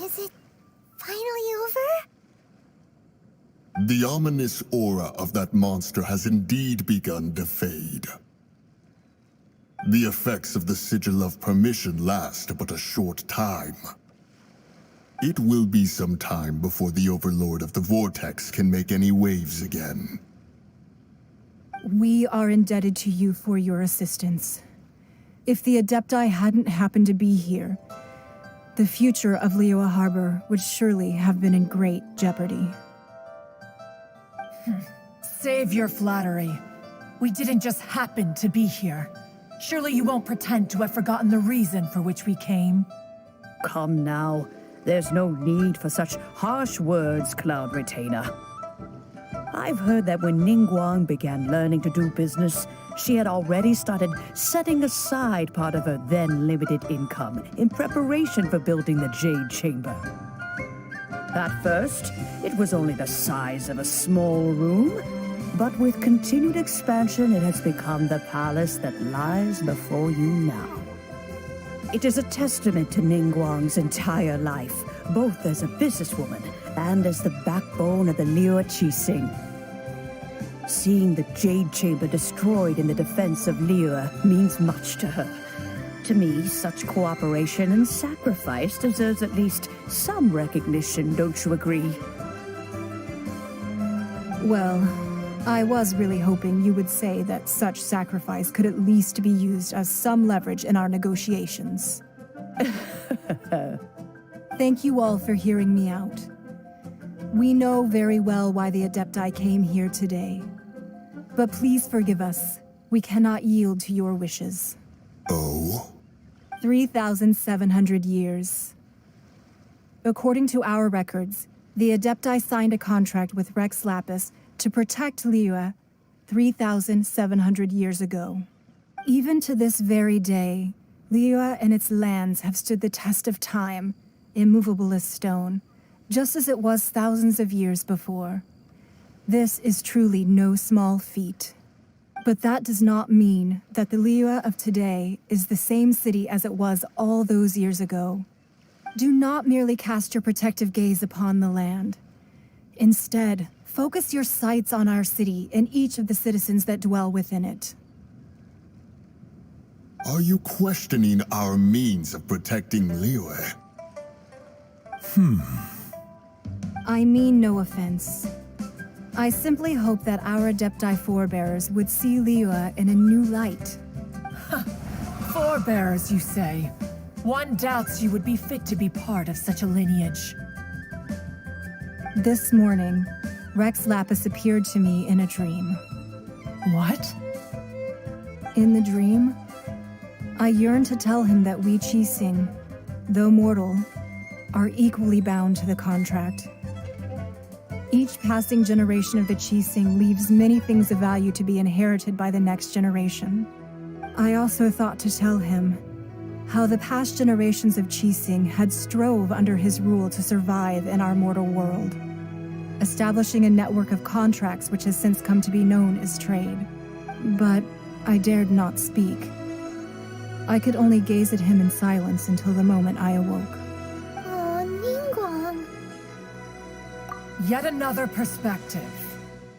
Is it finally over? The ominous aura of that monster has indeed begun to fade. The effects of the Sigil of Permission last but a short time. It will be some time before the Overlord of the Vortex can make any waves again. We are indebted to you for your assistance. If the Adepti hadn't happened to be here, the future of Liyue Harbor would surely have been in great jeopardy. Save your flattery. We didn't just happen to be here. Surely you won't pretend to have forgotten the reason for which we came. Come now. There's no need for such harsh words, Cloud Retainer. I've heard that when Ningguang began learning to do business, she had already started setting aside part of her then limited income in preparation for building the Jade Chamber. At first, it was only the size of a small room, but with continued expansion, it has become the palace that lies before you now. It is a testament to Ningguang's entire life, both as a businesswoman and as the backbone of the Liu Qixing. Seeing the Jade Chamber destroyed in the defense of Liu means much to her. To me, such cooperation and sacrifice deserves at least some recognition, don't you agree? Well, I was really hoping you would say that such sacrifice could at least be used as some leverage in our negotiations. Thank you all for hearing me out. We know very well why the Adepti came here today. But please forgive us. We cannot yield to your wishes. Oh? 3,700 years. According to our records, the Adepti signed a contract with Rex Lapis to protect Liu 3,700 years ago. Even to this very day, Liu and its lands have stood the test of time, immovable as stone, just as it was thousands of years before. This is truly no small feat. But that does not mean that the Liu of today is the same city as it was all those years ago. Do not merely cast your protective gaze upon the land. Instead, focus your sights on our city and each of the citizens that dwell within it. Are you questioning our means of protecting Liu? I mean no offense. I simply hope that our Adepti forebears would see Liu in a new light. Forebearers, you say? One doubts you would be fit to be part of such a lineage. This morning, Rex Lapis appeared to me in a dream. What? In the dream, I yearned to tell him that we Qixing, though mortal, are equally bound to the contract. Each passing generation of the Qixing leaves many things of value to be inherited by the next generation. I also thought to tell him how the past generations of Qixing had strove under his rule to survive in our mortal world, establishing a network of contracts which has since come to be known as trade. But I dared not speak. I could only gaze at him in silence until the moment I awoke. Oh, Ningguang. Yet another perspective.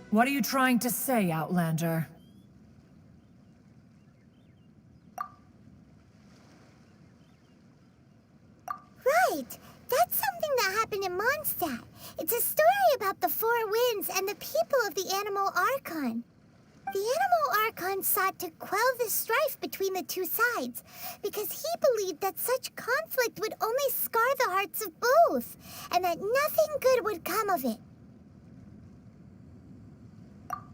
What are you trying to say, Outlander? Right! That's something that happened in Mondstadt. It's a story about the Four Winds and the people of the Animal Archon. The Animal Archon sought to quell the strife between the two sides, because he believed that such conflict would only scar the hearts of both, and that nothing good would come of it.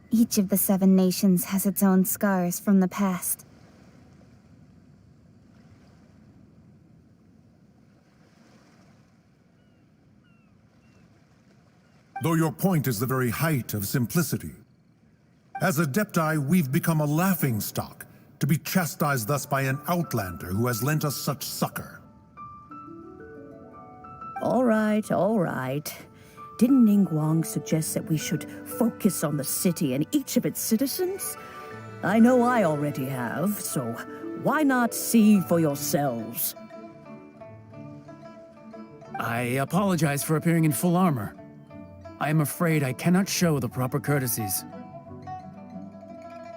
Each of the 7 nations has its own scars from the past. Though your point is the very height of simplicity. As Adepti, we've become a laughingstock, to be chastised thus by an outlander who has lent us such succor. All right. Didn't Ningguang suggest that we should focus on the city and each of its citizens? I know I already have, so why not see for yourselves? I apologize for appearing in full armor. I am afraid I cannot show the proper courtesies.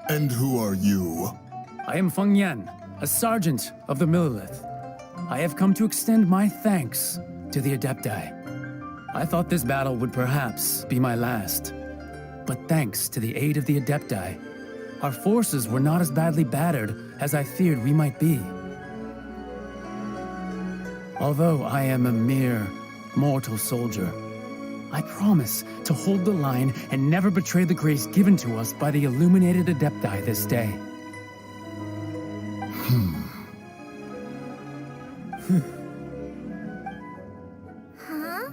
And who are you? I am Feng Yan, a sergeant of the Millilith. I have come to extend my thanks to the Adepti. I thought this battle would perhaps be my last. But thanks to the aid of the Adepti, our forces were not as badly battered as I feared we might be. Although I am a mere mortal soldier, I promise to hold the line and never betray the grace given to us by the illuminated Adepti this day. Huh?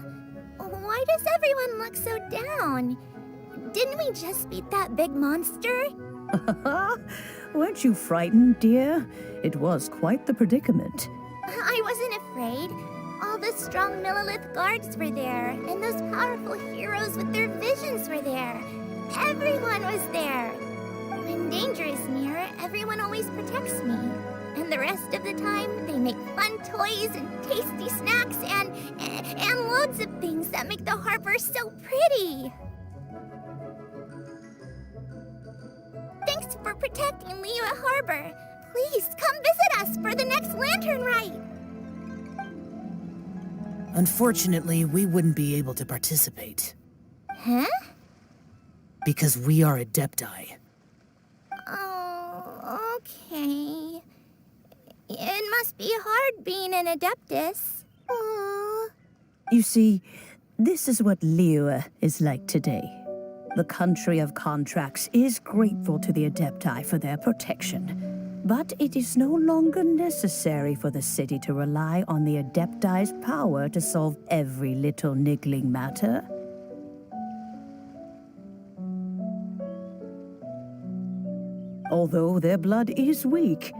Why does everyone look so down? Didn't we just beat that big monster? Weren't you frightened, dear? It was quite the predicament. I wasn't afraid. All the strong Millilith guards were there, and those powerful heroes with their visions were there. Everyone was there. When danger is near, everyone always protects me. And the rest of the time, they make fun toys and tasty snacks and loads of things that make the harbor so pretty. Thanks for protecting Liyue Harbor. Please come visit us for the next lantern rite. Unfortunately, we wouldn't be able to participate. Huh? Because we are Adepti. Oh, okay. It must be hard being an Adeptus. Aww. You see, this is what Liyue is like today. The country of contracts is grateful to the Adepti for their protection. But it is no longer necessary for the city to rely on the Adepti's power to solve every little niggling matter. Although their blood is weak,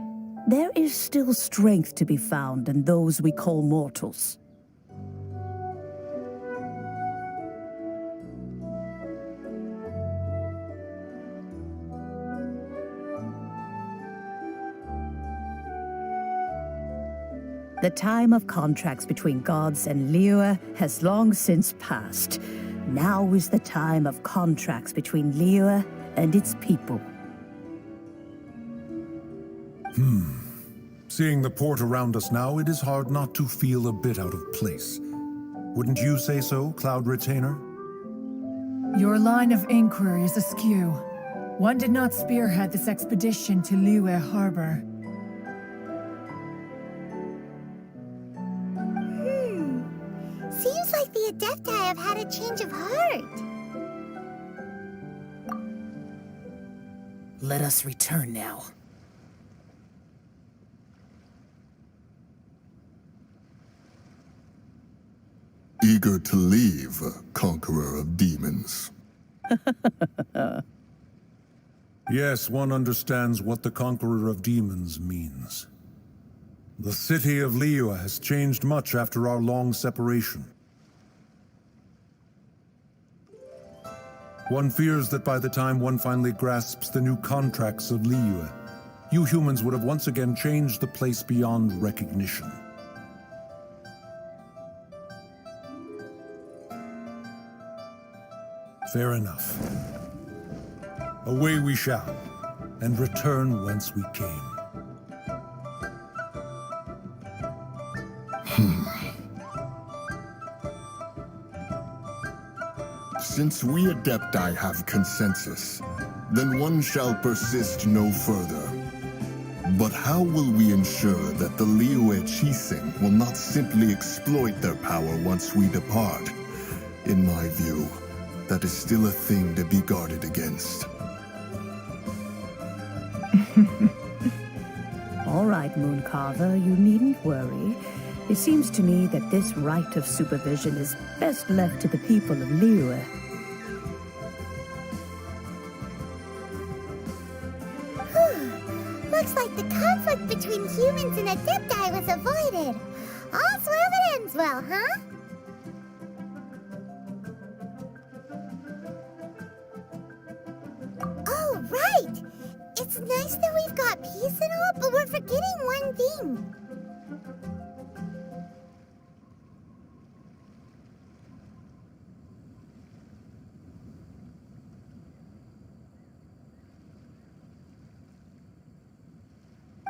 there is still strength to be found in those we call mortals. The time of contracts between gods and Liyue has long since passed. Now is the time of contracts between Liyue and its people. Seeing the port around us now, it is hard not to feel a bit out of place. Wouldn't you say so, Cloud Retainer? Your line of inquiry is askew. One did not spearhead this expedition to Liyue Harbor. Seems like the Adepti have had a change of heart. Let us return now. Eager to leave, Conqueror of Demons. Yes, one understands what the Conqueror of Demons means. The city of Liyue has changed much after our long separation. One fears that by the time one finally grasps the new contracts of Liyue, you humans would have once again changed the place beyond recognition. Fair enough. Away we shall, and return whence we came. Since we Adepti have consensus, then one shall persist no further. But how will we ensure that the Liyue Qixing will not simply exploit their power once we depart? In my view, that is still a thing to be guarded against. All right, Mooncarver, you needn't worry. It seems to me that this right of supervision is best left to the people of Liyue. Looks like the conflict between humans and Adepti was avoided. All's well that ends well, huh? Oh, right! It's nice that we've got peace and all, but we're forgetting one thing.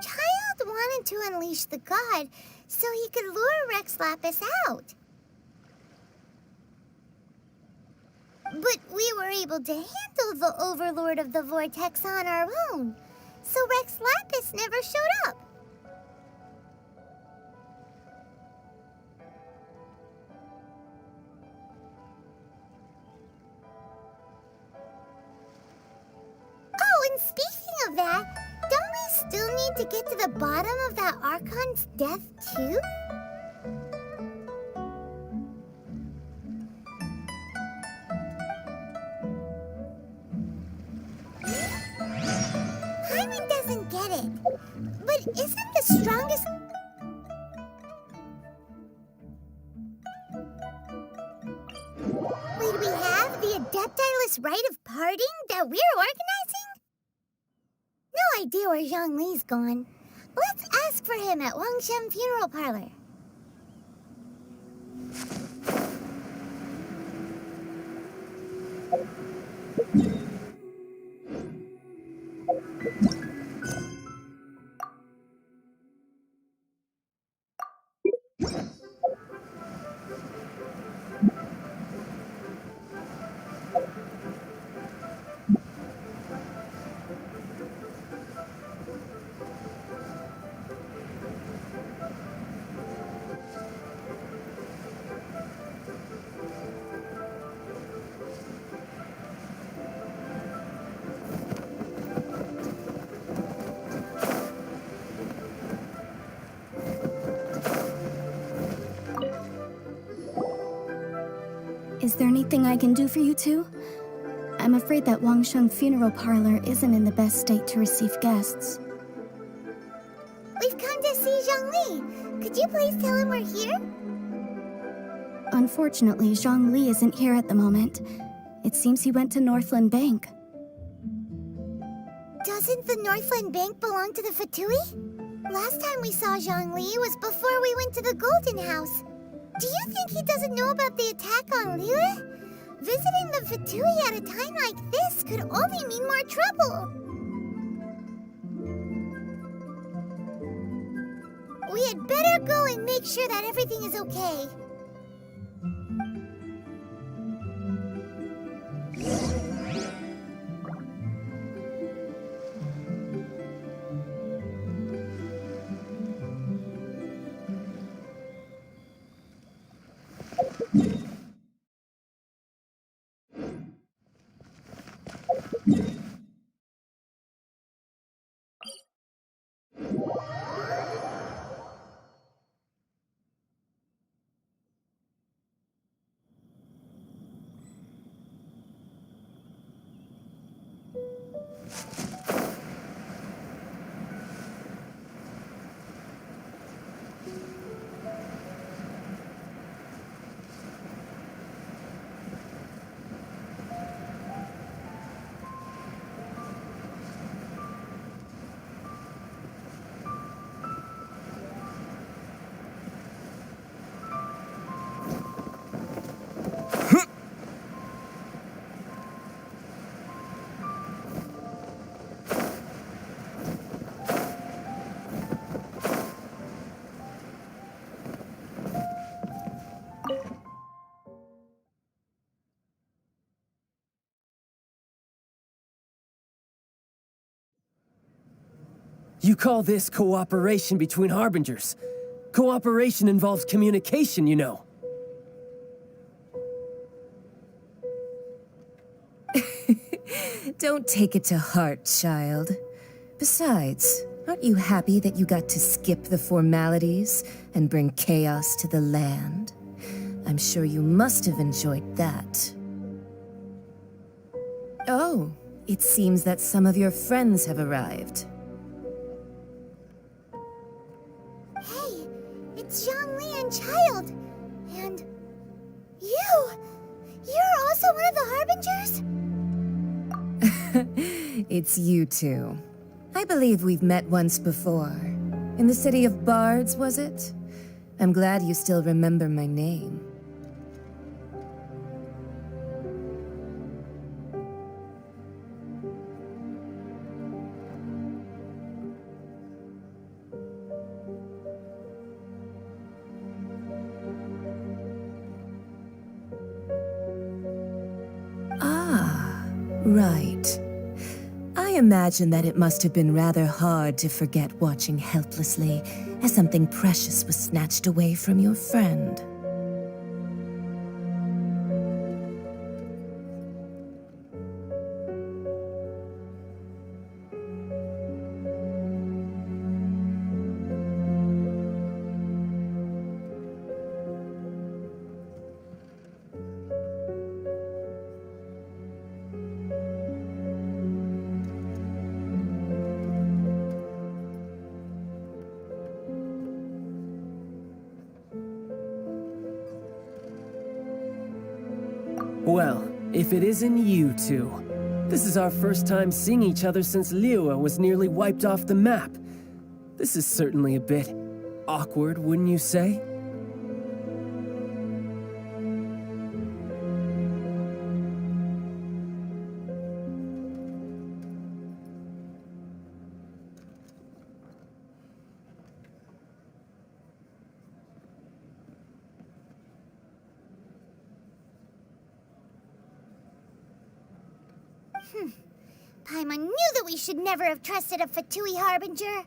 Child wanted to unleash the god so he could lure Rex Lapis out. But we were able to handle the Overlord of the Vortex on our own, so Rex Lapis never showed up. Oh, and speaking of that, don't we still need to get to the bottom of that Archon's death, too? Paimon doesn't get it. But isn't the strongest... Wait, we have the Adeptiless rite of parting that we're organizing? No idea where Zhongli's gone. Let's ask for him at Wangshem Funeral Parlor. Is there anything I can do for you two? I'm afraid that Wangsheng Funeral Parlor isn't in the best state to receive guests. We've come to see Zhongli. Could you please tell him we're here? Unfortunately, Zhongli isn't here at the moment. It seems he went to Northland Bank. Doesn't the Northland Bank belong to the Fatui? Last time we saw Zhongli was before we went to the Golden House. Do you think he doesn't know about the attack on Liyue? Visiting the Fatui at a time like this could only mean more trouble. We had better go and make sure that everything is okay. You call this cooperation between Harbingers? Cooperation involves communication, you know. Don't take it to heart, child. Besides, aren't you happy that you got to skip the formalities and bring chaos to the land? I'm sure you must have enjoyed that. Oh, it seems that some of your friends have arrived. Hey, it's Zhongli and Child. And you! You're also one of the Harbingers? It's you two. I believe we've met once before. In the city of Bards, was it? I'm glad you still remember my name. Ah, right. I imagine that it must have been rather hard to forget watching helplessly as something precious was snatched away from your friend. Well, if it isn't you two. This is our first time seeing each other since Liyue was nearly wiped off the map. This is certainly a bit awkward, wouldn't you say? Paimon knew that we should never have trusted a Fatui Harbinger.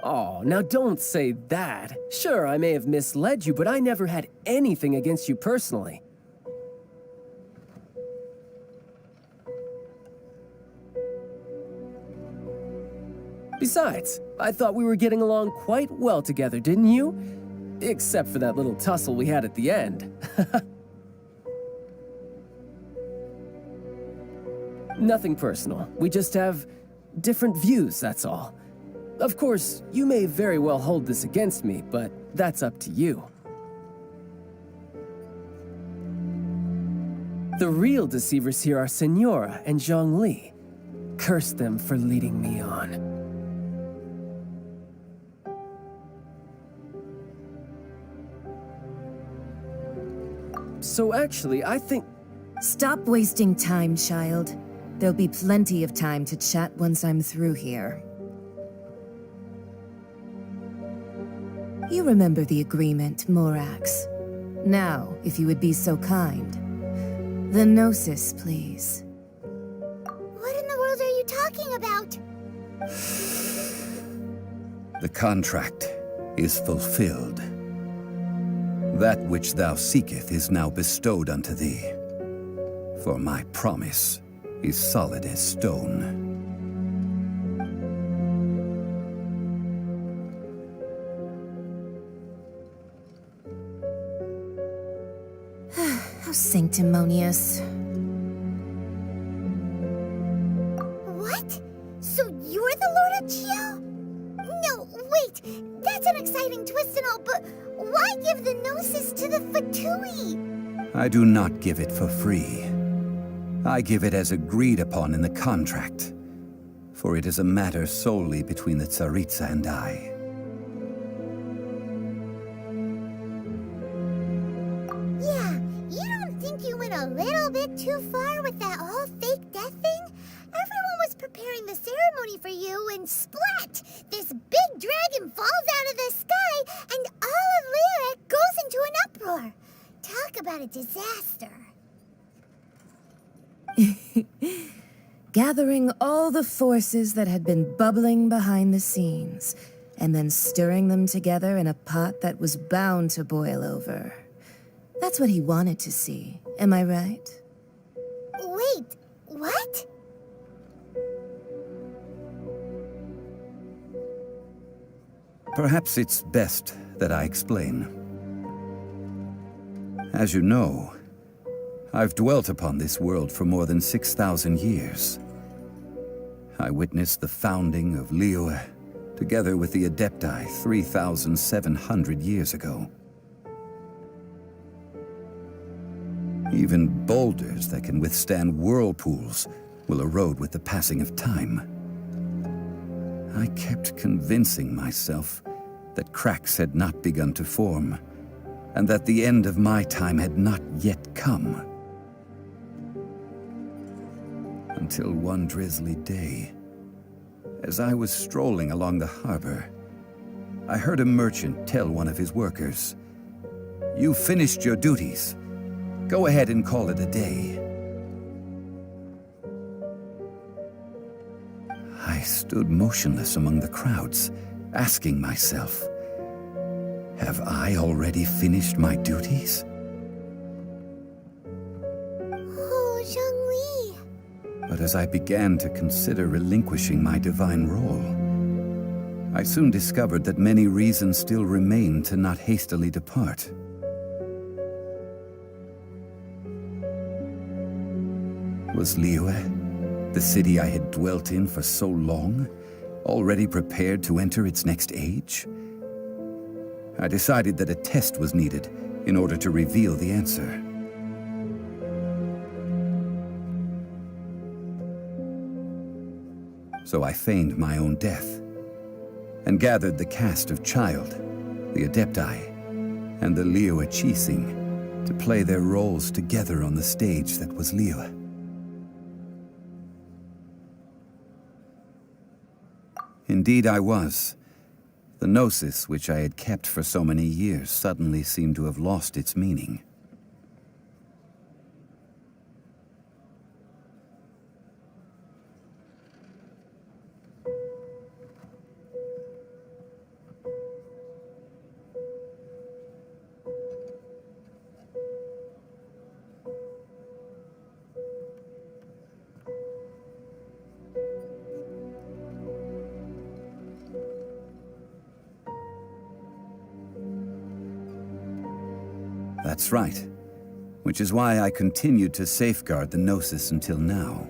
Oh, now don't say that. Sure, I may have misled you, but I never had anything against you personally. Besides, I thought we were getting along quite well together, didn't you? Except for that little tussle we had at the end. Nothing personal. We just have different views, that's all. Of course, you may very well hold this against me, but that's up to you. The real deceivers here are Senora and Zhongli. Curse them for leading me on. So actually, I think... Stop wasting time, child. There'll be plenty of time to chat once I'm through here. You remember the agreement, Morax. Now, if you would be so kind. The Gnosis, please. What in the world are you talking about? The contract is fulfilled. That which thou seeketh is now bestowed unto thee. For my promise is solid as stone. How sanctimonious. What? So you're the Lord of Chio? No, wait. That's an exciting twist and all, but why give the Gnosis to the Fatui? I do not give it for free. I give it as agreed upon in the contract, for it is a matter solely between the Tsaritsa and I. Yeah, you don't think you went a little bit too far with that whole fake death thing? Everyone was preparing the ceremony for you, and splat! This big dragon falls out of the sky, and all of Liyue goes into an uproar. Talk about a disaster. Gathering all the forces that had been bubbling behind the scenes, and then stirring them together in a pot that was bound to boil over. That's what he wanted to see, am I right? Wait, what? Perhaps it's best that I explain. As you know, I've dwelt upon this world for more than 6,000 years. I witnessed the founding of Liyue, together with the Adepti 3,700 years ago. Even boulders that can withstand whirlpools will erode with the passing of time. I kept convincing myself that cracks had not begun to form, and that the end of my time had not yet come. Until one drizzly day, as I was strolling along the harbor, I heard a merchant tell one of his workers, "You've finished your duties. Go ahead and call it a day." I stood motionless among the crowds, asking myself, have I already finished my duties? Oh, Zhongli. But as I began to consider relinquishing my divine role, I soon discovered that many reasons still remained to not hastily depart. Was Liyue, the city I had dwelt in for so long, already prepared to enter its next age? I decided that a test was needed in order to reveal the answer. So I feigned my own death and gathered the cast of Child, the Adepti, and the Liyue Qixing to play their roles together on the stage that was Liyue. Indeed I was. The gnosis which I had kept for so many years suddenly seemed to have lost its meaning. That's right. Which is why I continued to safeguard the Gnosis until now.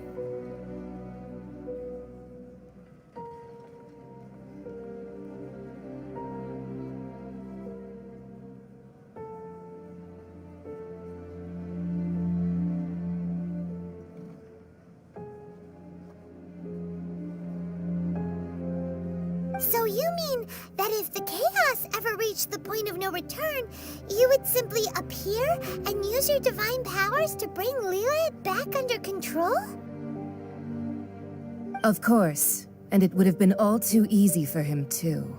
So you mean that if the chaos ever reached the point of no return, you would simply appear and use your divine powers to bring Liyue back under control? Of course, and it would have been all too easy for him too.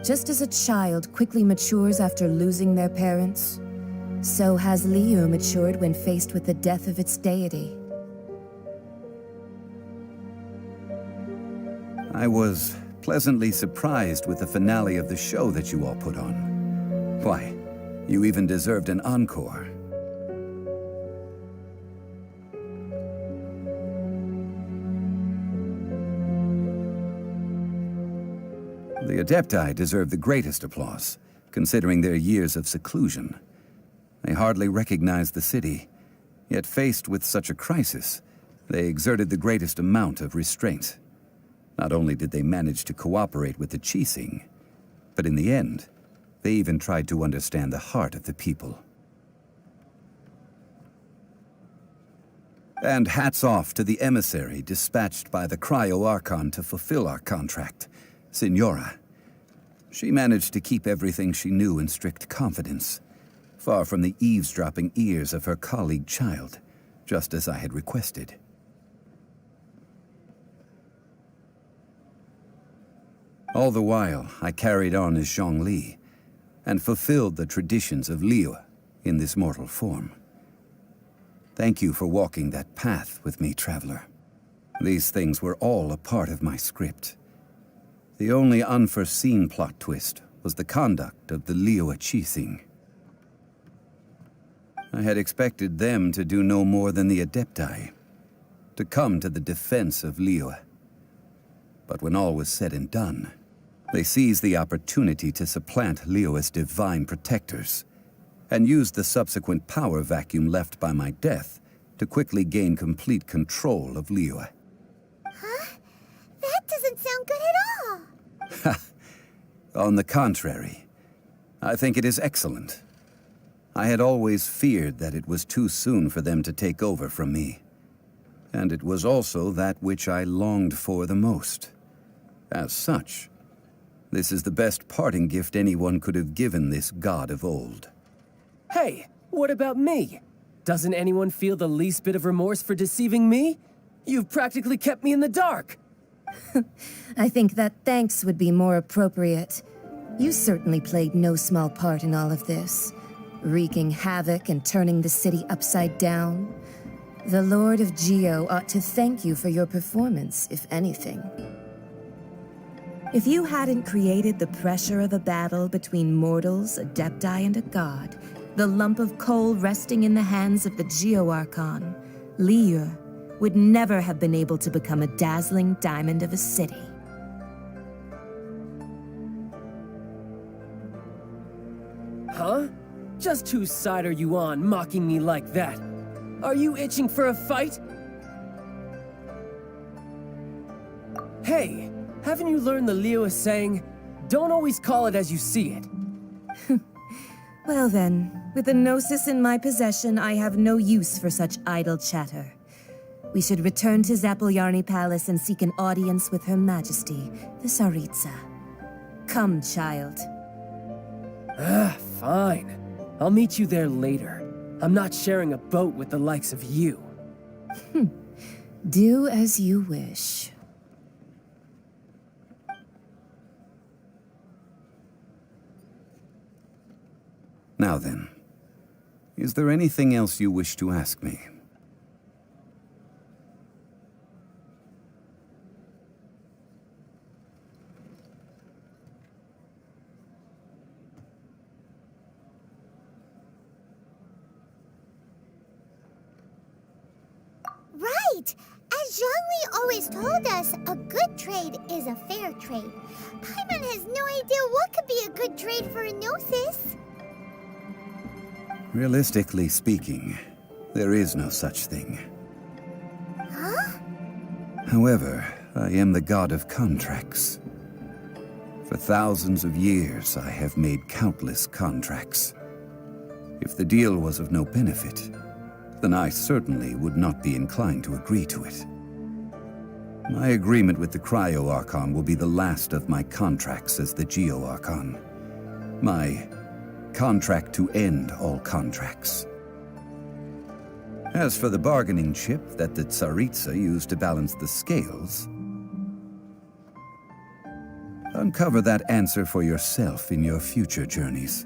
Just as a child quickly matures after losing their parents, so has Liyue matured when faced with the death of its deity. I was pleasantly surprised with the finale of the show that you all put on. Why, you even deserved an encore. The Adepti deserve the greatest applause, considering their years of seclusion. They hardly recognized the city, yet faced with such a crisis, they exerted the greatest amount of restraint. Not only did they manage to cooperate with the Qixing, but in the end, they even tried to understand the heart of the people. And hats off to the emissary dispatched by the Cryo-Archon to fulfill our contract, Signora. She managed to keep everything she knew in strict confidence, far from the eavesdropping ears of her colleague Child, just as I had requested. All the while, I carried on as Zhongli, and fulfilled the traditions of Liyue in this mortal form. Thank you for walking that path with me, Traveler. These things were all a part of my script. The only unforeseen plot twist was the conduct of the Liyue Qixing. I had expected them to do no more than the Adepti, to come to the defense of Liyue. But when all was said and done, they seized the opportunity to supplant Liyue's divine protectors, and used the subsequent power vacuum left by my death to quickly gain complete control of Liyue. Huh? That doesn't sound good at all. On the contrary, I think it is excellent. I had always feared that it was too soon for them to take over from me. And it was also that which I longed for the most. As such, this is the best parting gift anyone could have given this god of old. Hey, what about me? Doesn't anyone feel the least bit of remorse for deceiving me? You've practically kept me in the dark. I think that thanks would be more appropriate. You certainly played no small part in all of this, wreaking havoc and turning the city upside down. The Lord of Geo ought to thank you for your performance, if anything. If you hadn't created the pressure of a battle between mortals, Adepti, and a god, the lump of coal resting in the hands of the Geo-Archon, Liyue, would never have been able to become a dazzling diamond of a city. Huh? Just whose side are you on, mocking me like that? Are you itching for a fight? Hey, haven't you learned the Liyue saying, don't always call it as you see it? Well then, with the Gnosis in my possession, I have no use for such idle chatter. We should return to Zapolyarny Palace and seek an audience with Her Majesty, the Tsaritsa. Come, child. Fine. I'll meet you there later. I'm not sharing a boat with the likes of you. Do as you wish. Now then, is there anything else you wish to ask me? Right! As Zhongli always told us, a good trade is a fair trade. Paimon has no idea what could be a good trade for a Gnosis. Realistically speaking, there is no such thing. Huh? However, I am the god of contracts. For thousands of years, I have made countless contracts. If the deal was of no benefit, then I certainly would not be inclined to agree to it. My agreement with the Cryo Archon will be the last of my contracts as the Geo Archon. My contract to end all contracts. As for the bargaining chip that the Tsaritsa used to balance the scales, uncover that answer for yourself in your future journeys.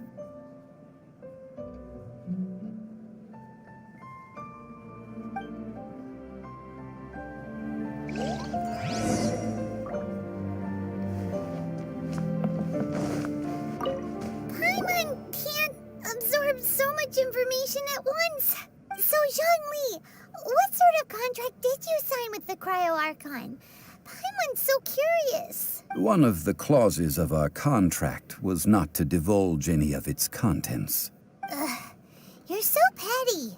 Information at once. So, Zhongli, what sort of contract did you sign with the Cryo Archon? Paimon's so curious. One of the clauses of our contract was not to divulge any of its contents. Ugh, you're so petty.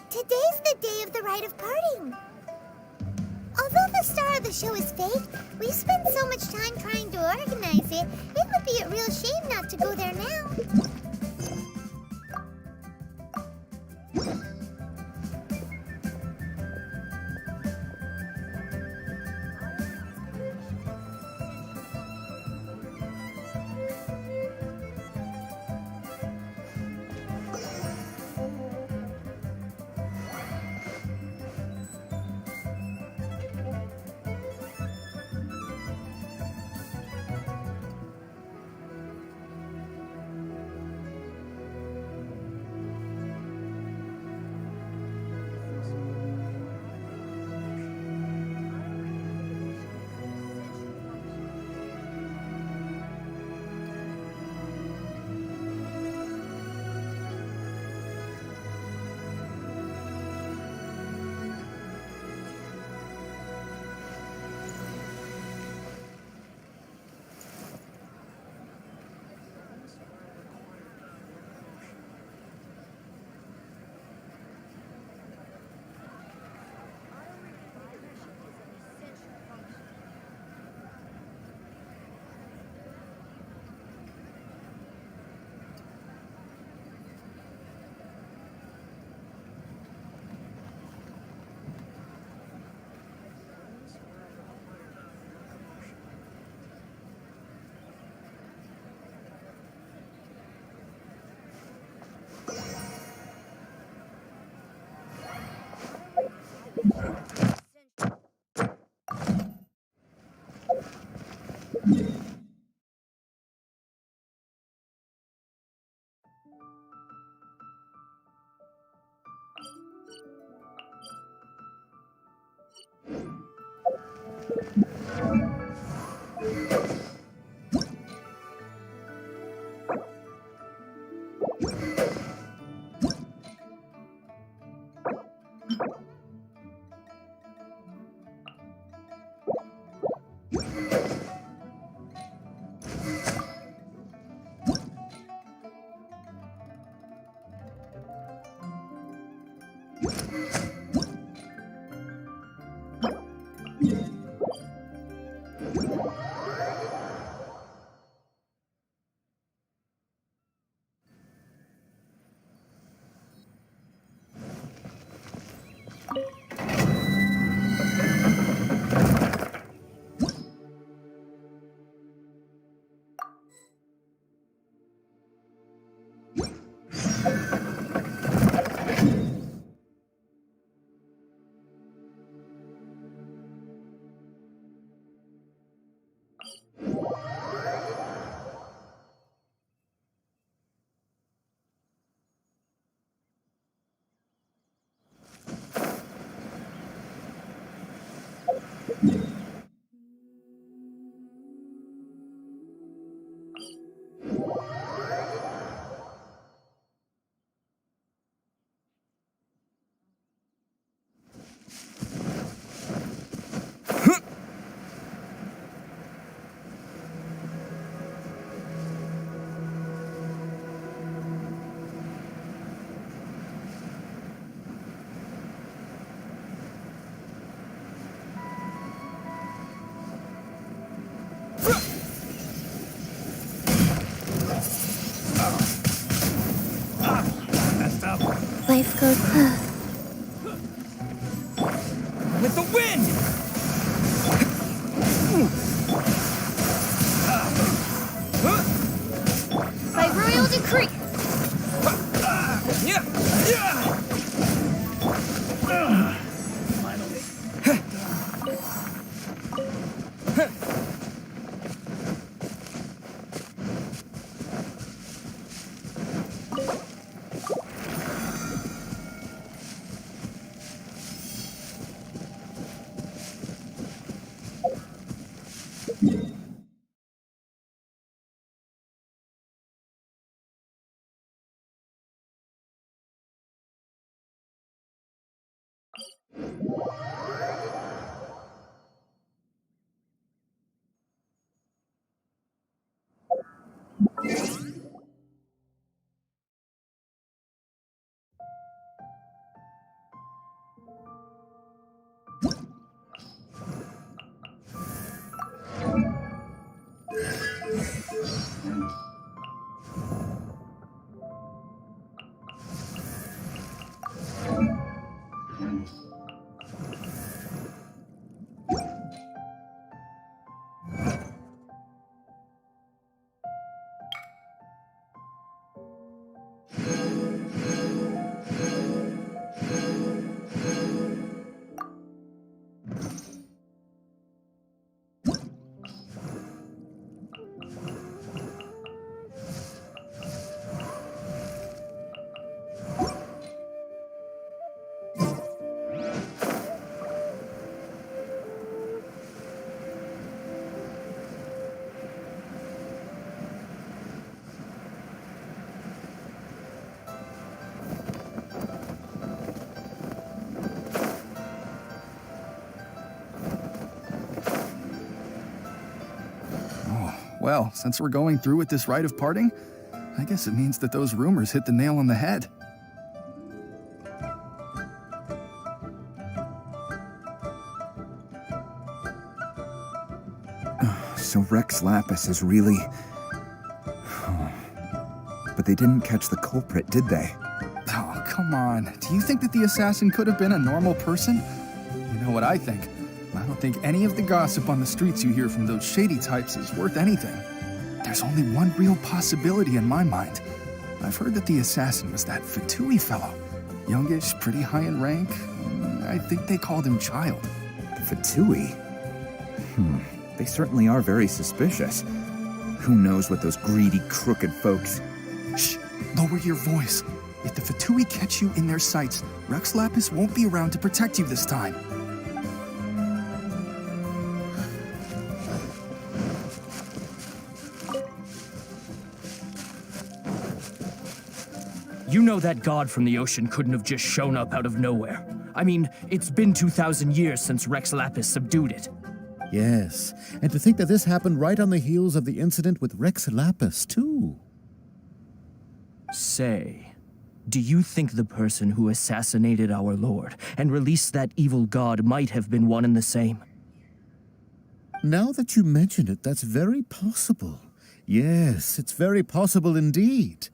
Today's the day of the rite of parting. Although the star of the show is fake, we've spent so much time trying to organize it, it would be a real shame not to go there now. life goes. With the wind! By royal decree. Well, since we're going through with this rite of parting, I guess it means that those rumors hit the nail on the head. So Rex Lapis is really... But they didn't catch the culprit, did they? Oh, come on. Do you think that the assassin could have been a normal person? You know what I think? I don't think any of the gossip on the streets you hear from those shady types is worth anything. There's only one real possibility in my mind. I've heard that the assassin was that Fatui fellow. Youngish, pretty high in rank. I think they called him Child. Fatui? They certainly are very suspicious. Who knows what those greedy, crooked folks... Shh! Lower your voice. If the Fatui catch you in their sights, Rex Lapis won't be around to protect you this time. You know that god from the ocean couldn't have just shown up out of nowhere. I mean, it's been 2,000 years since Rex Lapis subdued it. Yes, and to think that this happened right on the heels of the incident with Rex Lapis, too. Say, do you think the person who assassinated our lord and released that evil god might have been one and the same? Now that you mention it, that's very possible. Yes, it's very possible indeed.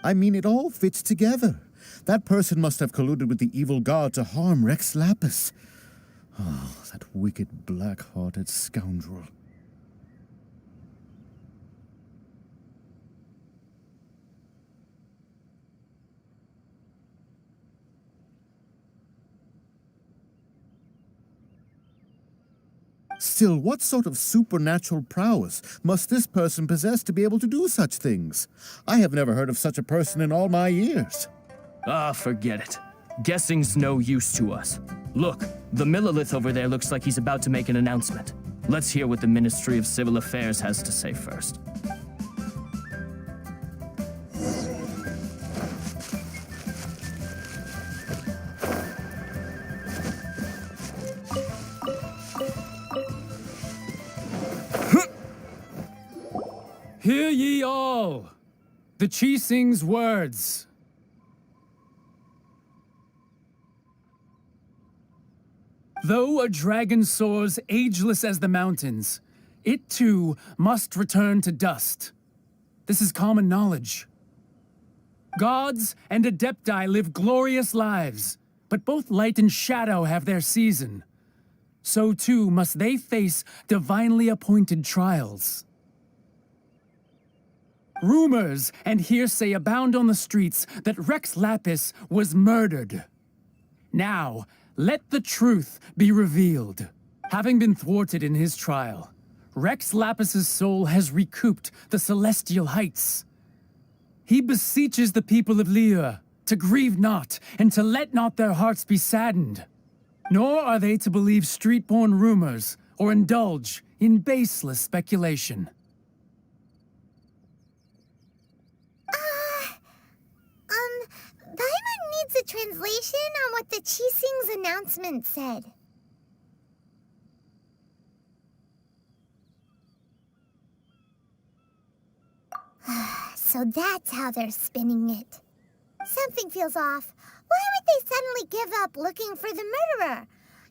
I mean, it all fits together. That person must have colluded with the evil god to harm Rex Lapis. Oh, that wicked, black-hearted scoundrel. Still, what sort of supernatural prowess must this person possess to be able to do such things? I have never heard of such a person in all my years. Ah, forget it. Guessing's no use to us. Look, the Millilith over there looks like he's about to make an announcement. Let's hear what the Ministry of Civil Affairs has to say first. Hear ye all, the Qixing's words. Though a dragon soars ageless as the mountains, it too must return to dust. This is common knowledge. Gods and Adepti live glorious lives, but both light and shadow have their season. So too must they face divinely appointed trials. Rumors and hearsay abound on the streets that Rex Lapis was murdered. Now, let the truth be revealed. Having been thwarted in his trial, Rex Lapis's soul has recouped the celestial heights. He beseeches the people of Liyue to grieve not and to let not their hearts be saddened. Nor are they to believe street-born rumors or indulge in baseless speculation. Paimon needs a translation on what the Qixing's announcement said. So that's how they're spinning it. Something feels off. Why would they suddenly give up looking for the murderer?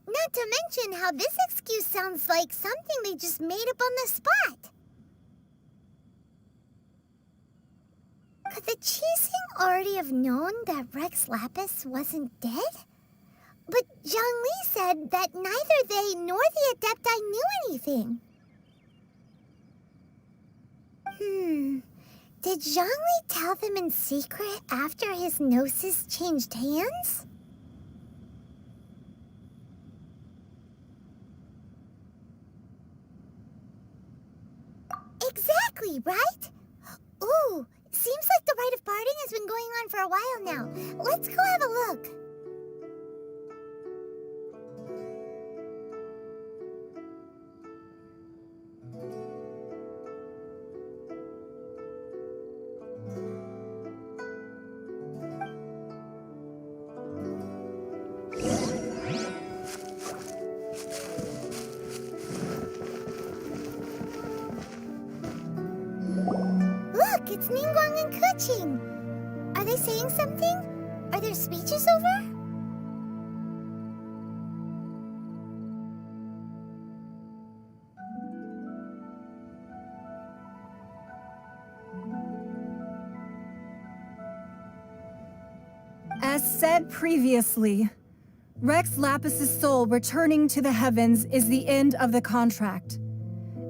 Not to mention how this excuse sounds like something they just made up on the spot. Could the Qixing already have known that Rex Lapis wasn't dead? But Zhongli said that neither they nor the Adepti knew anything. Did Zhongli tell them in secret after his gnosis changed hands? Exactly, right? Ooh, seems like the rite of parting has been going on for a while now. Let's go have a look. Look, it's Ningguang and Keqing. Are they saying something? Are their speeches over? As said previously, Rex Lapis's soul returning to the heavens is the end of the contract.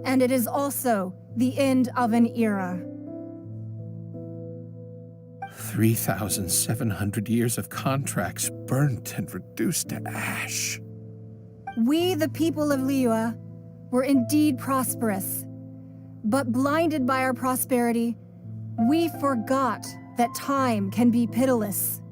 And it is also the end of an era. 3,700 years of contracts burnt and reduced to ash. We, the people of Liyue, were indeed prosperous. But blinded by our prosperity, we forgot that time can be pitiless.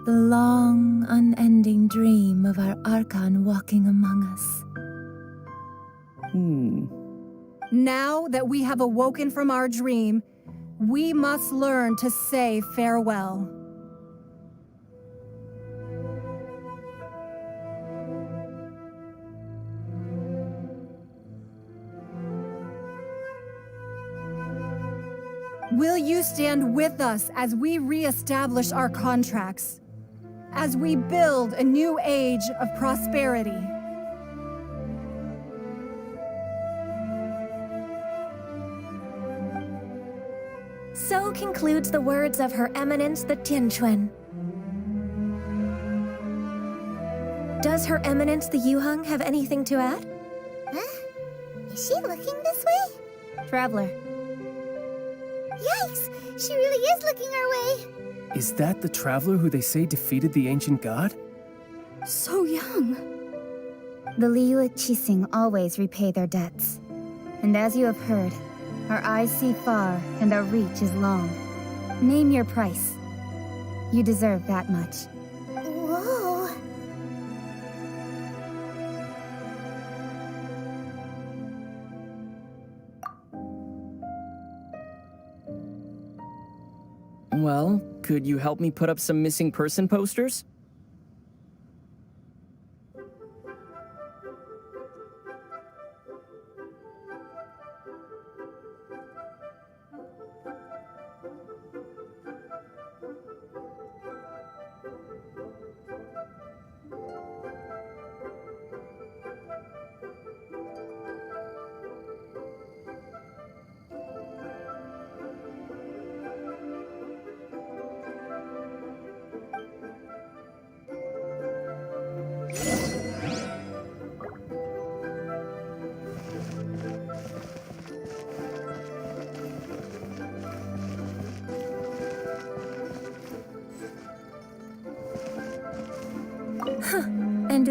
The long, unending dream of our Archon walking among us. Now that we have awoken from our dream, we must learn to say farewell. Will you stand with us as we re-establish our contracts? As we build a new age of prosperity? So concludes the words of Her Eminence the Tianquan. Does Her Eminence the Yuheng have anything to add? Huh? Is she looking this way? Traveler. Yikes! She really is looking our way! Is that the traveler who they say defeated the ancient god? So young. The Liyue Qixing always repay their debts. And as you have heard, our eyes see far and our reach is long. Name your price. You deserve that much. Whoa! Well, could you help me put up some missing person posters?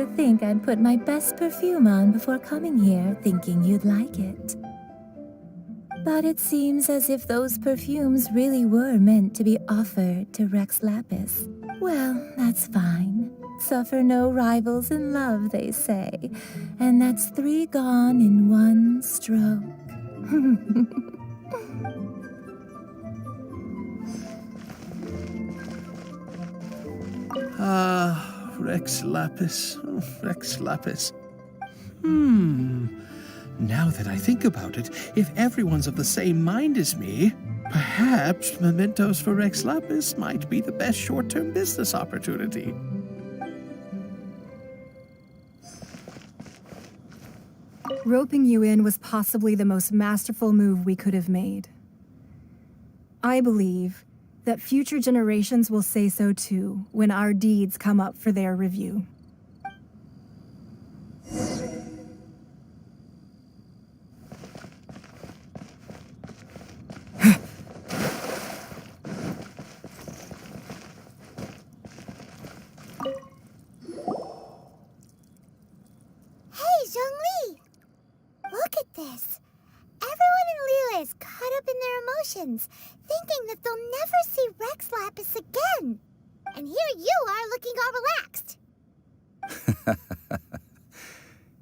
to think I'd put my best perfume on before coming here, thinking you'd like it. But it seems as if those perfumes really were meant to be offered to Rex Lapis. Well, that's fine. Suffer no rivals in love, they say. And that's 3 gone in 1 stroke. Rex Lapis. Oh, Rex Lapis. Now that I think about it, if everyone's of the same mind as me, perhaps mementos for Rex Lapis might be the best short-term business opportunity. Roping you in was possibly the most masterful move we could have made. I believe that future generations will say so too when our deeds come up for their review. Hey, Zhongli! Look at this. Everyone in Liyue is caught up in their emotions, thinking that they'll never see Rex Lapis again. And here you are looking all relaxed.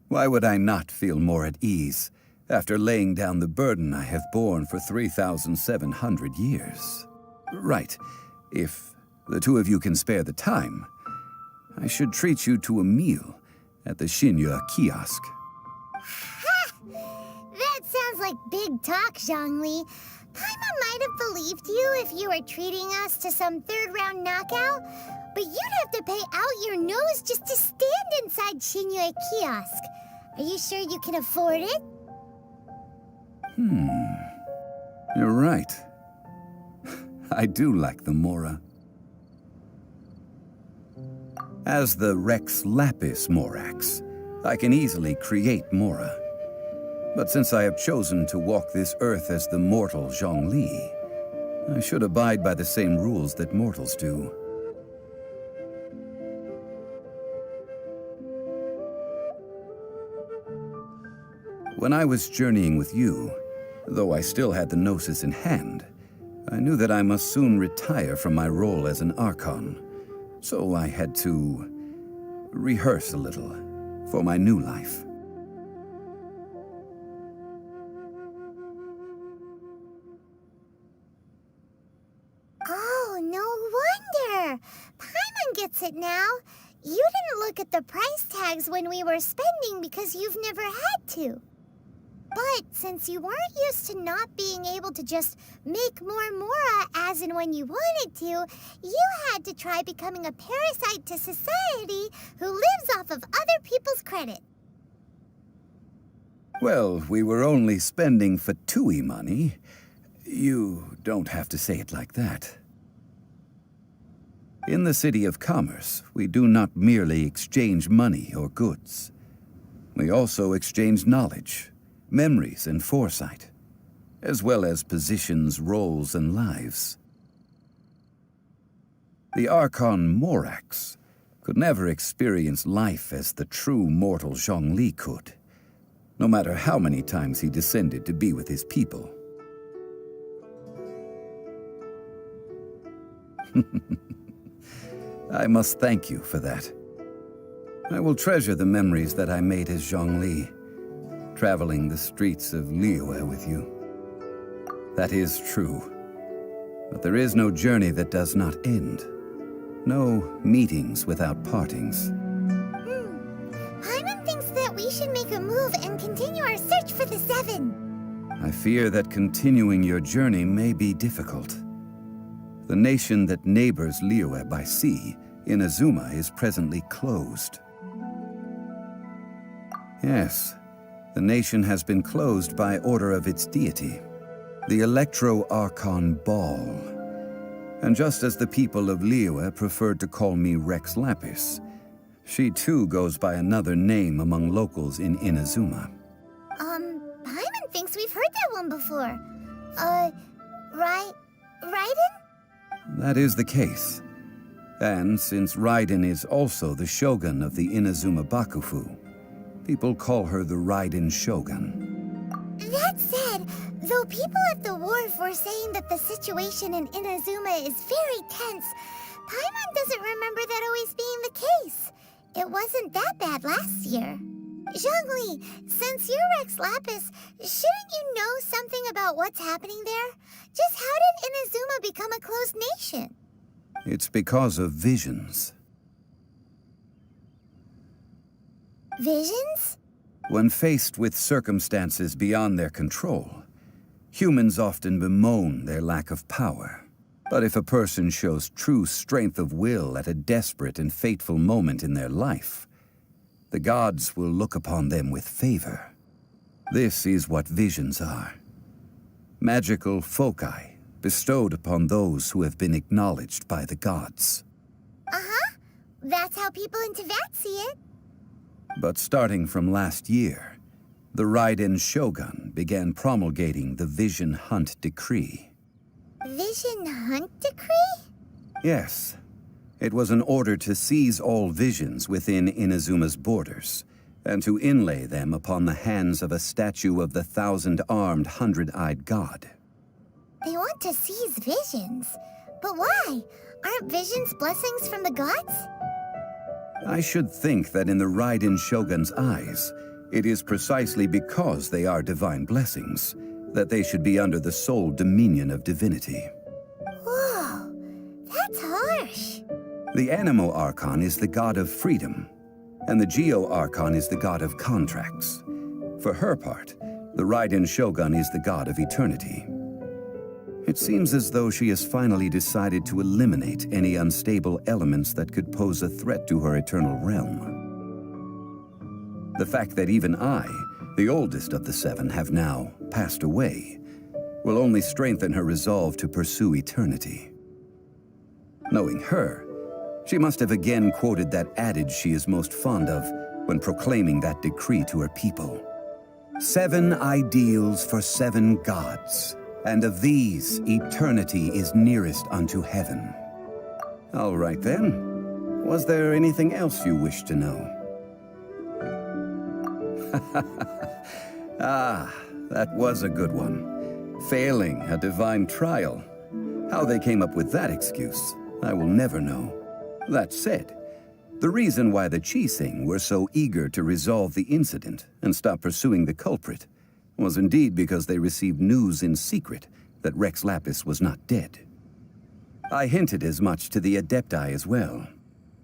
Why would I not feel more at ease after laying down the burden I have borne for 3,700 years? Right. If the two of you can spare the time, I should treat you to a meal at the Shinya kiosk. That sounds like big talk, Zhongli. Paimon might have believed you if you were treating us to some third-round knockout, but you'd have to pay out your nose just to stand inside Shinya kiosk. Are you sure you can afford it? You're right. I do like the Mora. As the Rex Lapis Morax, I can easily create Mora. But since I have chosen to walk this earth as the mortal Zhongli, I should abide by the same rules that mortals do. When I was journeying with you, though I still had the Gnosis in hand, I knew that I must soon retire from my role as an Archon, so I had to rehearse a little for my new life. Oh, no wonder! Paimon gets it now. You didn't look at the price tags when we were spending because you've never had to. But since you weren't used to not being able to just make more Mora as and when you wanted to, you had to try becoming a parasite to society who lives off of other people's credit. Well, we were only spending Fatui money. You don't have to say it like that. In the City of Commerce, we do not merely exchange money or goods. We also exchange knowledge, memories, and foresight, as well as positions, roles, and lives. The Archon Morax could never experience life as the true mortal Zhongli could, no matter how many times he descended to be with his people. I must thank you for that. I will treasure the memories that I made as Zhongli, traveling the streets of Liyue with you. That is true. But there is no journey that does not end. No meetings without partings. Paimon thinks that we should make a move and continue our search for the 7. I fear that continuing your journey may be difficult. The nation that neighbors Liyue by sea, Inazuma, is presently closed. Yes, the nation has been closed by order of its deity, the Electro-Archon Ball. And just as the people of Liyue preferred to call me Rex Lapis, she too goes by another name among locals in Inazuma. Paimon thinks we've heard that one before. Raiden? That is the case. And since Raiden is also the shogun of the Inazuma Bakufu, people call her the Raiden Shogun. That said, though people at the wharf were saying that the situation in Inazuma is very tense, Paimon doesn't remember that always being the case. It wasn't that bad last year. Zhongli, since you're Rex Lapis, shouldn't you know something about what's happening there? Just how did Inazuma become a closed nation? It's because of visions. Visions? When faced with circumstances beyond their control, humans often bemoan their lack of power. But if a person shows true strength of will at a desperate and fateful moment in their life, the gods will look upon them with favor. This is what visions are. Magical foci bestowed upon those who have been acknowledged by the gods. Uh-huh. That's how people in Teyvat see it. But starting from last year, the Raiden Shogun began promulgating the Vision Hunt Decree. Vision Hunt Decree? Yes. It was an order to seize all visions within Inazuma's borders, and to inlay them upon the hands of a statue of the 1,000-armed, 100-eyed god. They want to seize visions. But why? Aren't visions blessings from the gods? I should think that in the Raiden Shogun's eyes, it is precisely because they are divine blessings that they should be under the sole dominion of divinity. Whoa, that's harsh. The Anemo Archon is the god of freedom, and the Geo Archon is the god of contracts. For her part, the Raiden Shogun is the god of eternity. It seems as though she has finally decided to eliminate any unstable elements that could pose a threat to her eternal realm. The fact that even I, the oldest of the seven, have now passed away, will only strengthen her resolve to pursue eternity. Knowing her, she must have again quoted that adage she is most fond of when proclaiming that decree to her people. 7 ideals for 7 gods, and of these, eternity is nearest unto heaven. All right then. Was there anything else you wish to know? Ah, that was a good one. Failing a divine trial. How they came up with that excuse, I will never know. That said, the reason why the Qixing were so eager to resolve the incident and stop pursuing the culprit was indeed because they received news in secret that Rex Lapis was not dead. I hinted as much to the Adepti as well.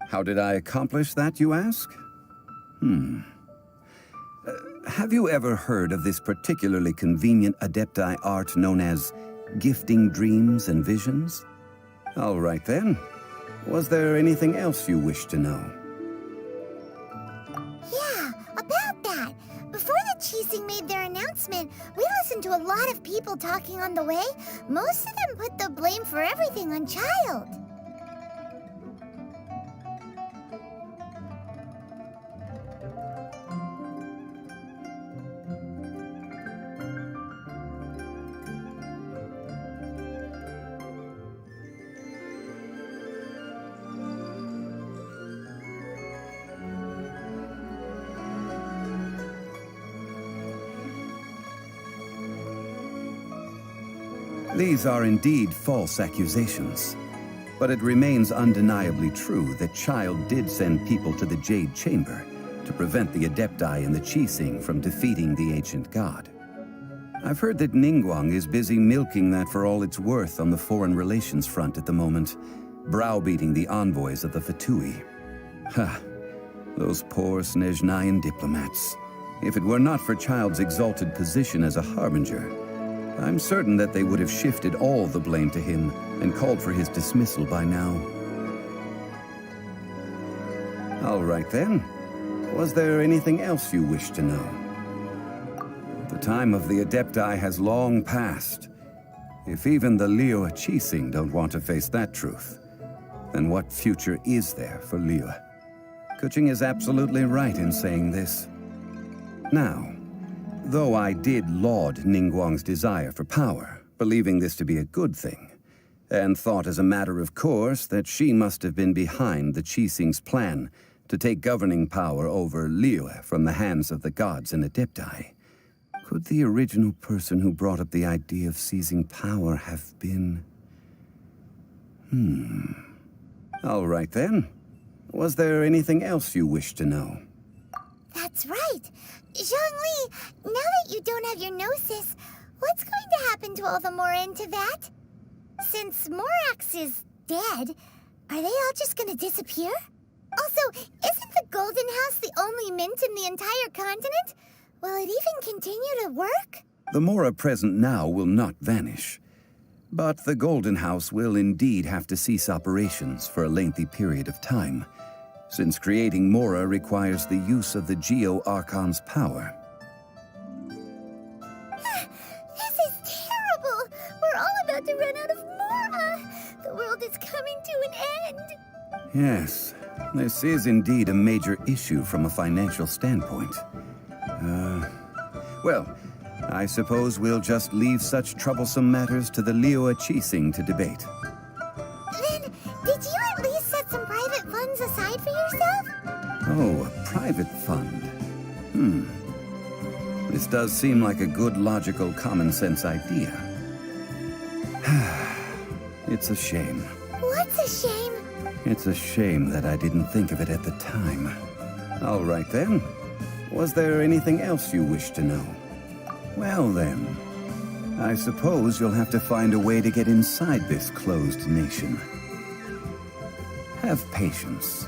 How did I accomplish that, you ask? Have you ever heard of this particularly convenient Adepti art known as gifting dreams and visions? All right then. Was there anything else you wish to know? Yeah, about that. Before the Qixing made their announcement, we listened to a lot of people talking on the way. Most of them put the blame for everything on Child. These are indeed false accusations, but it remains undeniably true that Child did send people to the Jade Chamber to prevent the Adepti and the Qixing from defeating the ancient god. I've heard that Ningguang is busy milking that for all it's worth on the foreign relations front at the moment, browbeating the envoys of the Fatui. Ha! Those poor Snezhnayan diplomats. If it were not for Child's exalted position as a harbinger, I'm certain that they would have shifted all the blame to him and called for his dismissal by now. All right then. Was there anything else you wish to know? The time of the Adepti has long passed. If even the Liyue Qixing don't want to face that truth, then what future is there for Liyue? Kuching is absolutely right in saying this. Now, though I did laud Ningguang's desire for power, believing this to be a good thing, and thought as a matter of course that she must have been behind the Qixing's plan to take governing power over Liyue from the hands of the gods and Adepti. Could the original person who brought up the idea of seizing power have been... All right then. Was there anything else you wished to know? That's right. Zhongli, now that you don't have your gnosis, what's going to happen to all the Mora in Teyvat? Since Morax is dead, are they all just gonna disappear? Also, isn't the Golden House the only mint in the entire continent? Will it even continue to work? The Mora present now will not vanish. But the Golden House will indeed have to cease operations for a lengthy period of time, since creating Mora requires the use of the Geo-Archon's power. This is terrible! We're all about to run out of Mora! The world is coming to an end! Yes, this is indeed a major issue from a financial standpoint. Well, I suppose we'll just leave such troublesome matters to the Liyue Qixing to debate. Then, did you at least set some private funds aside for yourself? Oh, a private fund. This does seem like a good, logical, common-sense idea. It's a shame. What's a shame? It's a shame that I didn't think of it at the time. All right then. Was there anything else you wish to know? Well then, I suppose you'll have to find a way to get inside this closed nation. Have patience.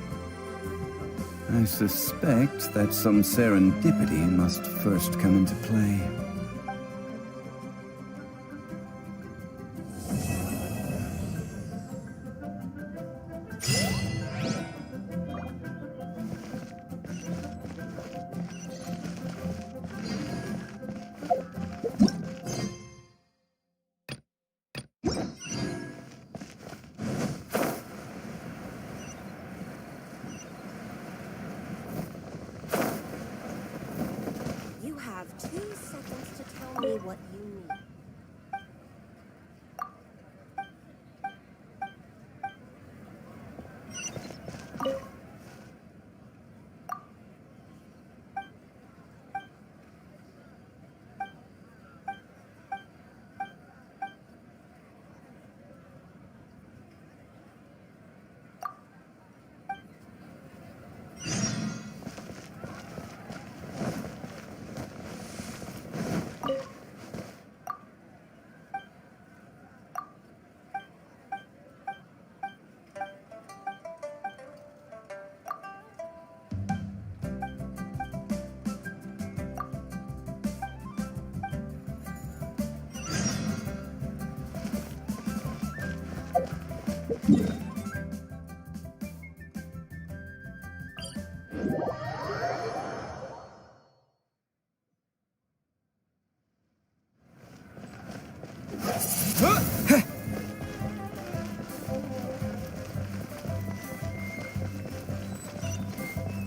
I suspect that some serendipity must first come into play. You have 2 seconds to tell me what you need.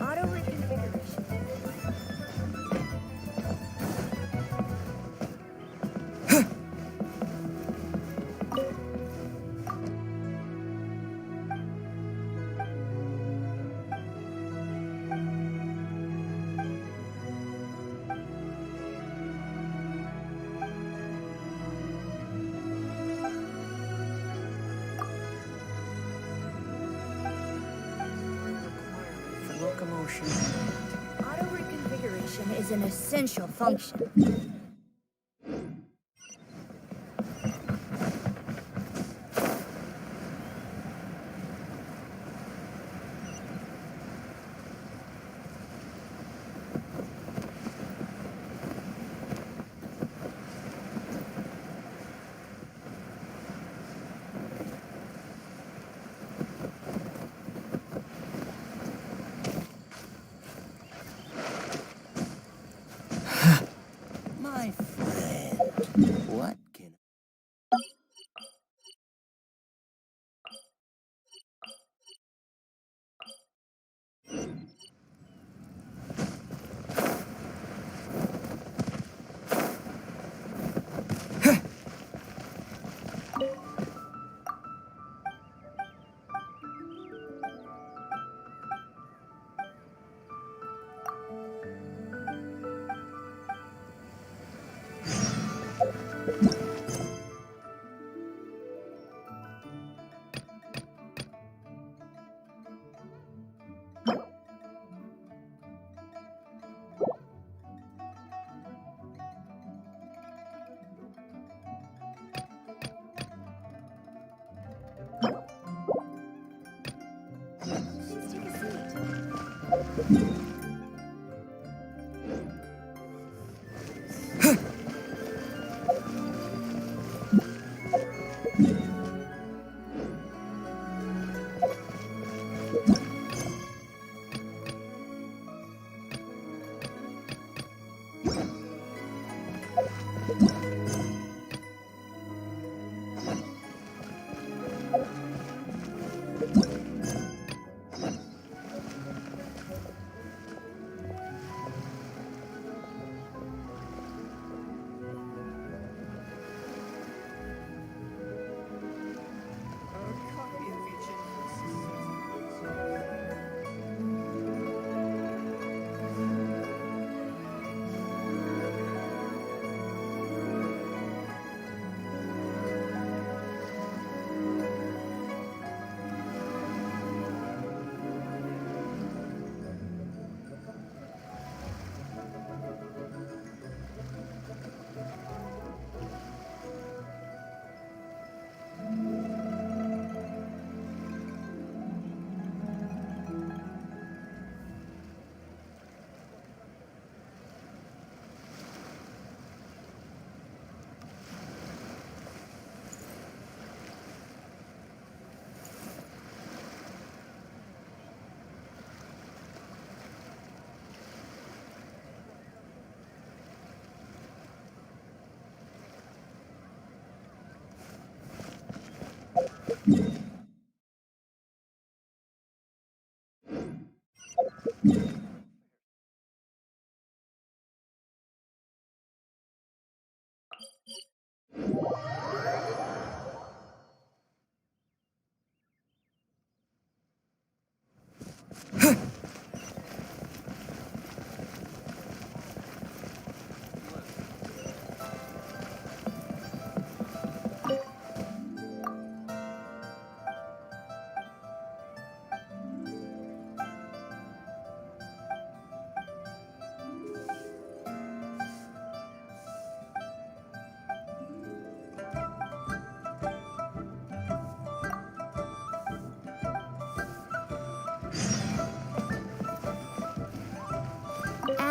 Auto reconfiguration. Locomotion. Auto reconfiguration is an essential function.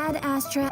Ad Astra.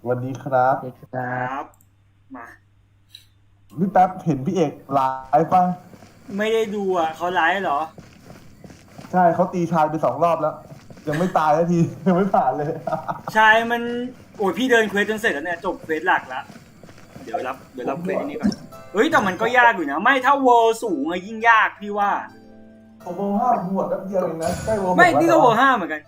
สวัสดีครับครับมา พี่แป๊บเห็นพี่เอกไลฟ์ป่ะไม่ได้ดูอ่ะเขาไลฟ์เหรอ ใช่เขาตีชายไป2 รอบแล้ว ยังไม่ตายสักที ยังไม่ผ่านเลย ชายมันโอ้ยพี่เดินเควสจนเสร็จแล้วเนี่ยจบเควสหลักแล้วเดี๋ยวรับเควสนี้ก่อนเฮ้ยแต่มันก็ยากอยู่นะไม่ถ้าเวอร์สูงอะยิ่งยากพี่ว่า ผมโบห้าบวชแป๊บเดียวเองนะใกล้โบ ไม่นี่ก็เวอร์ห้าเหมือนกัน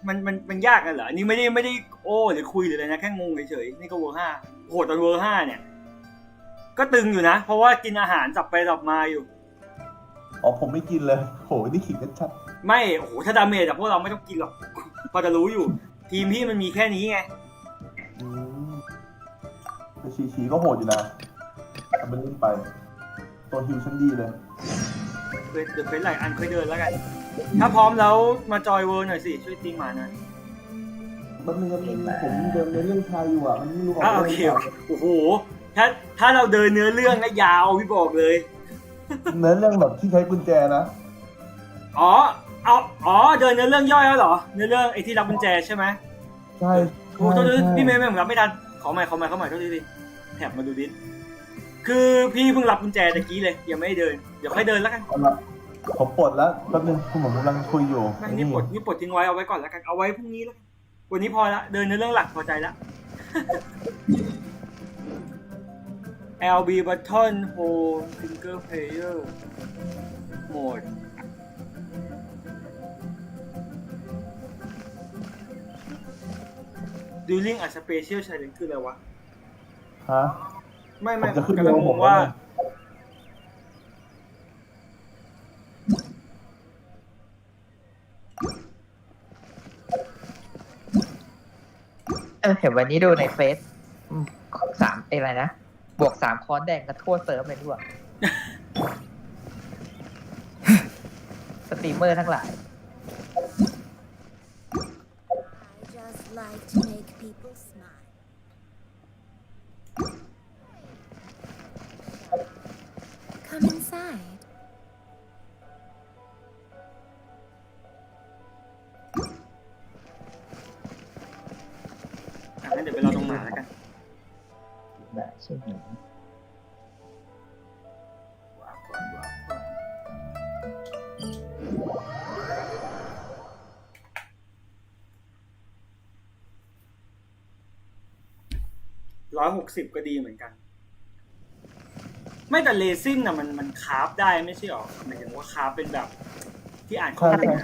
มันยากกันเหรออันนี้ไม่ได้โอ้หรือคุยหรืออะไรนะแค่งงเฉยๆนี่ก็เวอร์ห้าโหตอนเวอร์ห้าเนี่ยก็ตึงอยู่นะเพราะว่ากินอาหารสับไปสับมาอยู่อ๋อผมไม่กินเลยโหนี่ขิงกันชัดไม่โอ้โหถ้าดาเมจอะพวกเราไม่ต้องกินหรอกพอจะรู้อยู่ทีมพี่มันมีแค่นี้ไงแต่ชีก็โหดอยู่นะทำเป็นเล่นไปตัวฮิวชั้นดีเลยเดี๋ยวเป็นหลายอันค่อยเดินแล้วกันถ้าพร้อมแล้วมาจอยเวิร์หน่อยสิช่วยตีหมาหน่อยมันมีผมเดินในเรื่องชายอยู่อ่ะมันไม่รู้ออก โอเคโอ้โหถ้าเราเดินเนื้อเรื่องนะยาวพี่บอกเลยเนื้อเรื่องแบบที่ใช้กุญแจนะเดินเนื้อเรื่องย่อยแล้วเหรอเนื้อเรื่องไอ้ที่รับกุญแจใช่ไหมใช่โอ้โทษทีพี่เมย์ผมรับไม่ทันขอใหม่โทษทีดิแถบมาดูดิคือพี่เพิ่งรับกุญแจตะกี้เลยยังไม่ได้เดินเดี๋ยวค่อยเดินแล้วกันผมปลดแล้วแป๊บนึงผมกำลังคุยอยู่นี่ปลดทิ้งไว้เอาไว้ก่อนแล้วกันเอาไว้พรุ่งนี้แล้ววันนี้พอละเดินในเรื่องหลักพอใจแล้ว LB button home single player mode during a special challenge คืออะไรวะฮะไม่กำลังงงว่าเห็นวันนี้ดูในเฟซ3อะไรนะบวก3ค้อนแดงกระทั่วเซิร์ฟเลยด้วยสตรีมเมอร์ทั้งหลาย I just like to make people smile. Come inside. งั้นเดี๋ยวไปรอตรงหมาแล้วกันแบบใช่ไหม 160ก็ดีเหมือนกันไม่แต่เรซินน่ะมันคราฟได้ไม่ใช่หรอหมายถึงว่าคราฟเป็นแบบที่อ่านข้อมูล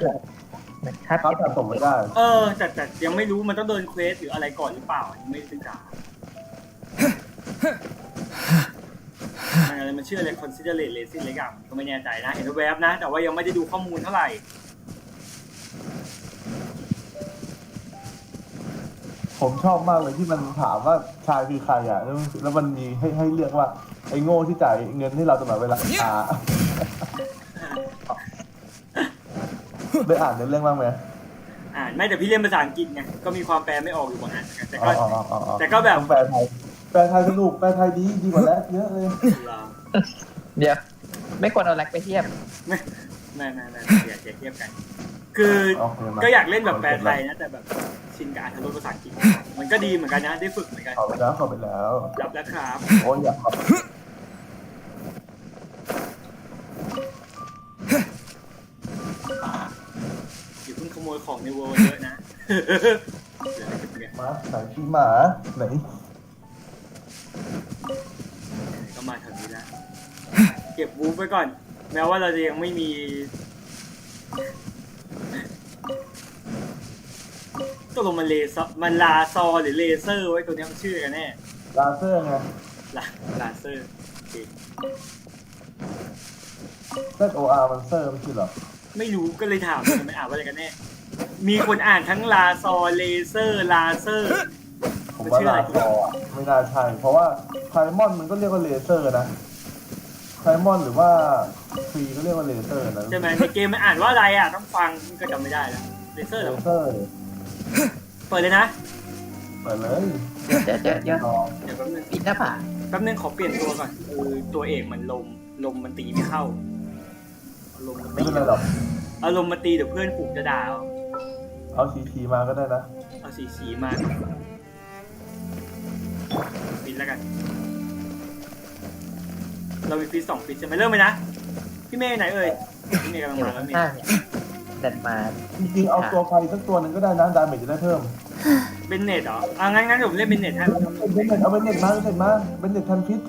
ครับสะสมไม่ได้ แต่ยังไม่รู้มันต้องเดินเควสหรืออะไรก่อนหรือเปล่ายังไม่ศึกษาอะไรมันชื่ออะไร considerate resin อะไรอย่างก็ไม่แน่ใจนะเห็นแวบนะแต่ว่ายังไม่ได้ดูข้อมูลเท่าไหร่ผมชอบมากเลยที่มันถามว่าชายคือใครอ่ะแล้วมันมีให้เลือกว่าไอ้โง่ที่จ่ายเงินให้เราตลอดเวลาได้อ่านในเรื่องบ้างไหมไม่แต่พี่เรียนภาษาอังกฤษไงก็มีความแปลไม่ออกอยู่บางอันแต่ก็แบบแปลไทยสนุกแปลไทยดีกว่าแล้วเยอะเลยเดี๋ยวไม่ควรเอาแลกไปเทียบไม่อย่าเทียบกันคือก็อยากเล่นแบบแปลไทยนะแต่แบบชินกับอรรถรสภาษาอังกฤษมันก็ดีเหมือนกันนะได้ฝึกเหมือนกันขอบไปแล้วรับแล้วครับโอ้ยอยากอย่าเพิ่งขโมยของในเวิลด์เยอะนะมาใส่ขี้หมาไหนก็มาทางนี้แล้วเก็บวูฟไว้ก่อนแม้ว่าเราจะยังไม่มีตัวลงมันมันลาซอหรือเลเซอร์ไว้ตัวนี้มันชื่อกันแน่ลาเซอร์ไงลาเซอร์ZOR มันเซอร์ไม่ใช่หรอไม่รู้ก็เลยถามมันอ่านว่าอะไรกันแน่มีคนอ่านทั้งลาซอเลเซอร์ลาเซอร์ผมว่าลาซอไม่น่าใช่เพราะว่าไพมอนมันก็เรียกว่าเลเซอร์นะไพมอนหรือว่าฟรีก็เรียกว่าเลเซอร์นะใช่ไหมในเกมมันอ่านว่าอะไรอ่ะต้องฟังก็จำไม่ได้แล้วเลเซอร์เหรอเปิดเลยนะเปิดเลยเดี๋ยวแป๊บนึงปิดหน้าผากแป๊บนึงขอเปลี่ยนตัวก่อนตัวเอกมันลมมันตีไม่เข้าลมมันตีเอาลมมาตีเดี๋ยวเพื่อนฝูงจะด่าเอาสีมาก็ได้นะเอาสีมาปิดแล้วกันเรามีฟิส2ฟิสใช่ไหมเริ่มไหมนะพี่เมย์ไหนเอ่ยพี่เมย์กำลังมาแล้วนี่ดันมาจริงๆเอาตัวไฟสักตัวนึงก็ได้นะดาเมจจะได้เพิ่มเบนเน็ตเหรองั้นผมเล่นเบนเน็ตให้เอาเบนเน็ตมาเบนเน็ตทันฟิต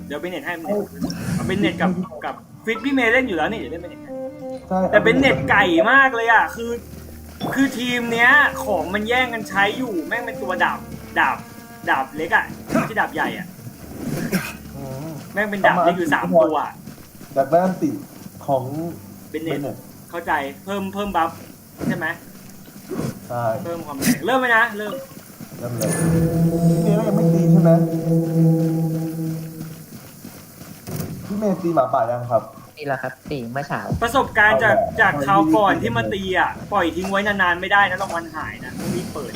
เดี๋ยวเบนเน็ตให้เอาเบนเน็ตกับฟิตพี่เมย์เล่นอยู่แล้วนี่เดี๋ยวเล่นเบนเน็ตให้แต่เบนเน็ตไก่มากเลยอ่ะคือทีมเนี้ยของมันแย่งกันใช้อยู่แม่งเป็นตัวดาบเล็กอ่ะไม่ใช่ดาบใหญ่อ่ะแม่งเป็นดาบเล็กอยู่3ตัวดาบด้านติดของเบนเน็ตเข้าใจเพิ่มบัฟใช่ไหมใช่เพิ่มความแรงเริ่มไหมนะเริ่มเลยพี่เมย์ยังไม่ตีใช่ไหมพี่เมย์ตีหมาป่ายังครับตีแล้วครับตีเมื่อเช้าประสบการณ์จากคราวก่อนที่มาตีอ่ะปล่อยทิ้งไว้นานๆไม่ได้นะรางวัลหายนะต้องรีบเปิด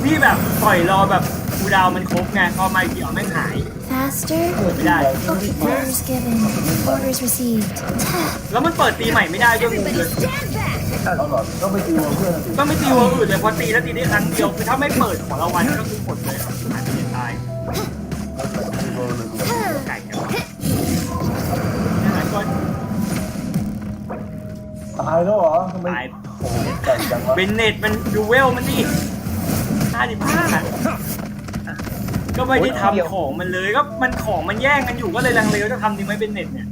นี่แบบปล่อยรอแบบกูดาวมันครบไงพอไม่กี่แม่งหาย Faster ไม่ได้ Orders given Orders received แล้วมันเปิดตีใหม่ไม่ได้ด้วยมึงเลยต้องไปตีวัวเพื่อนต้องไปตีวัวอื่นเลยพอตีแล้วตีได้ครั้งเดียวคือถ้าไม่เปิดของรางวัลก็คือหมดเลยหายไปเลยตายไก่กันตายแล้วเหรอทำไมไก่จังวะเบนเน็ตมันดูเวลมันดิ55ก็ไม่ได้ทำของมันเลยก็มันของมันแย่งกันอยู่ก็เลยลังเลว่าจะทำดีไหมเบนเน็ตเนี่ย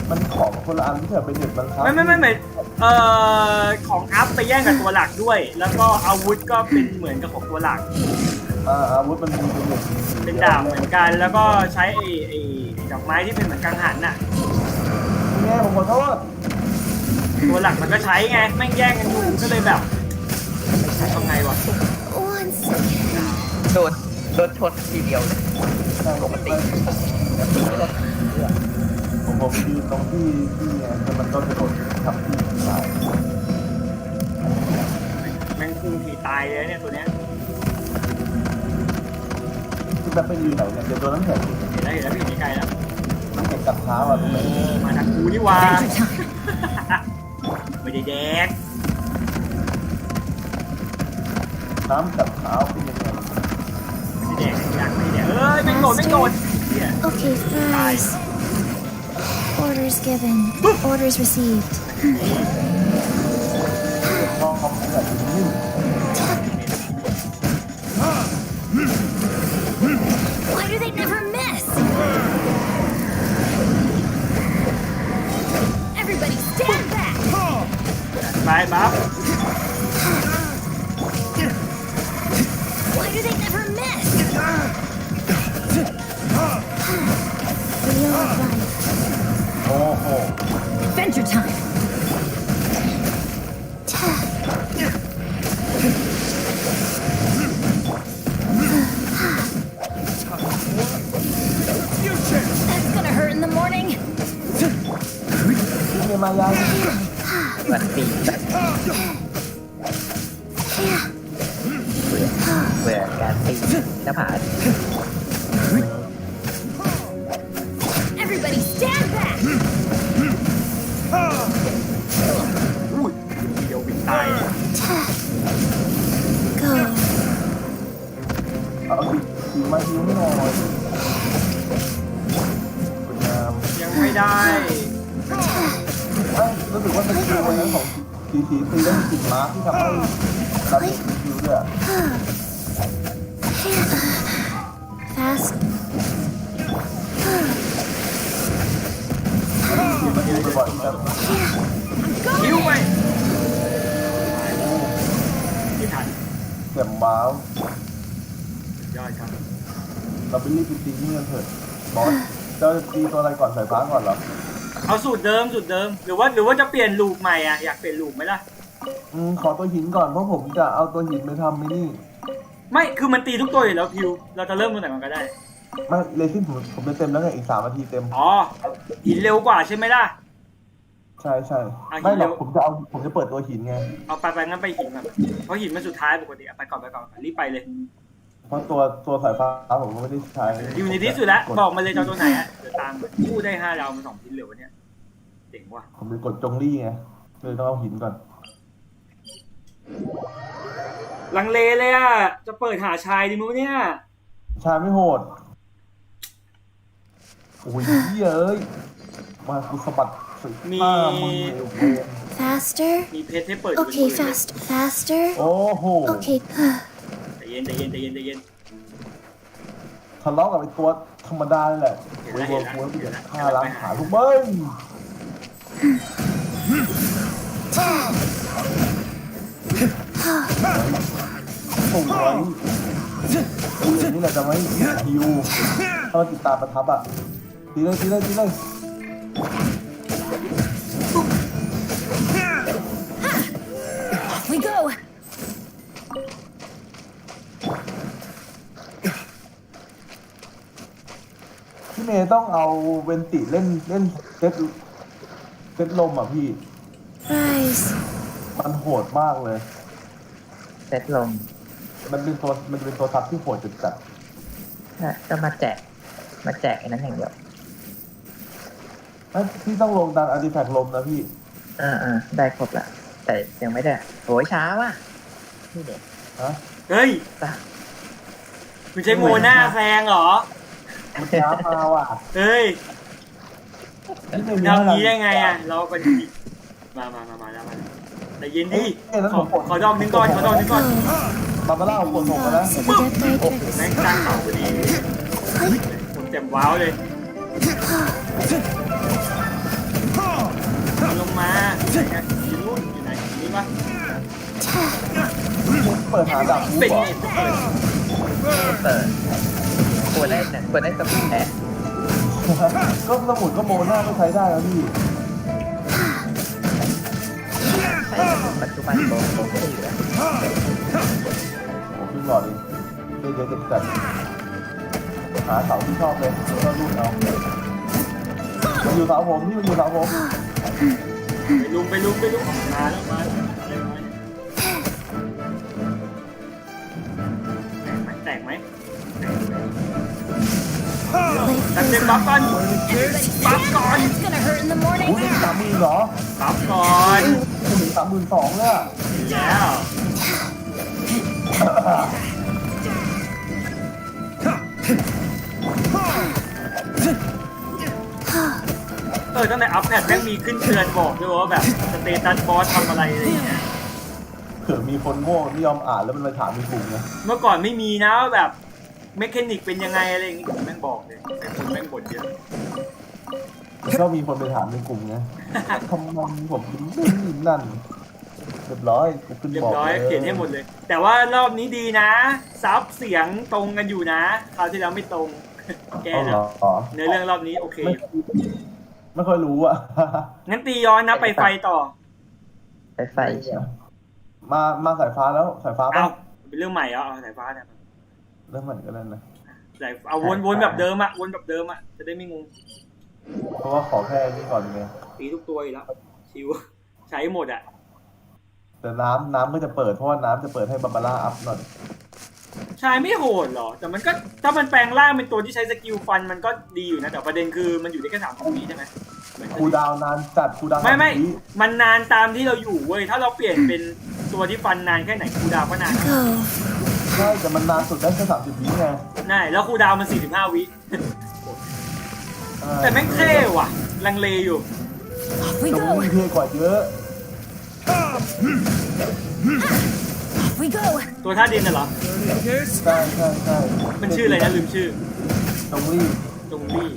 มันของคนละอันที่แบบเบนเน็ตมันครับไม่ของอัพไปแย่งกับตัวหลักด้วยแล้วก็อาวุธก็เป็นเหมือนกับของตัวหลักอาวุธมันเป็นดาบเหมือนกันแล้วก็ใช้ไอ้ดอกไม้ที่เป็นเหมือนกังหันน่ะแง่ผมขอโทษตัวหลักมันก็ใช้ไงแม่งแย่งกันอยู่ก็เลยแบบทำไงวะโดนชนทีเดียวเลยปกติผมยืนตรงที่เนี่ยมันก็จะโดนทับที่ตายแม่งพุ่งทีตายเลยเนี่ยตัวเนี้ยคือแบบไปยืนไหนเนี่ยเดี๋ยวตัวน้ำแข็งเห็นแล้วพี่ไกลแล้วน้ำแข็งกับเท้าอ่ะตรงนี้มาทางกูนี่วะไม่ได้แดกน้ำกับเท้าเป็นยังไงไม่ได้แดกไม่แดกไม่โดนOkay first Orders given Orders received พอเขาแบบนิ่ง ไปบัฟ Why do they never miss? Adventure time! That's gonna hurt in the morning. นี่มายาว วันตีเบื่อการตีหน้าผา Everybody stand back. อุ้ยเดี๋ยววิ่งตาย Go. เอาสีมาฮิวไม่หน่อยคุณงาม ยังไม่ได้ รู้สึกว่าเป็นคิววันนั้นของสีตีได้10 ม้าที่ทำให้รับเป็นคิวด้วย Fast. มันฮิวบ่อยๆครับ คิวไปที่ทัน เจ็บม้า ยอดครับ เราไปรีบตีนี่กันเถอะบอสจะตีตัวอะไรก่อนสายฟ้าก่อนเหรอ เอาสูตรเดิมหรือว่าจะเปลี่ยนลูปใหม่อ่ะอยากเปลี่ยนลูปไหมล่ะ ขอตัวหินก่อนเพราะผมจะเอาตัวหินไปทำนี่ ไม่คือมันตีทุกตัวอยู่แล้วพิวเราจะเริ่มตัวไหนมันก็ได้ ไม่เลซิ่งผมจะเต็มแล้วไงอีก3 นาทีเต็มอ๋อหินเร็วกว่าใช่ไหมล่ะใช่ไม่หรอกผมจะเปิดตัวหินไงเอาไปงั้นไปหินแบบเพราะหินมันสุดท้ายปกติไปก่อนรีบไปเลยเพราะตัวสายฟ้าผมก็ไม่ได้ใช้อยู่ในที่สุดแล้วบอกมาเลยจะตัวไหนฮะเดี๋ยวตามกู้ได้5 ดาวมา2 ชิ้นเหลือวันนี้เจ๋งว่ะผมไปกดจงรี่ไงเลยต้องเอาหินก่อนลังเลเลยอ่ะจะเปิดหาชายดีมั้ยเนี่ยชายไม่โหดโอ้ยเอ้ยมากูสะบัดมี Faster. มีเพชรให้เปิด Okay, faster. โอ้โห Okay. ใจเย็นทะเลาะกับไอ้ตัวธรรมดาเลยแหละเวิร์กฆ่าล้างขาทุกเบิ้งส่งไว้นี่แหละจะไม่ฮิวถ้าติดตามประทับอ่ะตีเลย Off we go! พี่เมย์ต้องเอาเวนติเล่นเซตลมอ่ะพี่ Rise. มันโหดมากเลยเซตลมมันจะเป็นตัวทับที่โหดจัดก็มาแจกไอ้นั้นอย่างเดียวพี่ต้องลงดันอาร์ติแฟกต์ลมนะพี่ได้ครบละแต่ยังไม่ได้โหยช้าว่ะนี่เด็กเฮ้ยคุณใช้โมหน้าแซงเหรอมันช้ามาว่ะเฮ้ยทำนี้ได้ไงอ่ะเราเป็นมาแล้วแต่เย็นดิขอดองนึงก่อนบาบาร่าปวดหัวแล้วโอ้โหแม่งตั้งเขาพอดีผมเต็มว้าวเลยลงมาอยู่นู่นอยู่ไหนนี่ปะเปิดหาดาบเป็นเปิดควรได้สมุนแทนก็สมุนก็โมหน้าก็ใช้ได้แล้วพี่ปัจจุบันโบไม่เหลือขึ้นหลอดเลยเยอะจัดหาเสาที่ชอบเลยก็รูดเอามันอยู่เสาผมที่มันอยู่เสาผมไปลุมมาแตกไหมตัดเจ็บบัฟก่อน It's gonna hurt in the morning. 30,000เหรอบัฟก่อน ถึง 32,000เลยอ่ะแล้วตั้งแต่อัพแพดแม่งมีขึ้นเตือนบอกด้วยว่าแบบสเตตัสบอสทำอะไรอะไรอย่างเงี้ยเผื่อมีคนโง่ไม่ยอมอ่านแล้วมันมาถามมีกลุ่มนะเมื่อก่อนไม่มีนะแบบเมคานิกเป็นยังไงอะไรอย่างงี้แม่งบอกเลยแต่คนแม่งบ่นเยอะก็มีคนไปถามในกลุ่มไงทำไมผมถึงไม่มีนั่น เรียบร้อยกูขึ้น เรีย บอก บร้อยเขียนให้หมดเลย แต่ว่ารอบนี้ดีนะซับเสียงตรงกันอยู่นะคราวที่แล้วไม่ตรงแก้แล้วเนื้อเรื่องรอบนี้โอเคไม่ค่อยรู้อ่ะ งั้นตีย้อนนะไปไฟต่อไปไฟเชียวมาสายฟ้าแล้วสายฟ้าป่ะเป็นเรื่องใหม่เอาสายฟ้าเนี่ยเรื่องใหม่ก็ได้นะสายเอาวนแบบเดิมอะวนแบบเดิมอะจะได้ไม่งงเพราะว่าขอแค่นี้ก่อนไงตีทุกตัวอยู่แล้วชิวใช้หมดอะแต่น้ำก็จะเปิดเพราะว่าน้ำจะเปิดให้บาบาร่าอัพหน่อยใช่ไม่โหดหรอแต่มันก็ถ้ามันแปลงร่างเป็นตัวที่ใช้สกิลฟันมันก็ดีอยู่นะแต่ประเด็นคือมันอยู่ได้แค่30 วิใช่ไหมคูดาวนานจัดคูดาวไม่มันนานตามที่เราอยู่เว้ยถ้าเราเปลี่ยนเป็นตัวที่ฟันนานแค่ไหนคูดาวก็นานใช่แต่มันนานสุดได้แค่30 วิไงใช่แล้วคูดาวมัน45 วิแต่แม่งเท่ว่ะลังเลอยู่ตรงนี้เท่กว่าเยอะตัวท่าดินน่ะเหรอใช่มันชื่ออะไรนะลืมชื่อจงลี่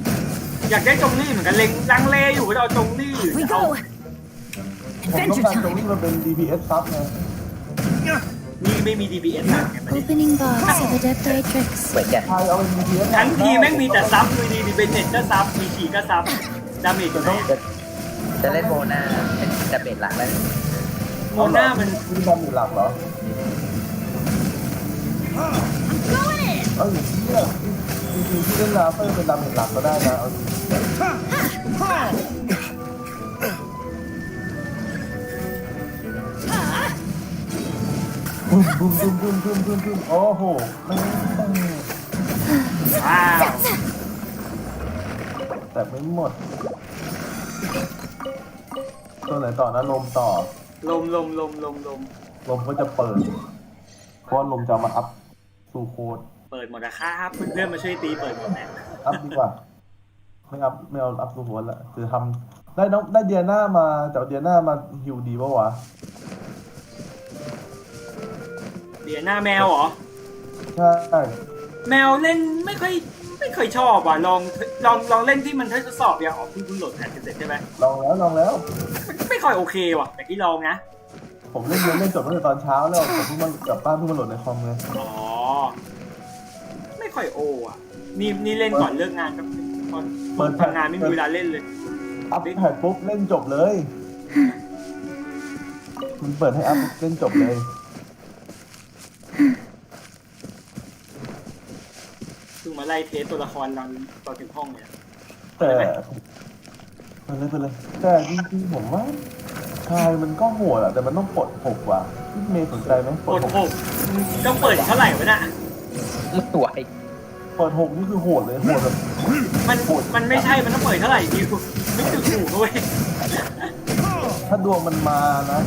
อยากได้จงลี่เหมือนกันเล็งลังเลอยู่ว่าเอาจงลี่ผมต้องการจงลี่มันเป็น DPS ซับไงนี่ไม่มี DPS นะ Opening box of Adepti Tricks เหมือนกันทั้งทีแม่งมีแต่ซับดีดีเป็นเน็ตก็ซับมีฉีก็ซับดาเมจจะเล่นโมนาเป็นดาเมจหลักแล้วโมนามันมีดาเมจหลักเหรอเอ้ยเนี่ยจริงๆที่เล่นลาเซอร์เป็นดาเมจหลักก็ได้นะเอาบุ้มโอ้โหว้าวแต่ไม่หมดตัวไหนต่อนะลมต่อลมก็จะเปิดเพราะลมจะมาอัพสู่โค้ดเปิดหมดนะครับเพื่อนๆมาช่วยตีเปิดหมดแน่อัพดีกว่าไม่เอาอัพสู่โค้ดละคือทำได้เดียน่ามาจากเดียน่ามาฮิวดีป่าวะเดียน่าแมวเหรอใช่แมวเล่นไม่ค่อยชอบว่ะลองเล่นที่มันทดสอบอย่างออกคุณโหลดแพทเสร็จใช่ไหมลองแล้วไม่ค่อยโอเคว่ะแต่ที่ลองนะผมเล่นจบตั้งแต่ตอนเช้าแล้วผมเพิ่งมากลับบ้านเพิ่งมาโหลดในคอมเลยอ๋อไม่ค่อยโออ่ะนี่เล่นก่อนเลิกงานครับตอนทำงานไม่มีเวลาเล่นเลยอัพแพทปุ๊บเล่นจบเลยมันเปิดให้อัพเล่นจบเลยคือมาไล่เทสตัวละครเราตอนถึงห้องเนี่ยแต่ไปเลยแต่จริงๆผมว่าชายมันก็โหดอ่ะแต่มันต้องปลด6ว่ะพี่เมย์สนใจไหมปลด6ต้องเปิดเท่าไหร่วะน่ะตัว เปิด6นี่คือโหดเลยโหดแบบมันไม่ใช่มันต้องเปิดเท่าไหร่ดิวไม่ถูกด้วยถ้าดวงมันมานะ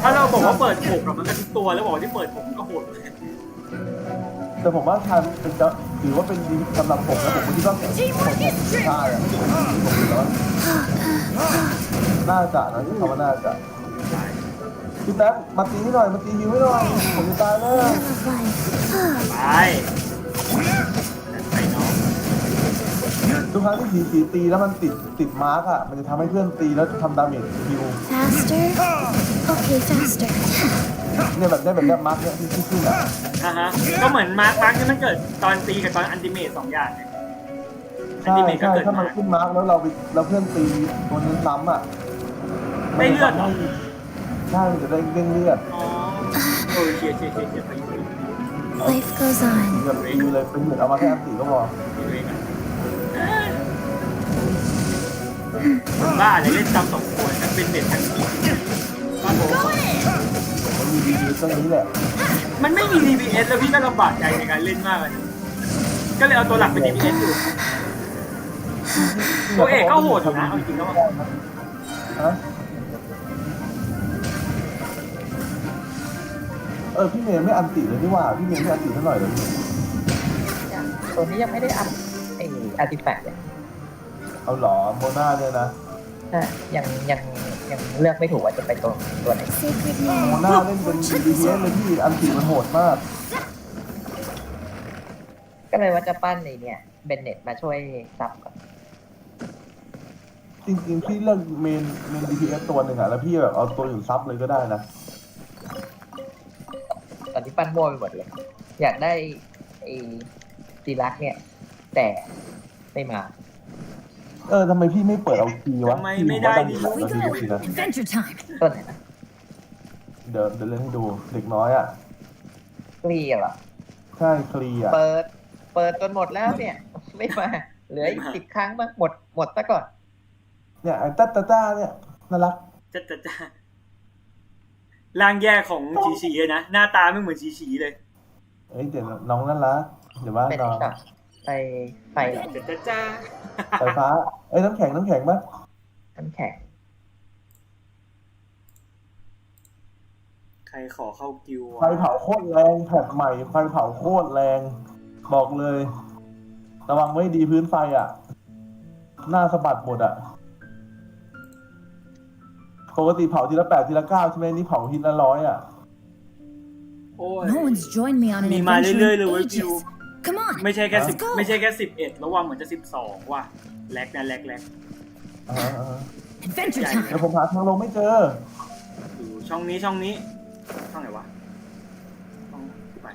ถ้าเราบอกว่าเปิด6มันก็ทุกตัวแล้วบอกที่เปิด6ก็โหดแต่ผมว่าชายเป็นจะถือว่าเป็นดีสำหรับผมนะผมคิดว่าชายอ่ะน่าจะนะที่คำว่าน่าจะพี่แป๊บมาตีให้หน่อยมาตีฮิวให้หน่อยผมจะตายแล้วไปน้องทุกครั้งที่ผีตีแล้วมันติดมาร์กอ่ะมันจะทำให้เพื่อนตีแล้วทำดาเมจฮิว faster okay faster เนี่ยแบบได้แบบนี้มาร์กเนี่ยที่ขึ้นอ่ะก็เหมือนมาร์กที่มันเกิดตอนตีกับตอนอันติเมท2 อย่างเนี่ยใช่ถ้ามันขึ้นมาร์กแล้วเราเพื่อนตีตัวนี้ซ้ำอ่ะได้เลือดใช่จะได้เด้งเลือดเชียร์ไป Life goes on แบบดูเลยเป็นเหมือนเอามาแค่อันตีก็พอบ้าเลยเล่นจำ2 คนเป็นเน็ตทั้งทีบ้าโบ้มันมี DPS ตรงนี้แหละมันไม่มี DPS แล้วพี่ก็ลำบากใจในการเล่นมากเลยก็เลยเอาตัวหลักเป็น DPS อยู่ตัวเอกก็โหดนะเอาจริงๆแล้วพี่เมย์ไม่อันติเลยนี่ว่าพี่เมย์ไม่อันติเท่าไหร่เลยตัวนี้ยังไม่ได้อัพอาร์ติแฟกต์เลยเอาหรอโมนาเนี่ยนะยังเลือกไม่ถูกว่าจะไปตัวไหนโมนาเล่นเป็น DPS เลยพี่อันติมันโหดมากก็เลยว่าจะปั้นเนี่ยเบนเน็ตมาช่วยซับก่อน จริงๆพี่เลือกเมน DPS ตัวหนึ่งอะแล้วพี่แบบเอาตัวอื่นซับเลยก็ได้นะ ตอนนี้ปั้นมั่วไปหมดเลย อยากได้ไอ้จีรักเนี่ย แต่ไม่มา ทำไมพี่ไม่เปิดเอาคีย์วะ ทำไมไม่ได้ดิ เราดูสินะ Adventure time. ต้นไหนนะ เดี๋ยวเล่นให้ดูเด็กน้อยอ่ะ คลีเหรอ ใช่คลีอ่ะ เปิดจนหมดแล้วเนี่ย ไม่มา เหลืออีก10 ครั้งบ้างหมดซะก่อน เนี่ยไอ้ต้าเนี่ยน่ารัก จ้าร่างแยกของฉีเลยนะ หน้าตาไม่เหมือนฉีเลย เดี๋ยวน้องน่ารักเดี๋ยวว่า เป็น น้อง ไฟเหรอ จ้า ไฟฟ้าน้ำแข็งปะ น้ำแข็ง ใครขอเข้ากิว ไฟเผาโคตรแรงแพทใหม่ไฟเผาโคตรแรงบอกเลยระวังไม่ดีพื้นไฟอ่ะหน้าสะบัดหมดอ่ะปกติเผาทีละ8ทีละ9ใช่ไหมนี่เผาทีละ100อ่ะ No one's joined me on an มีมา adventure เรื่อยๆ in เลยเว้ยกิว ages. Come on. ไม่ใช่แค่ Let's go. ไม่ใช่แค่11ระวังเหมือนจะ12ว่ะแลกนะแลก Adventure ใหญ่ time. เดี๋ยวผมหาทางลงไม่เจอ อยู่ช่องนี้ช่องไหนวะ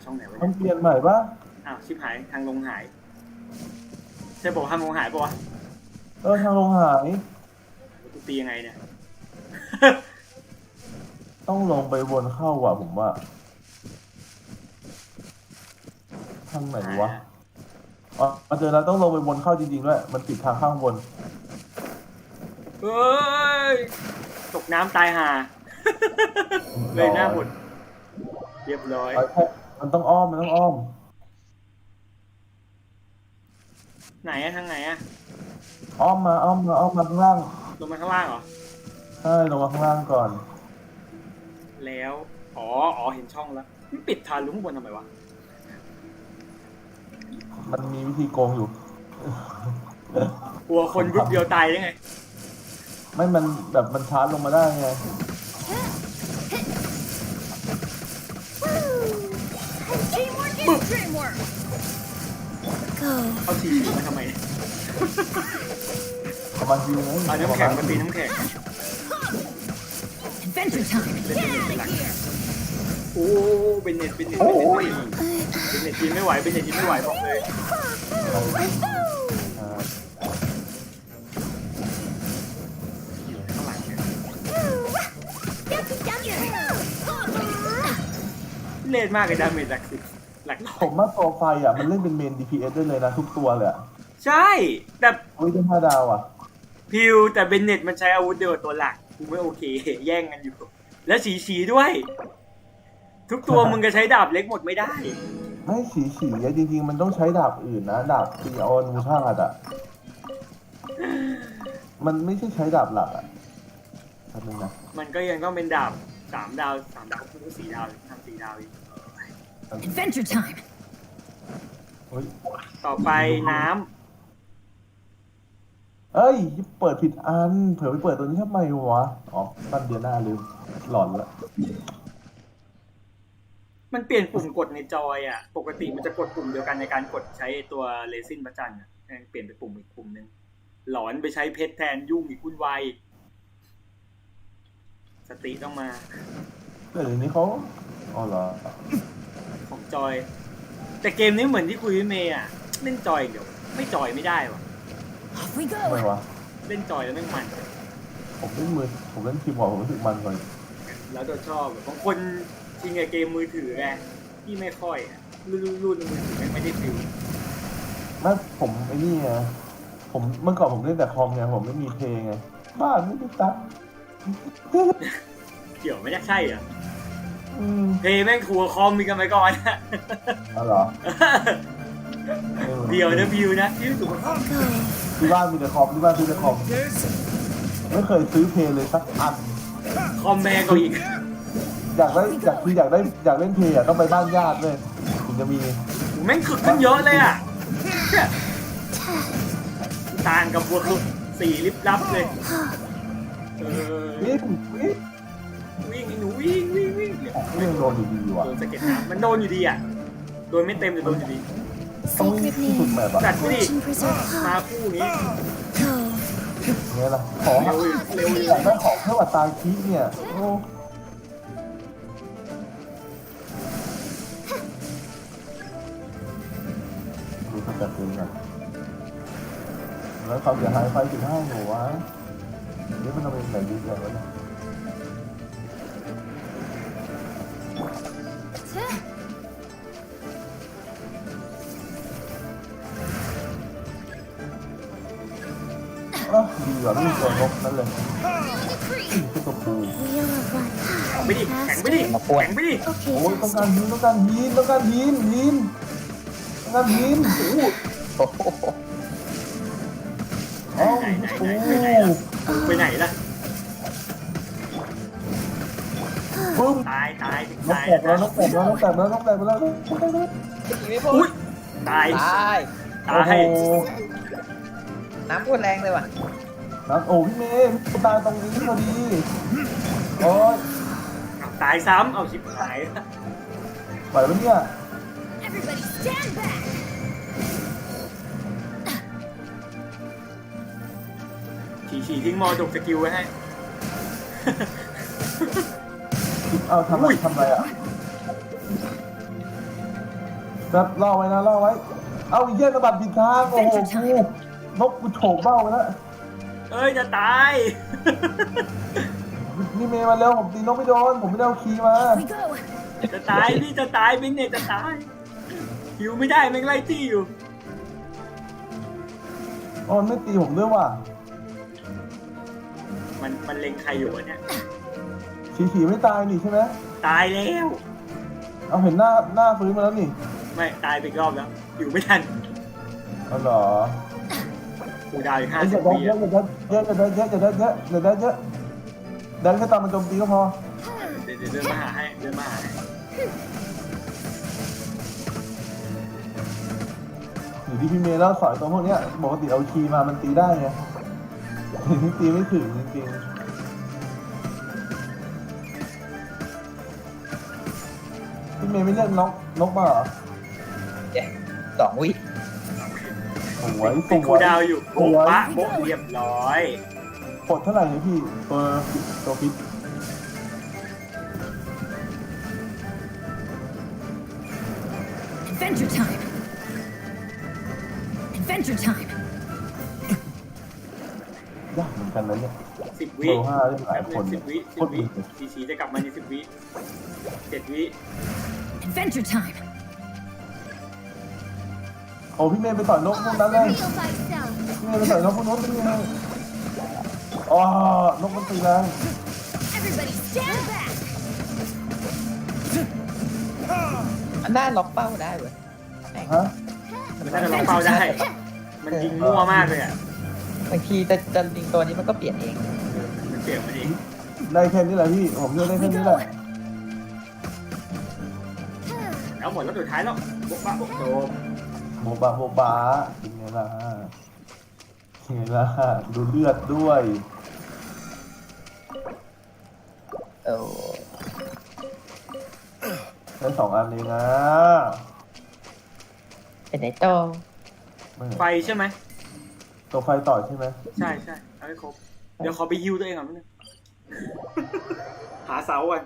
ช่องไหนวะ มันเปลี่ยนใหม่ปะ อ้าวชิบหายทางลงหายใช่บอกทางลงหายปะวะ ทางลงหาย กูตียังไงเนี่ย ต้องลงไปวนเข้าว่ะผมว่าทางไหนวะมาเจอแล้วต้องลงไปวนเข้าจริงๆด้วยมันปิดทางข้างบน เฮ้ยตกน้ำตายห่าเลยหน้าหมดเรียบร้อย มันต้องอ้อมไหนอะทางไหนอะ อ้อมมาข้างล่าง ลงมาข้างล่างเหรอ ใช่ลงมาข้างล่างก่อน แล้วอ๋อเห็นช่องแล้วมันปิดทางลุงบนทำไมวะ มันมีวิธีโกงอยู่ กลัวคนยุบเดียวตายได้ไง ไม่มันแบบมันชาร์จลงมาได้ไง Teamwork is dreamwork. Go. เอาฉีมาทำไม ประมาณฮิวไง เอาน้ำแข็งมาตีน้ำแข็ง Adventure time. โอ้เป็นเน็ตกินไม่ไหวบอกเลยเล่นมากเลยดาเมจหลักผมว่าโปรไฟล์อ่ะมันเล่นเป็นเมน DPS ได้เลยนะทุกตัวเลยอ่ะ ใช่แต่ ได้5 ดาวอ่ะ พิวแต่เบนเน็ตมันใช้อาวุธเดียวกับตัวหลักกูไม่โอเคแย่งกันอยู่แล้วฉีด้วย ทุกตัวมึงก็ใช้ดาบเล็กหมดไม่ได้ ไม่ฉีจริงๆมันต้องใช้ดาบอื่นนะดาบตีออนมูชาดอ่ะมันไม่ใช่ใช้ดาบหลักอ่ะทำไมนะ มันก็ยังต้องเป็นดาบ3 ดาวคือ4 ดาวทำ4 ดาวอีก Adventure time. ต่อไปน้ำ เอ้ยเปิดผิดอันเผื่อไปเปิดตัวนี้ทำไมวะตั้นเดียวหน้าลืมหลอนละ มันเปลี่ยนปุ่มกดในจอยอ่ะปกติมันจะกดปุ่มเดียวกันในการกดใช้ตัวเรซินพระจันทร์เปลี่ยนไปปุ่มอีกปุ่มนึงหลอนไปใช้เพชรแทนยุ่งอีกวุ่นวายสติต้องมา เดี๋ยวนี้เขาเหรอของจอยแต่เกมนี้เหมือนที่คุยvớiเมย์อ่ะเล่นจอยเดี๋ยวไม่จอยไม่ได้ว่ะ Off we go. ทำไมวะ เล่นจอยแล้วไม่มัน ผมเล่นคีย์บอร์ดผมรู้สึกมันกว่า แล้วโดยชอบบางคนชิงกับเกมมือถือไงที่ไม่ค่อยรุ่นมือถือไม่ได้ฟิล ไม่ผมไอ้นี่ไงผมเมื่อก่อนผมเล่นแต่คอมไงผมไม่มีเพลงไงบ้านไม่ได้ตัด เกี่ยวไม่ได้ใช่เหรอเพย์แม่งทัวร์คอมมีกันไปก่อนนะ อ๋อเหรอ เดียวนะพิวนะที่ถูก ที่บ้านมีแต่คอมไม่เคยซื้อเพลงเลยสักอัน คอมแม่ก็อีก อยากเล่นเพลงอ่ะต้องไปบ้านญาติเลยถึงจะมี แม่งขึ้นเยอะเลยอ่ะต่างกับบัวคือสีลิบลับเลยวิ่งหนูวิ่งเรื่องโดนอยู่ดีว่ะ โดนสะเก็ดน้ำมันโดนอยู่ดีอ่ะโดนไม่เต็มแต่โดนอยู่ดี Sacred name. จัดไม่ดิ Fortune preserve. มาคู่นี้ Go. ไงล่ะขออยากได้ของเพื่ออัตราคีเนี่ยโอ้ดูสเต็ปเลยกันแล้วเขาเสียหายไฟ15หนูวะนี่มันทำเป็นแบบดีอย่างวะเนี่ยดีกว่าไม่มีตัวนกนั่นเลยคือตัวปูไม่ดิแข็งไม่ดิแข็งไม่ดิโอ้ยต้องการยีนโอ้โหไปไหนล่ะปุ๊บตายนกแตกแล้วอุ้ยตายน้ำพูดแรงเลยว่ะน้ำโอ้พี่เมย์ตายตรงนี้พอดีโอ้ยตายซ้ำเอาชิบหายไหวปะเนี่ยฉีทิ้งมอจบสกิลไว้ให้เอาทำอะไรอ่ะจะล่อไว้เอาอีเยี่ยนระบาดผิดทางโอ้โหนกกูโฉบเบ้าไปแล้วเอ้ยจะตายนี่เมย์มาเร็วผมตีนกไม่โดนผมไม่ได้เอาคีย์มาจะตายพี่จะตายบินเนี่ยจะตายหิวไม่ได้แม่งไล่ตีอยู่อ๋อไม่ตีผมด้วยว่ะมันเล็งใครอยู่วะเนี่ยฉีไม่ตายนี่ใช่ไหมตายแล้วเอาเห็นหน้าฟื้นมาแล้วนี่ไม่ตายไปอีกรอบแล้วอยู่ไม่ทันอ๋อเหรอกูดาวอีก50 ปีเยอะดันแค่ตามมันโจมตีก็พอเดี๋ยวเดินมาหาให้อยู่ที่พี่เมย์แล้วสอยตัวพวกเนี้ยปกติเอาคีย์มามันตีได้ไงนี่ตีไม่ถึงจริงๆพี่เมย์ไม่เลือกนกมาเหรอ2 วิติดคูดาวอยู่โบ๊ะเรียบร้อยกดเท่าไหร่เนี่ยพี่ตัวฟิตAdventure time ยากเหมือนกันนะเนี่ย10 วิ5ได้หลายคน10 วิฉีจะกลับมาใน10 วิ7 วิ Adventure time โอ้พี่เมย์ไปต่อยนกพวกนั้นเลยพี่เมย์ไปต่อยนกพวกนั้นเป็นยังไงอ๋อนกมันตีแรงอันน่าล็อกเป้าได้เว้ยฮะมันน่าจะล็อกเป้าได้มันยิงมั่วมากเลยอ่ะบางทีจะลิงตัวนี้มันก็เปลี่ยนเองมันเปลี่ยนมาเองได้แค่นี้แหละพี่ผมเลือกได้แค่นี้แหละแล้วหมดแล้วสุดท้ายแล้วโบ๊ะโจมโมบะยังไงล่ะดูเลือดด้วยได้2 อันเลยนะเป็นไหนต่อไฟใช่ไหมตัวไฟต่อใช่ไหมใช่เอาให้ครบเดี๋ยวขอไปฮิวตัวเองก่อนนิดนึงหาเสาก่อน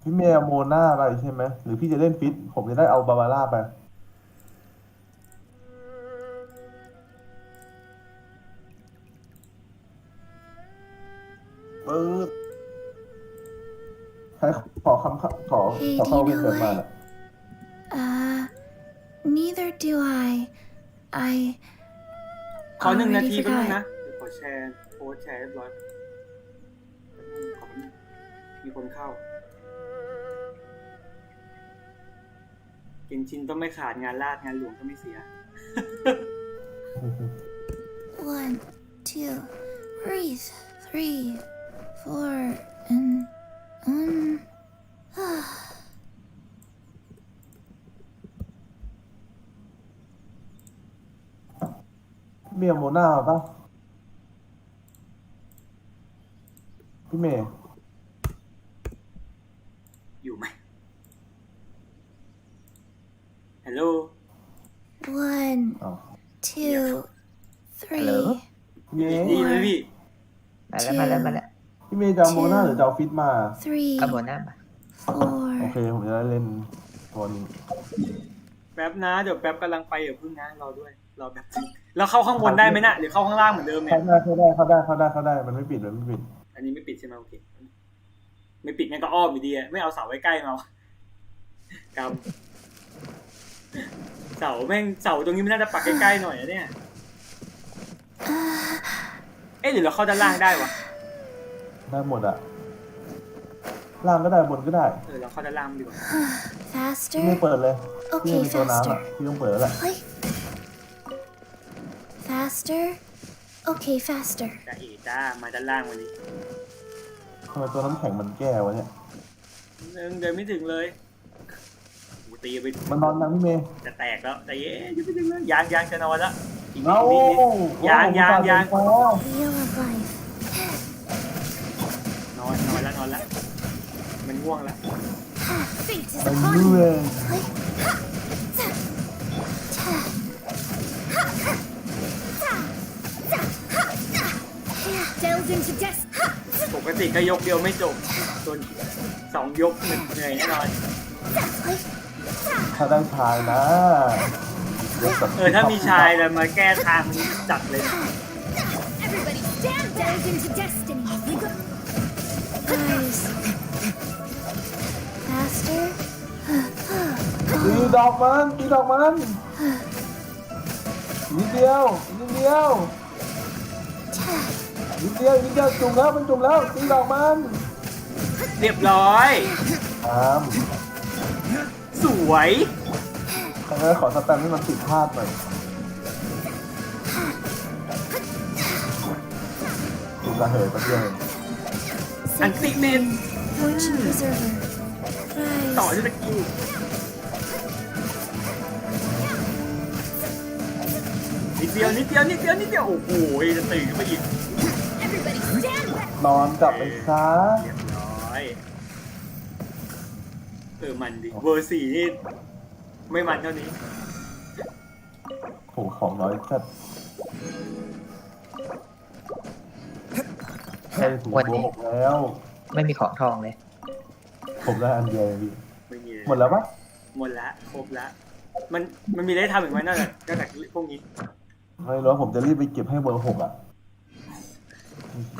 พี่เมย์โมนาไปใช่ไหมหรือพี่จะเล่นฟิตผมจะได้เอาบาบาร่าไปขอเข้าเวียนเกิดมาNeither do I ขอ1 นาทีแป๊บนึงนะขอแชร์โพสแชร์เรียบร้อยมีคนเข้าเกนชินต้องไม่ขาดงานลาดงานหลวงก็ไม่เสีย 1 2 breathe 3 4 and เมียโมนาป่ะพี่เมย์อยู่ไหมฮัลโหล 1 2 ฮัลโหล เย้ ดีไหมพี่ มาแล้ว พี่เมย์จะเอาโมนาหรือจะเอาฟิตมา เอาโมนามา โอเคผมจะได้เล่นตัวนี้ แป๊บนะเดี๋ยวแป๊บกำลังไปอย่าพึ่งนะรอด้วยรอแบบแล้วเข้าข้างบนได้ไหมนะหรือเข้าข้างล่างเหมือนเดิมเนี่ย เข้าได้มันไม่ปิด อันนี้ไม่ปิดใช่ไหมโอเคไม่ปิดงั้นก็อ้อมอยู่ดีอะไม่เอาเสาไว้ใกล้เรากำเสาแม่งเสาตรงนี้มันน่าจะปักใกล้ๆหน่อยนะเนี่ยหรือเราเข้าด้านล่างได้วะ ได้หมดอะล่างก็ได้บนก็ได้ เราเข้าด้านล่างดีกว่า Faster. พี่ไม่เปิดเลยพี่ Okay, มีตัวน้ำอะ faster. พี่ต้องเปิดแล้วแหละ Faster. Okay, faster. จ้ามาด้านล่างวันนี้ ทำไมตัวน้ำแข็งมันแก้วะเนี่ย เดินไม่ถึงเลยตีไป มันนอนยังพี่เมย์ จะแตกแล้วแต่ยังไม่ถึงเลยยางจะนอนแล้วอีกนิ เอา ดยาง Wheel of life. นอนแล้วมันง่วงแล้ว Fate is มัน upon เลื่ you. อน Delve into death. ปกติก็ยกเดียวไม่จบส่วน2 ยกเหนื่อยแน่นอน ถ้าได้ชายนะ ถ้ามีชายเลยมาแก้ทางนี้จัดเลย Everybody stand down into destiny. Guys. Faster. ตีดอกมันนิดเดียวจุ่มแล้วมันจุ่มแล้วตีดอกมัน เรียบร้อยสวย ทางนั้นขอสแตมป์ให้มันติดพลาดหน่อยดูกระเหยแป๊บเดียว อันติเมน Fortune preserver. ต่อด้วยตะกิ้วนิดเดียวโอ้โหจะตื่นขึ้นมาอีก Everybody stand back. นอนกลับไปซะ เรียบร้อยมันดิเวอร์4นี่ไม่มันเท่านี้ โหของน้อยจัดใช่ถูกโบกแล้ว ไม่มีของทองเลย ผมได้อันเดียวพี่ ไม่มี หมดแล้วปะ หมดละครบละมันมีอะไรทำอีกไหมนอกจากพวกนี้ ไม่รู้ผมจะรีบไปเก็บให้เบอร์ 6อ่ะ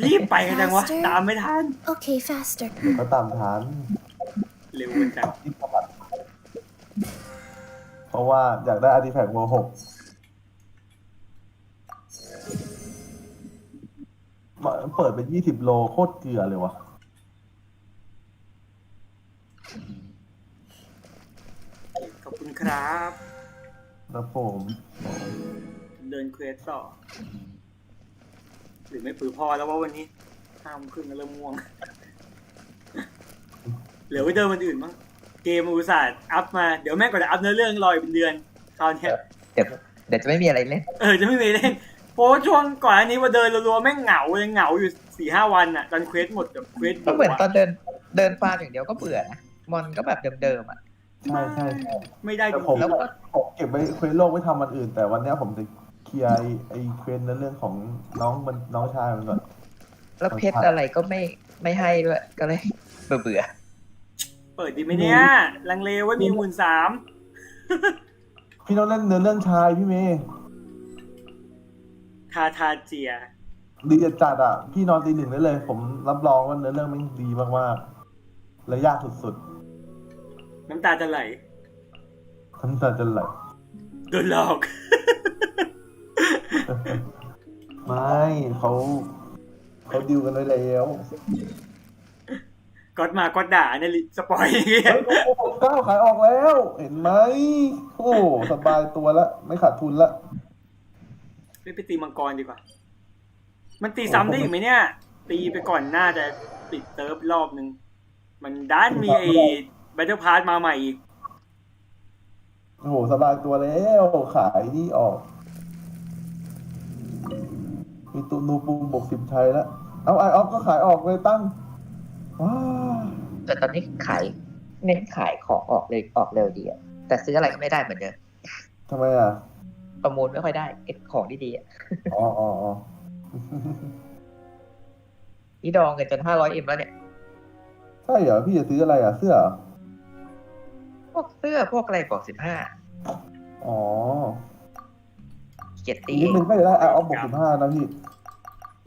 รีบไปกันจังวะตามไม่ทัน Okay, faster. ก็ตามทัน เร็วกันจัง เพราะว่าอยากได้อาร์ติแฟกต์เบอร์ 6เปิดเป็น20 โลโคตรเกลือเลยวะ ขอบคุณครับ แล้วผม เดินเควสต่อหรือไม่ปือพอแล้วว่าวันนี้5 ครึ่งก็เริ่มง่วงเหลือไว้เดินวันอื่นมั้งเกมอุตส่าห์อัพมาเดี๋ยวแม่ก็จะอัพเนื้อเรื่องรออีกเป็นเดือนคราวนี้เดี๋ยวจะไม่มีอะไรเล่นจะไม่มีเล่นเพราะช่วงก่อนอันนี้ว่าเดินรัวๆแม่งเหงาอยู่ 4-5 วันอ่ะตอนเควสหมดกับเควสก็เหมือนตอนเดินฟาร์มอย่างเดียวก็เบื่อนะมอนก็แบบเดิมๆอ่ะใช่ไม่ได้ แต่ผมเก็บไว้เควสโลกไว้ทำวันอื่นแต่วันนี้ผมจะเคลียร์ไอ้เควสเรื่องของน้องชายมันก่อนแล้วเพชรอะไรก็ไม่ให้ด้วยก็เลยเบื่อเปิดดีไหมเนี่ยลังเลไว้มี13,000พี่ต้องเล่นเรื่องชายพี่เมย์ทาเจียดีจัดอ่ะพี่นอนตี 1ได้เลยผมรับรองว่าเรื่องมันดีมากๆและยากสุดๆน้ำตาจะไหลโดนหลอกไม่เขาดิวกันไว้แล้วก๊อตมาก๊อตด่าเนี่ยสปอยอย่างเงี้ยก้าวขายออกแล้วเห็นไหมโอ้สบายตัวละไม่ขาดทุนละไปตีมังกรดีกว่ามันตีซ้ำได้อีกไหมเนี่ยตีไปก่อนหน้าจะปิดเติร์ฟรอบนึงมันด้านมีไอ้แบทเทิลพาสมาใหม่อีกโอ้โหสบายตัวแล้วขายนี่ออกมีตุนูปูมบก10 ชัยแล้วเอาไอออฟก็ขายออกเลยตั้งแต่ตอนนี้เน้นขายของออกเร็วดีอะแต่ซื้ออะไรก็ไม่ได้เหมือนเดิมทำไมอ่ะ ประมูลไม่ค่อยได้เก็บของดีๆอะ อ๋ออ๋ออ๋อ นี่ดองเงินจน500Mแล้วเนี่ย ใช่เหรอพี่จะซื้ออะไรอ่ะเสื้อเหรอ พวกเสื้อพวกอะไรบอก15อ๋อ เกียรติ อีกนิดนึงก็จะได้ไอออฟบวก15นะพี่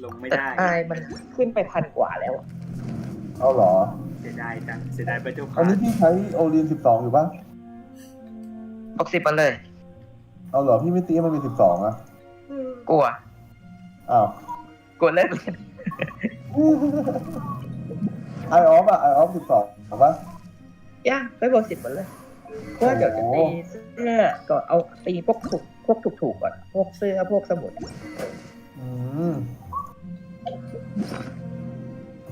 ลงไม่ แต่ ได้ ไอมันขึ้นไป1,000 กว่าแล้ว เอาเหรอ เสียดายจังเสียดายไปทุก อันนี้พี่ใช้โอเลียน12อยู่ปะ 60มาเลย เอาเหรอพี่ไม่ตีให้มันเป็น12อ่ะ กลัว อ้าว กลัวเลิกเล่น ไอออฟอ่ะไอออฟ12ถูกปะ ย่าไปบวก10มาเลยเพราะว่าเดี๋ยวจะตีเสื้อก่อนเอาตีพวกถูกก่อนพวกเสื้อพวกสมุด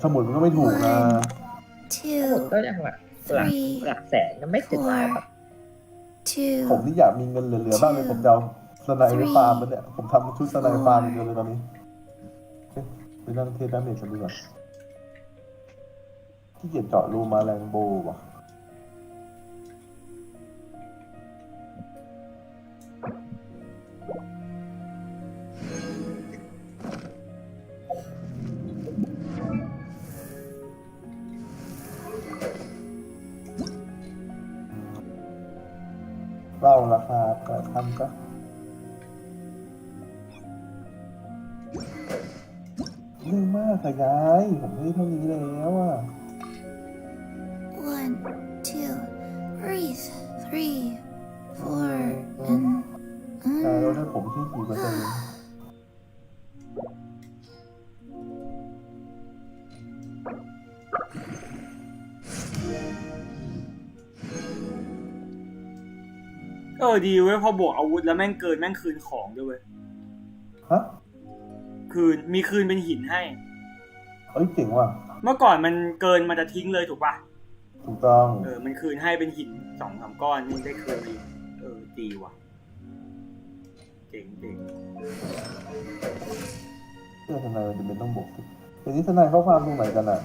สมุดมันก็ไม่ถูกนะ สมุดก็ยังหลักแสนยังไม่ถึงล้านครับ ผมนี่อยากมีเงินเหลือๆบ้างเลยผมจะเอาสไนเปอร์ฟาร์มมันเนี่ยผมทำชุดสไนเปอร์ฟาร์มอย่างเดียวเลยตอนนี้ไปนั่งเทสดาเมจกันดีกว่าที่เกียจเจาะรูมาแรงโบว่ะเล่าราคา8,000ก็เรื่องมากค่ะยายผมให้เท่านี้แล้วอ่ะ 1, 2, 3, 4, and ยายลดให้ผมที่กี่เปอร์เซ็นต์ ดีเว้ยพอบวกอาวุธแล้วแม่งเกินแม่งคืนของด้วยเว้ย ฮะ มีคืนเป็นหินให้ เอ้ยเจ๋งว่ะ เมื่อก่อนมันเกินมันจะทิ้งเลยถูกปะ ถูกต้อง มันคืนให้เป็นหิน 2-3 ก้อนนี่ได้คืนอีกดีว่ะเจ๋งเสื้อทนายมันจะเป็นต้องบวกสิแต่นี้ทนายเขาฟาร์มตรงไหนกันอ่ะ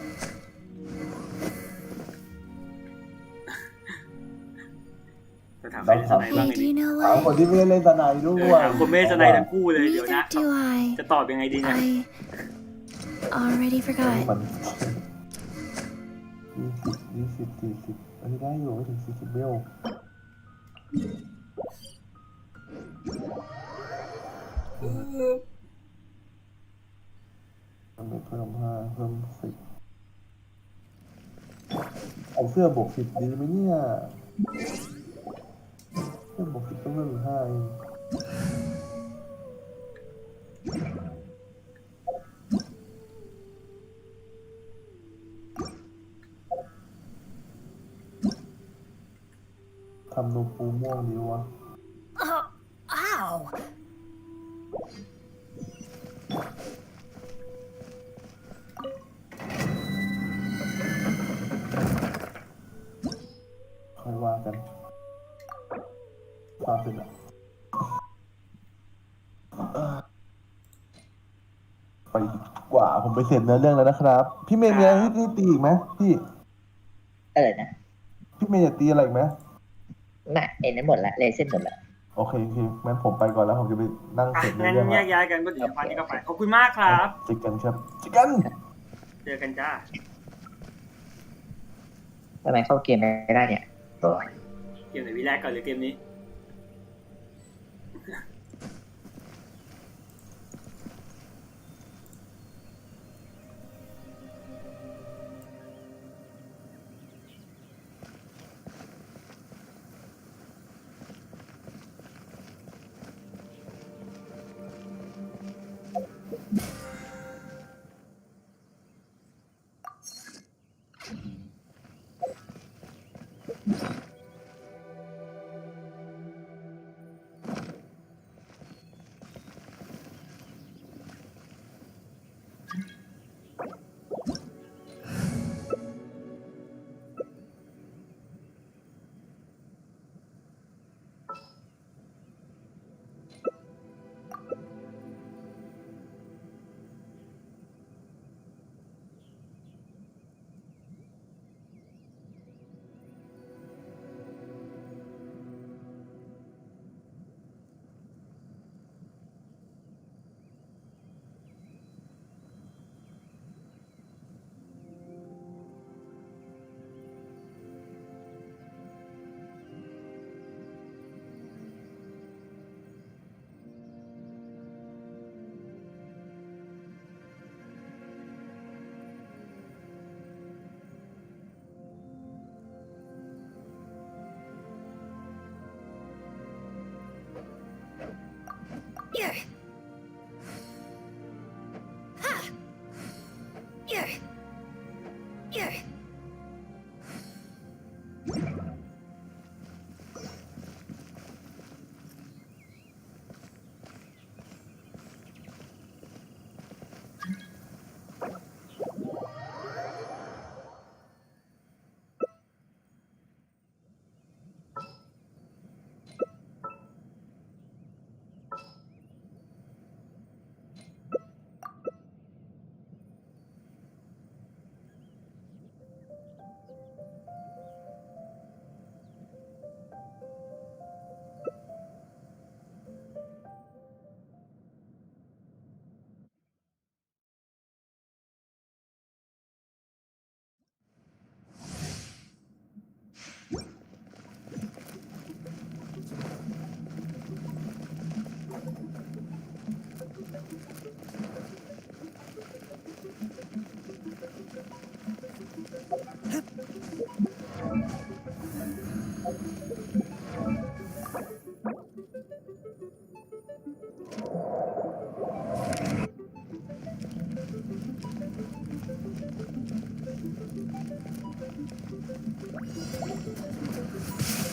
จะถามใครเล่นสไนบ้างไงดิ ถามคนที่ไม่ได้เล่นทนายด้วย ถามคนไม่เล่นสไนทั้งคู่เลยเดี๋ยวนะ do I จะตอบยังไงดีเนี่ย already forgot มัน20 40 อันนี้ได้อยู่ไม่ถึง40เบลเพิ่ม5เพิ่ม10เอาเสื้อบวก10ดีไหมเนี่ยเสื้อบวก10ต้องเพิ่ม5เองทำนูปูม่วงดีวะ Ow! ค่อยว่ากันความเป็นอะไปดีกว่าผมไปเสร็จเนื้อเรื่องแล้วนะครับ พี่เมย์มีอะไรที่ตีอีกไหมพี่ อะไรนะ พี่เมย์จะตีอะไรอีกไหม น่ะเอ็นนั้นหมดละเลเส้นหมดละ โอเคงั้นผมไปก่อนแล้วผมจะไปนั่งเสร็จเนื้อเรื่อง แยกย้ายกันก็เดี๋ยวพานี้ก็ไปขอบคุณมากครับ เจอกันครับเจอกัน เจอกันจ้า ทำไมเข้าเกมไม่ได้เนี่ยโอ้ย เกมไหนวิแรกก่อนหรือเกมนี้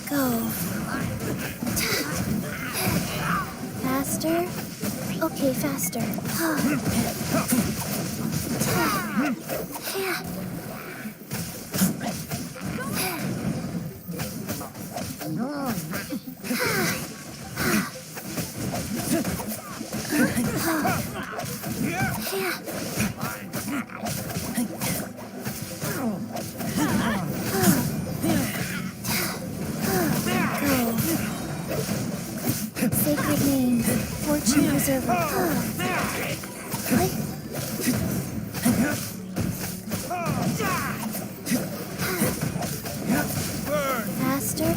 Go. Faster? Okay, faster. Sacred name, fortune preserver. Faster.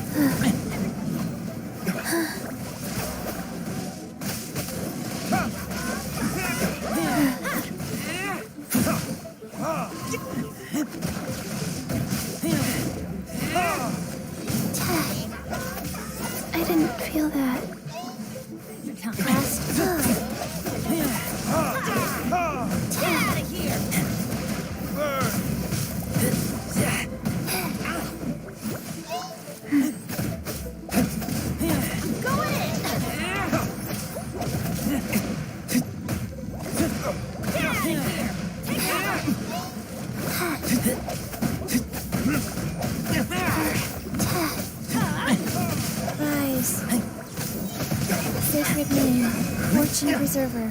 I didn't feel that. Fast. Get out of here! Go in! Get out of here! Take Rise. Sacred name, fortune preserver.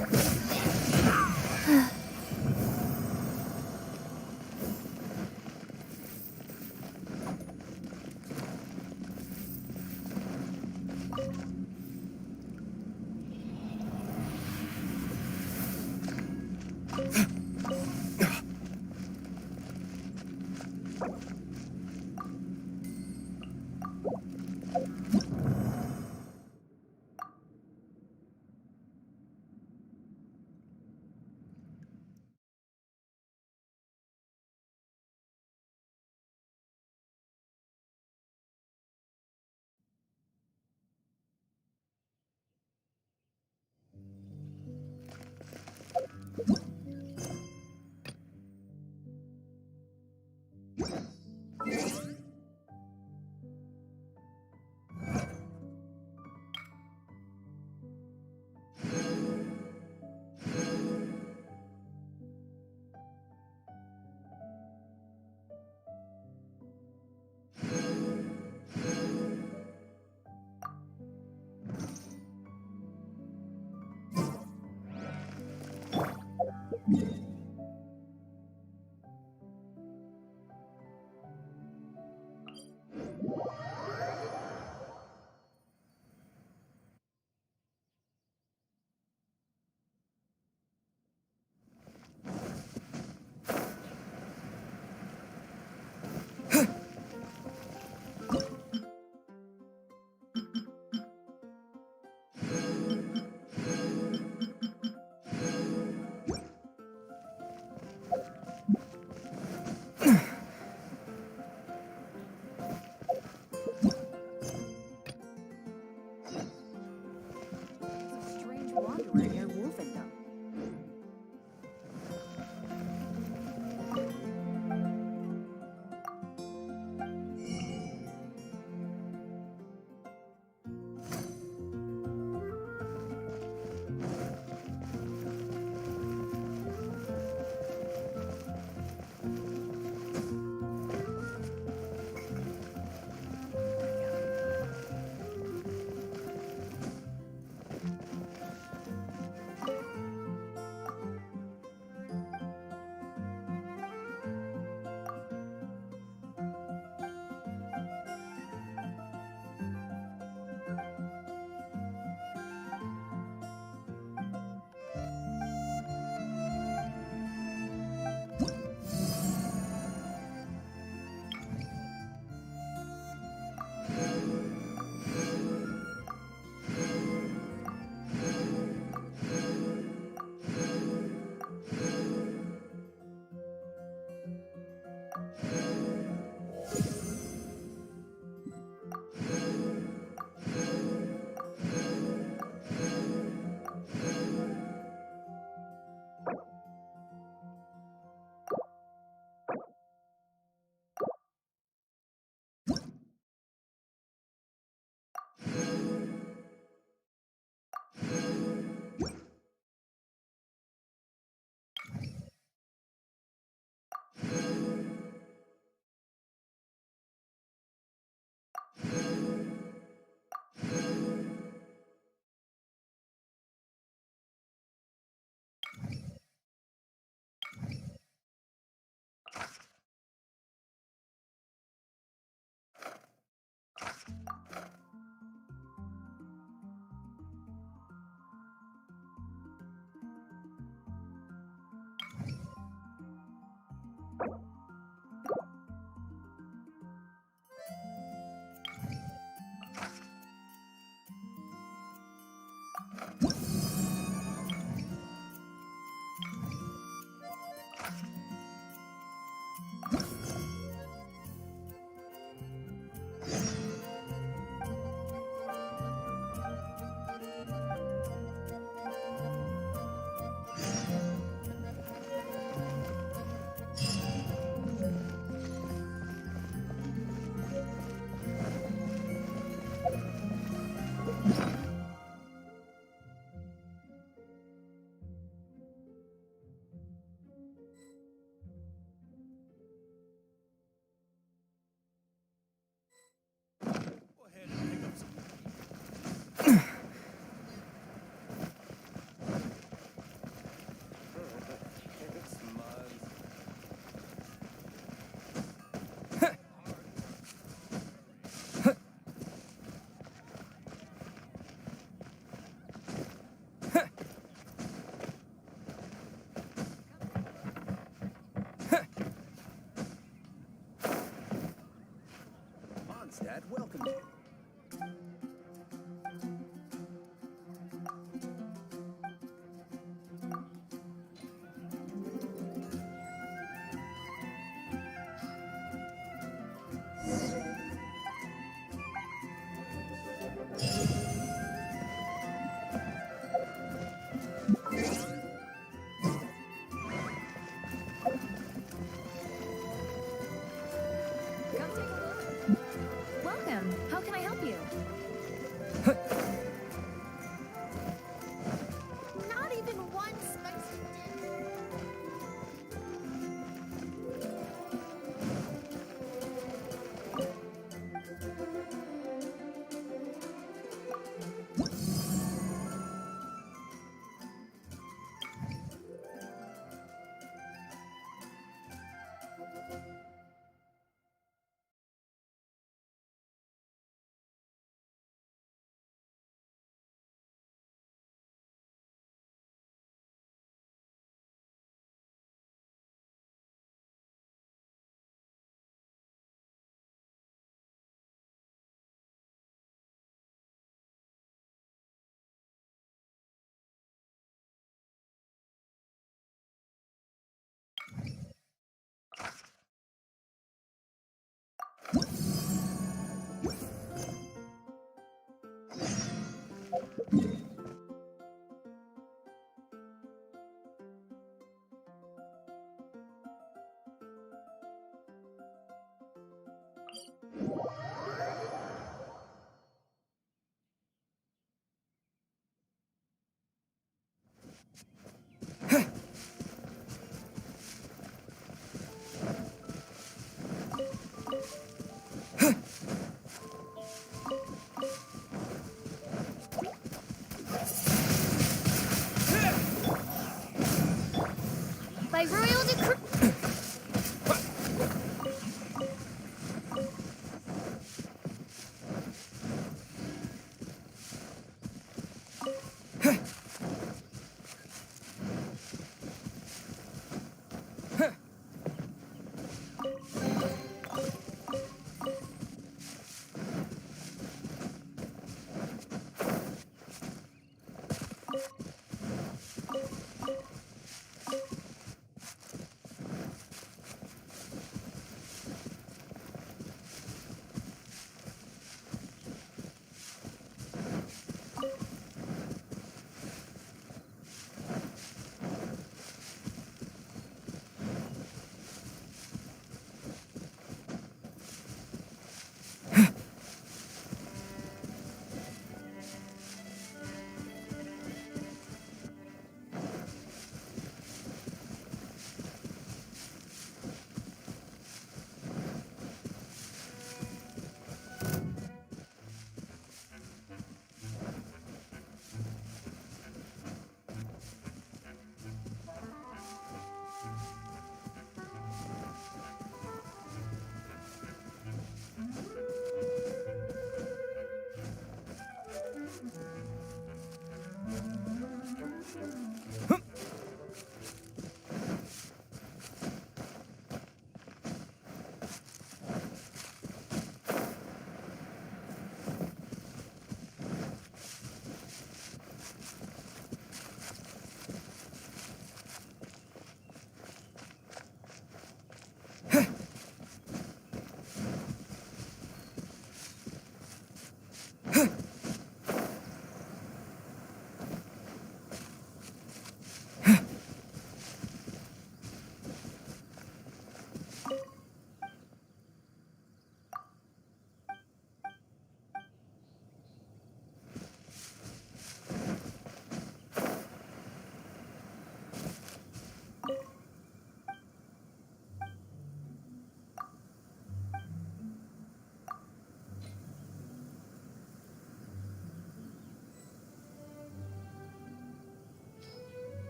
By royal decree.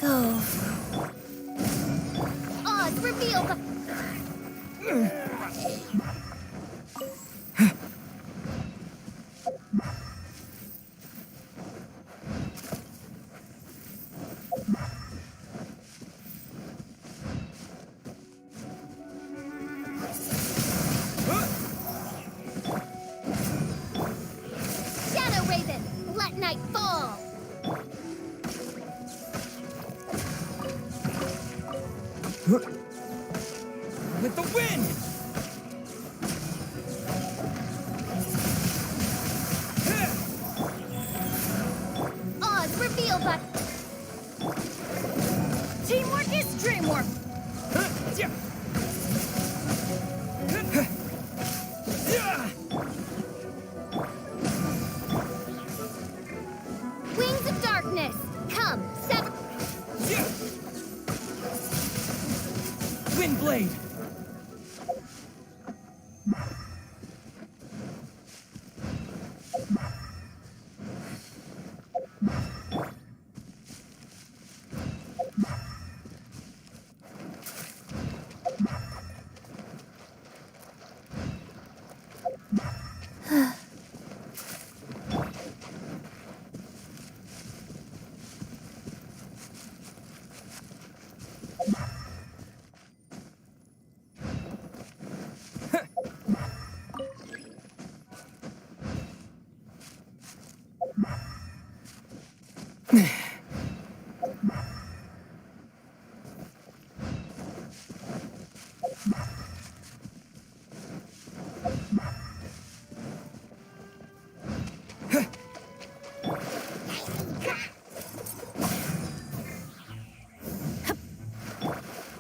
Go. Oz, reveal the... Shadow Raven, let night fall! With the wind! Oz, reveal the... Teamwork is dreamwork! Wings of darkness, come, sever... Windblade!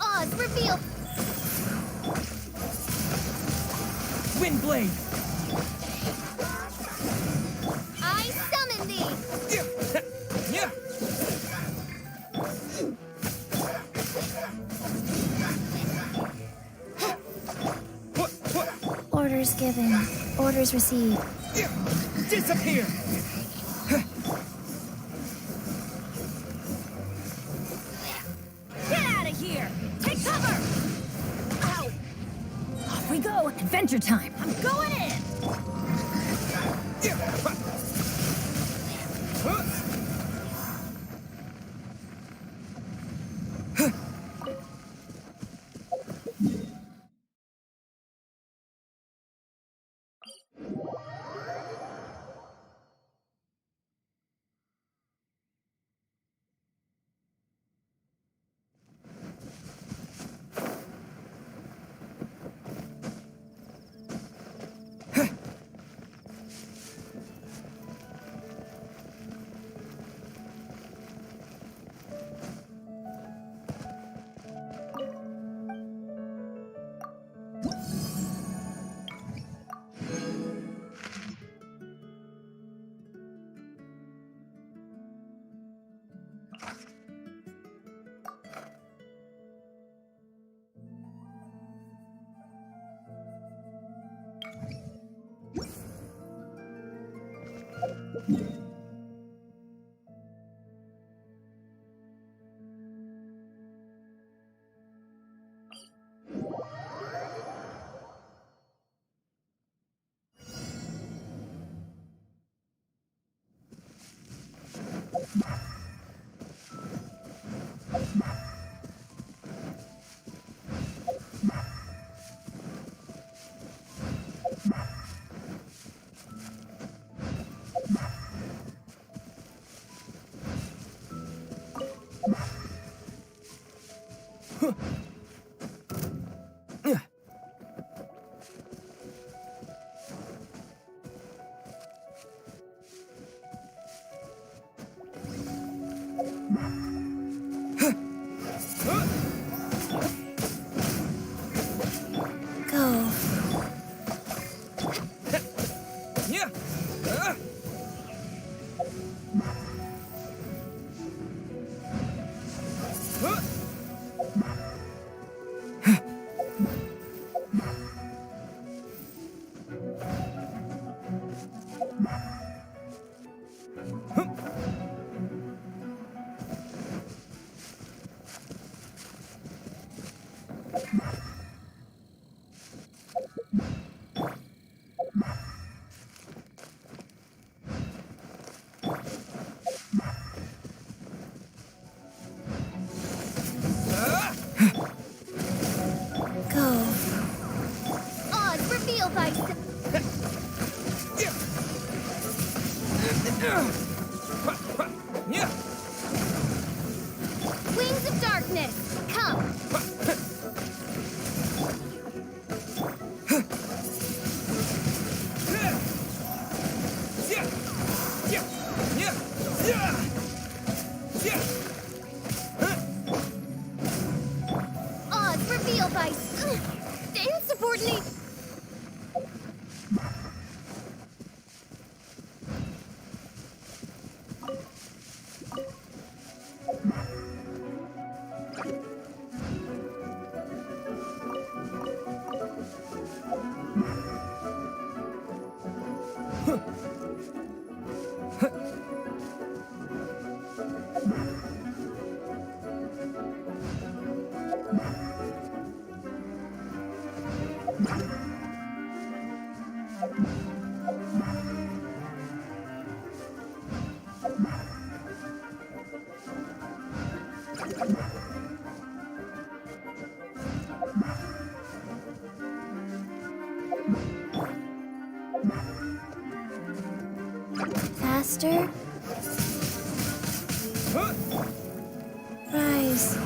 Oz, reveal... Windblade! I summon thee! Orders given. Orders received. Disappear! Get out of here! Take cover! Ow! Off we go! Adventure time! I'm going in! Wings of darkness, come! Odds reveal by insubordinate. Faster. Rise.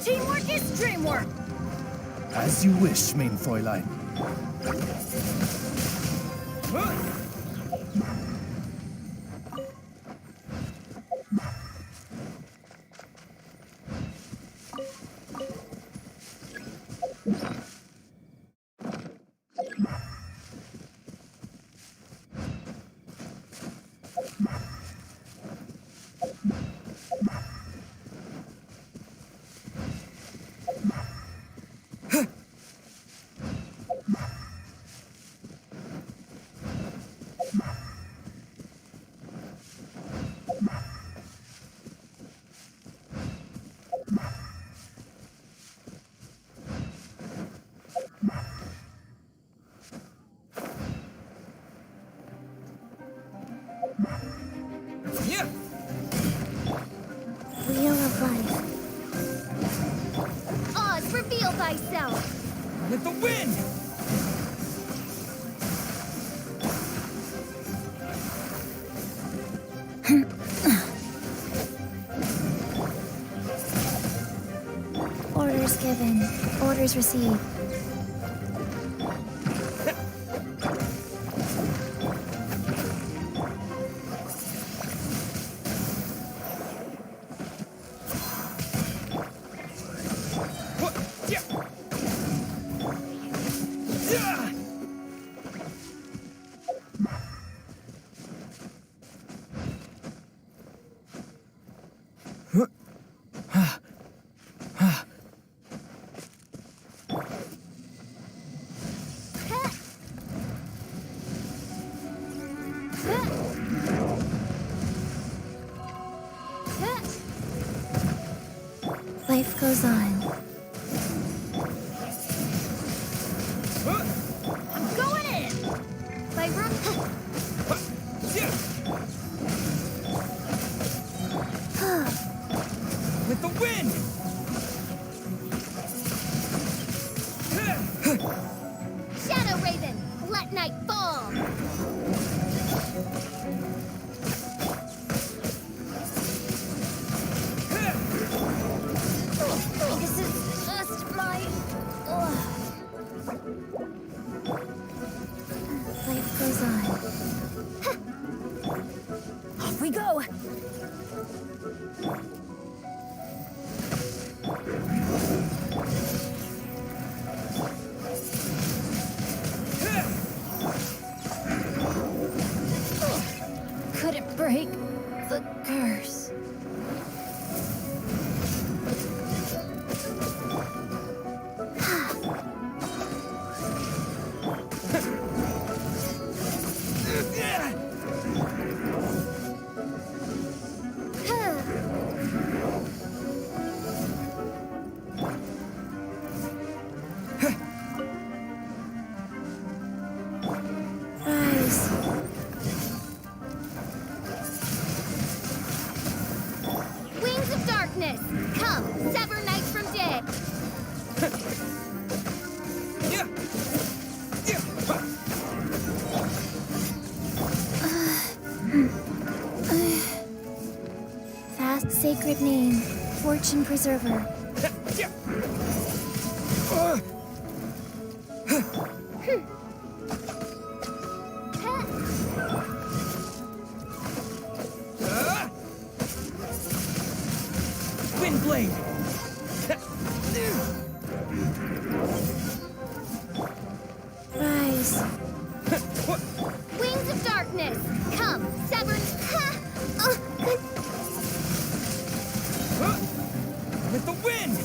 Teamwork is dreamwork! As you wish, main Fräulein. thyself. With the wind! Orders given. Orders received. Life goes on. I'm going in! By With the wind! Shadow Raven, let night fall! This is just my... Life goes on. Off we go! Couldn't break the curse. Rise. Wings of darkness, come, sever night from day. Vast sacred name, fortune preserver. Windblade! Rise. Wings of darkness, come, sever... With the wind!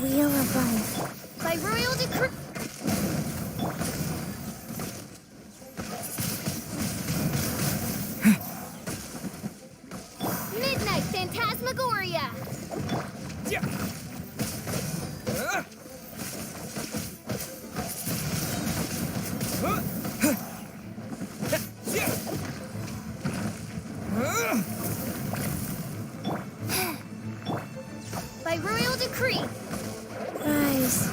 Wheel of Life. By royal decree. Midnight Phantasmagoria. By royal decree. Rise.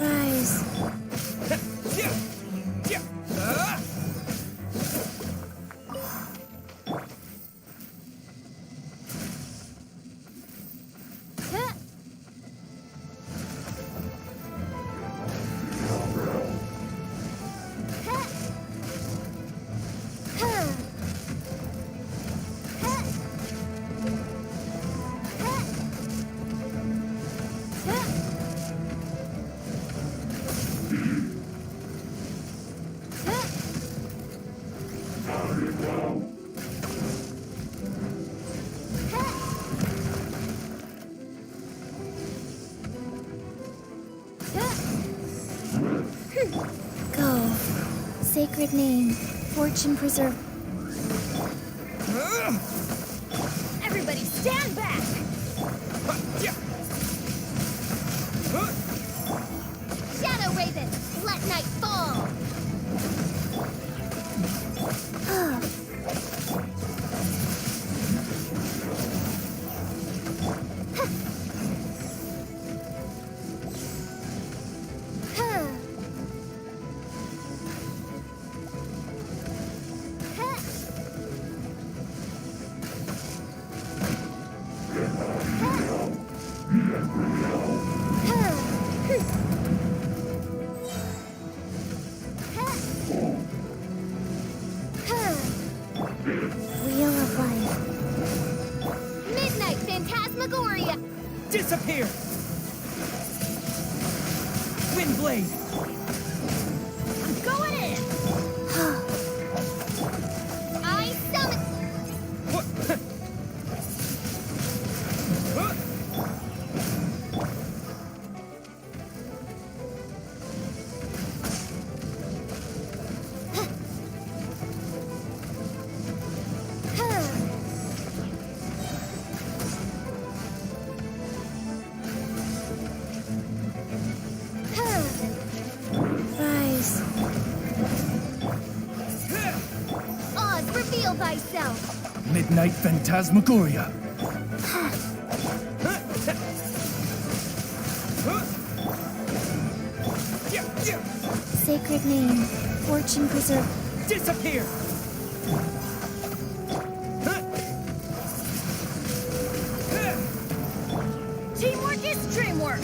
Rise. Go. Sacred name. Fortune preserve. Everybody stand back! Shadow Raven, let night fall! Wheel of Life. Midnight Phantasmagoria. Disappear! Windblade! I'm going in. I summon. Rise. Oz, reveal thyself. Midnight Phantasmagoria. Sacred name. Fortune preserve. Disappear! Teamwork is dreamwork.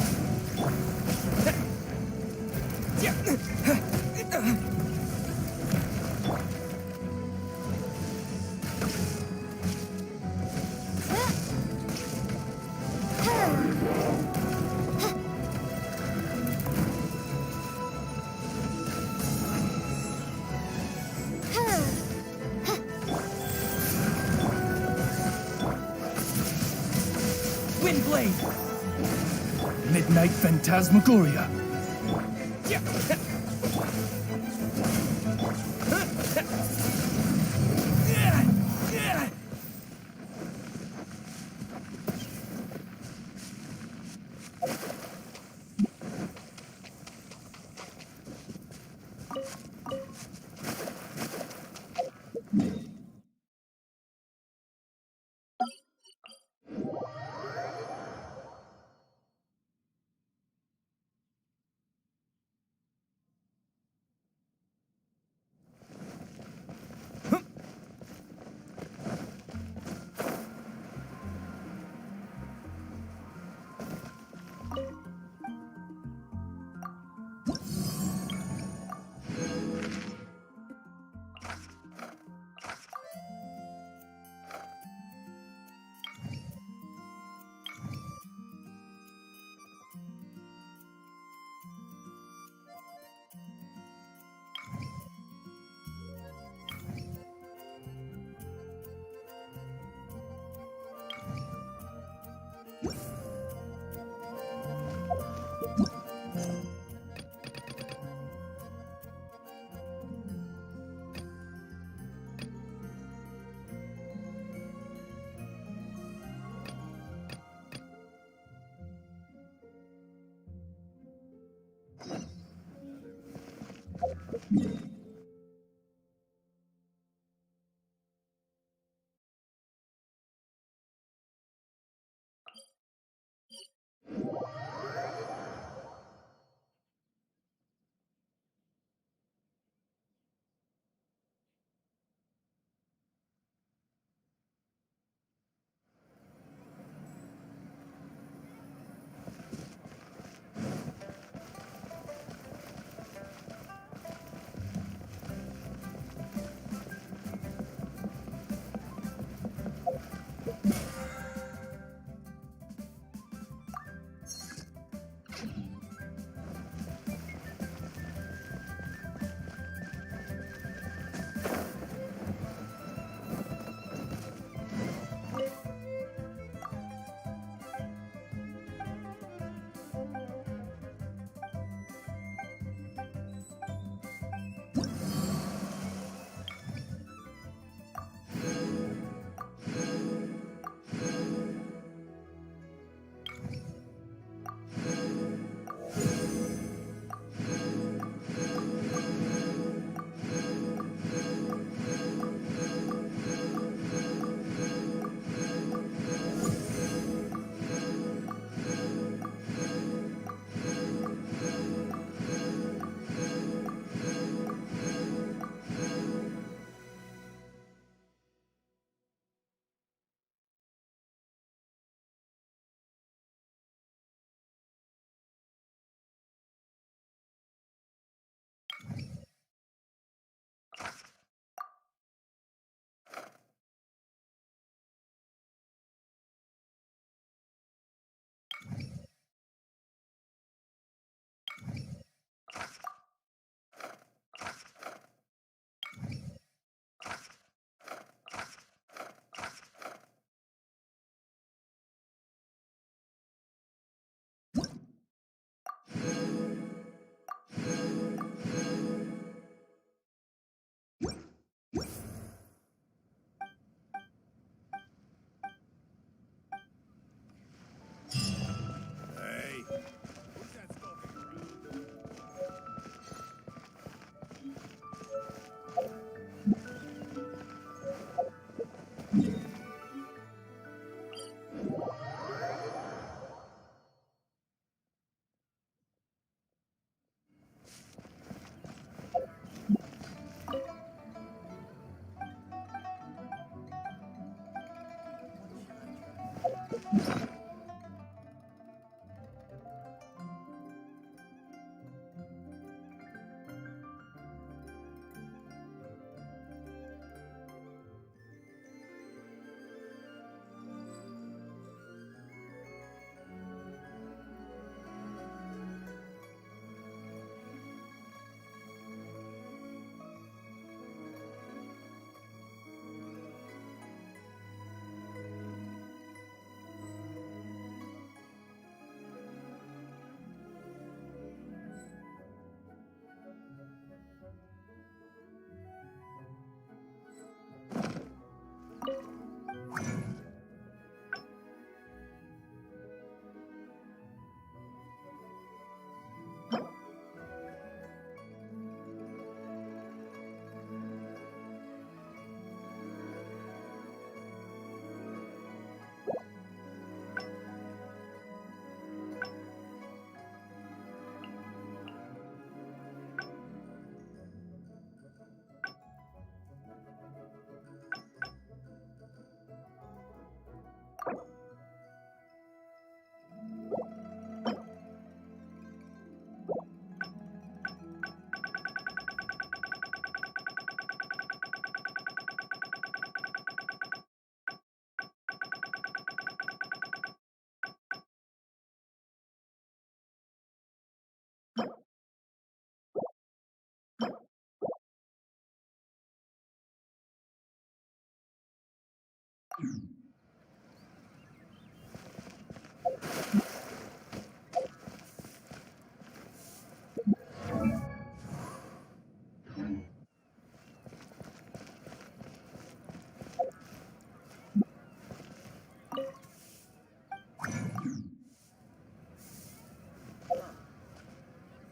Windblade! Midnight Phantasmagoria.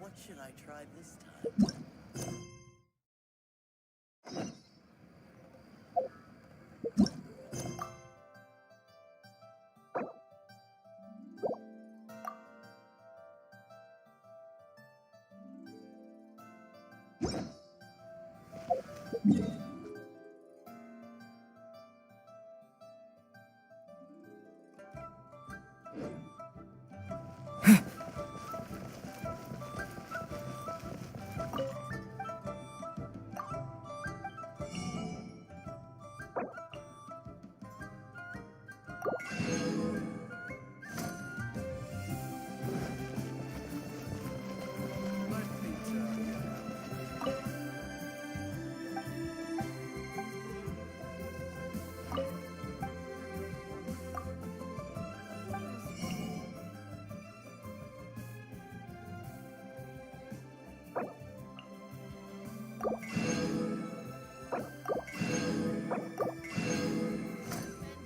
What should I try this time?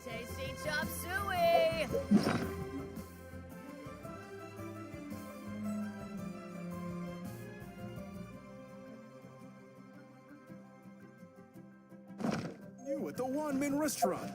Tasty chop suey! You at the Wanmin restaurant.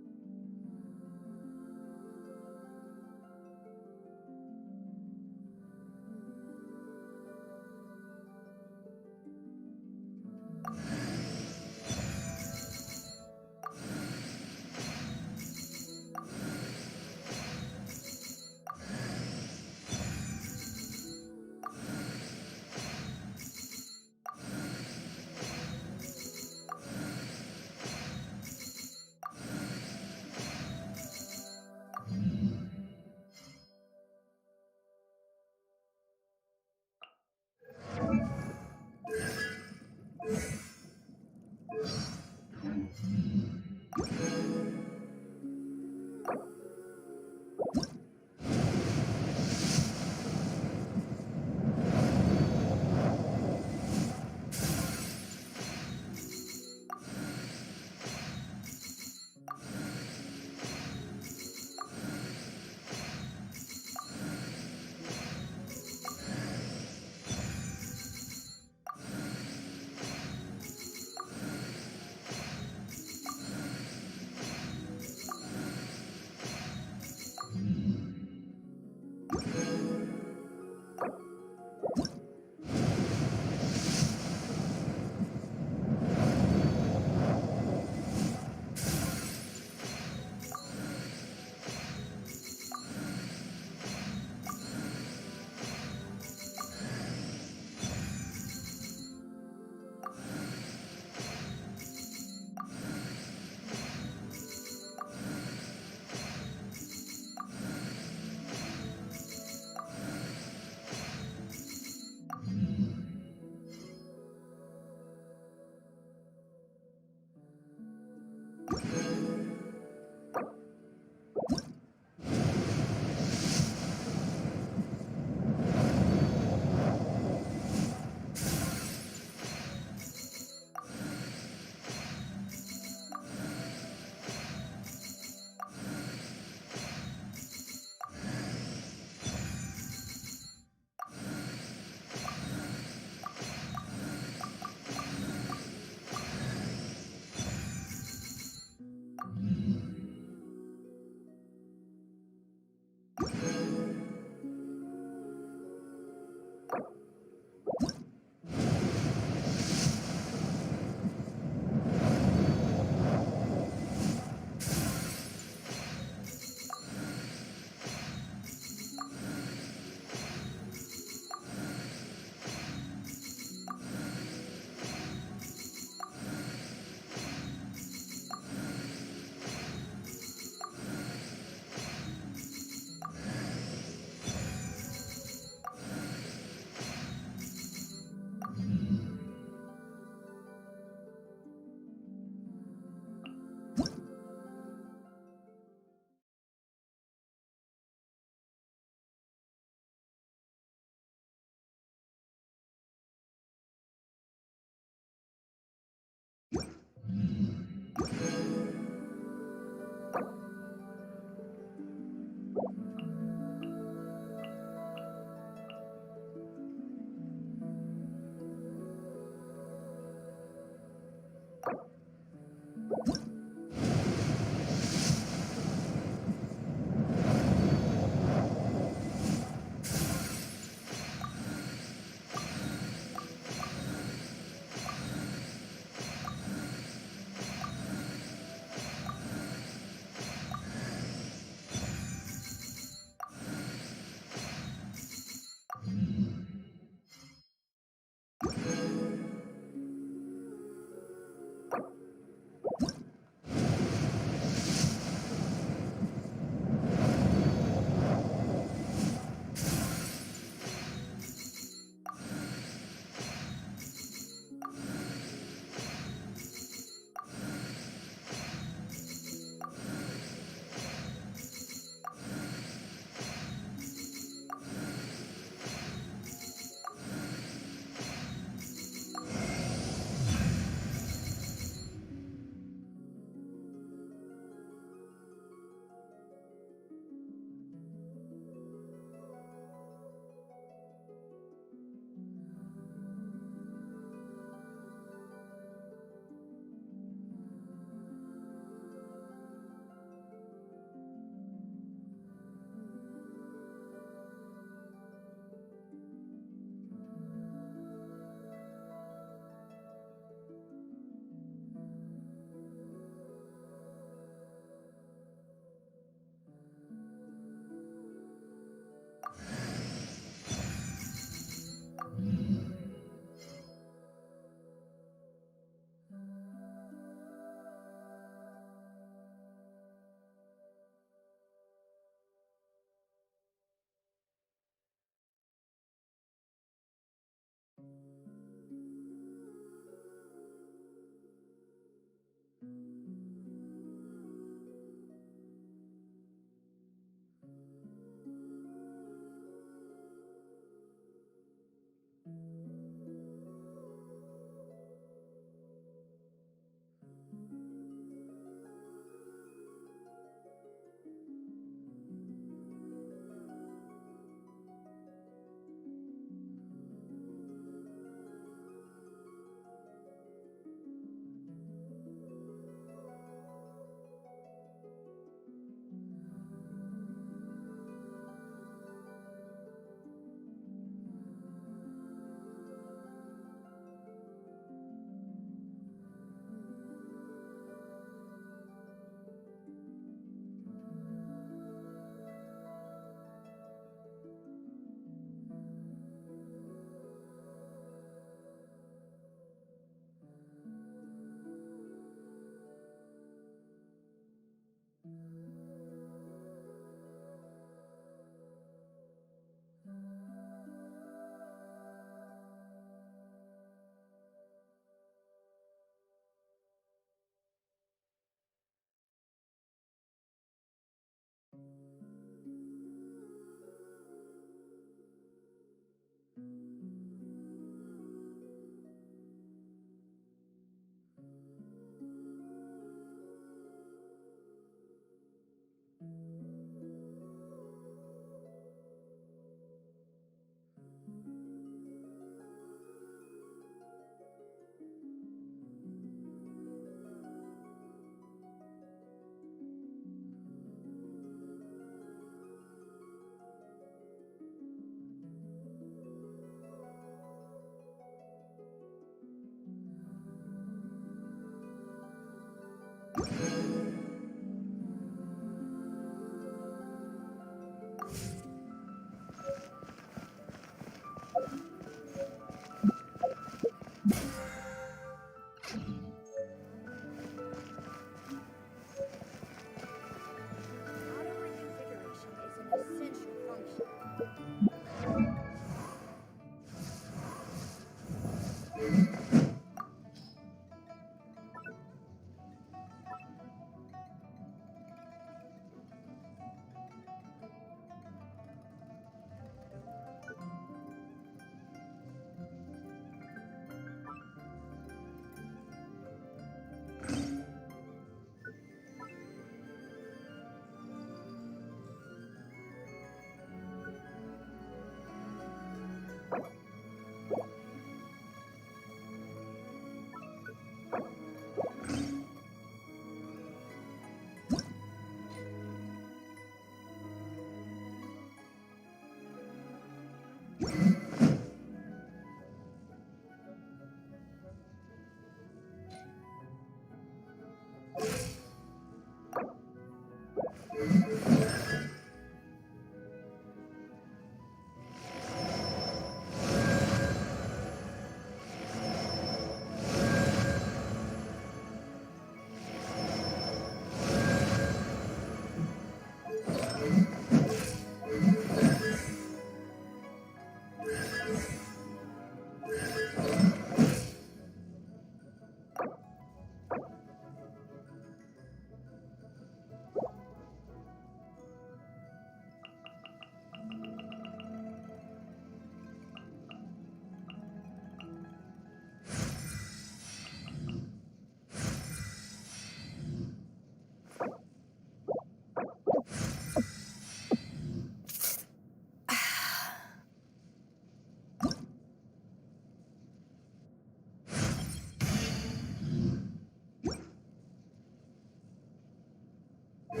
If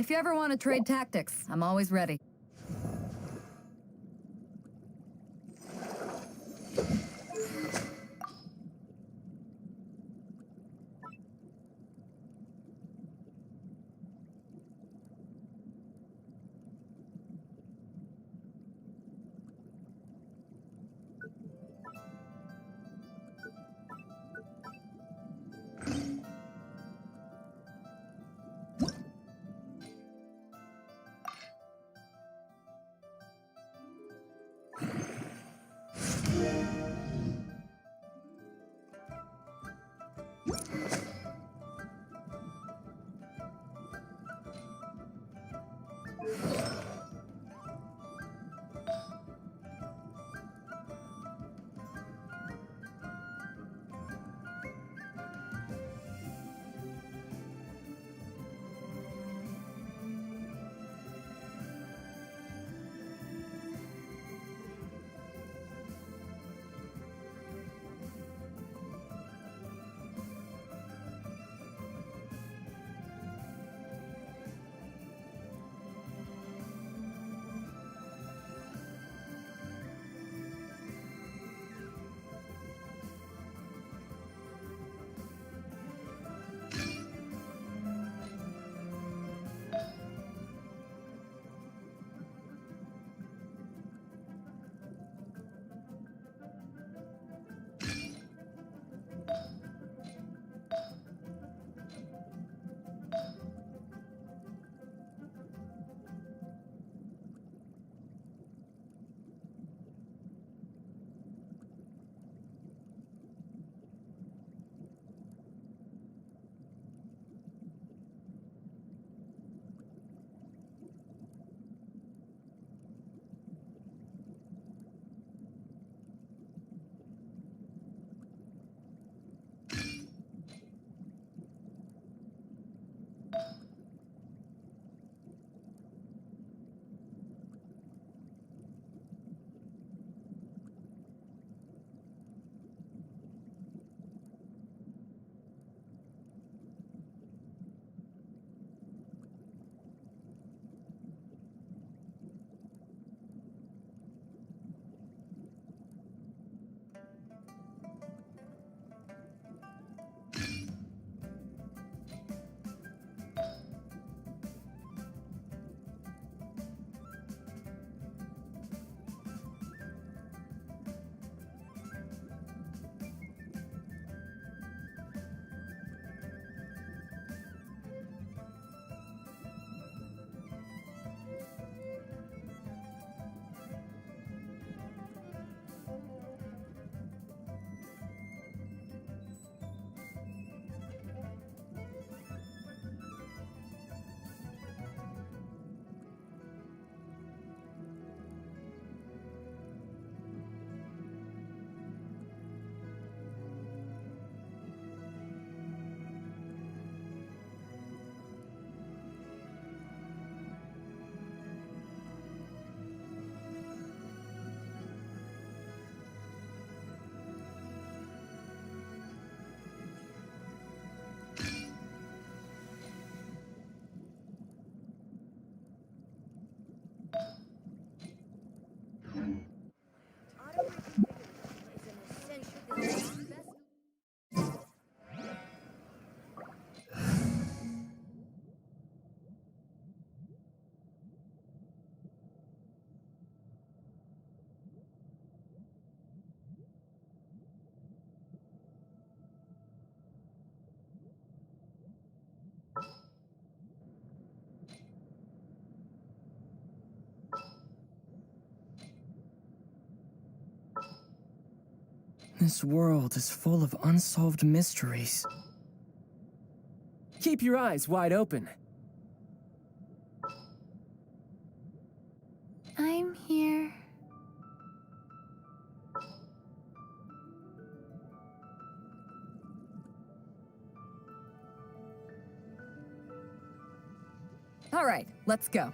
you ever want to trade tactics, I'm always ready. This world is full of unsolved mysteries. Keep your eyes wide open. I'm here. All right, let's go.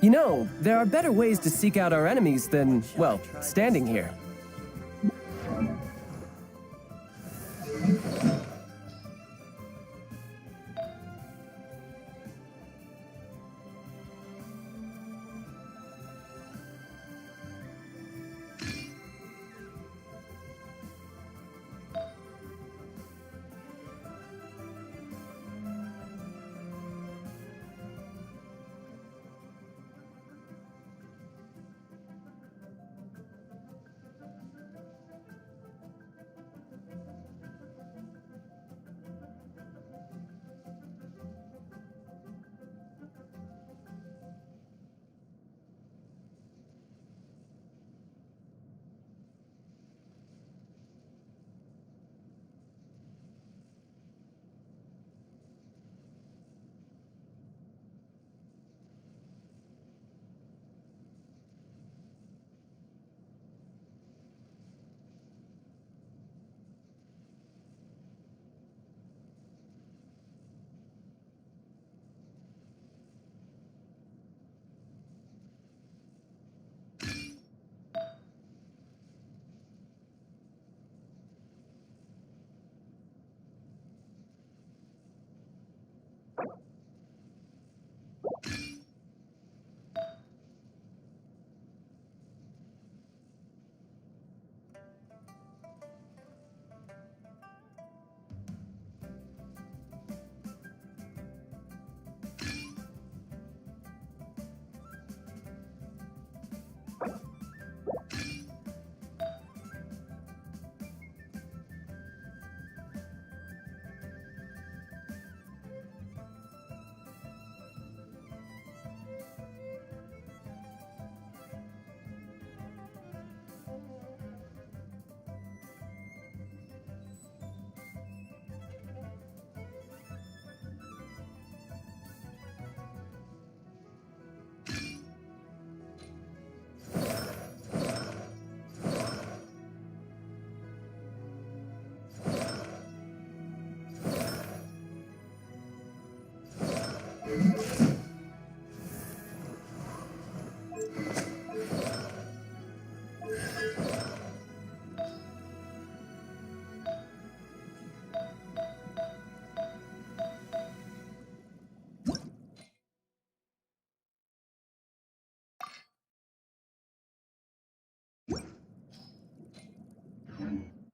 You know, there are better ways to seek out our enemies than, well, standing here.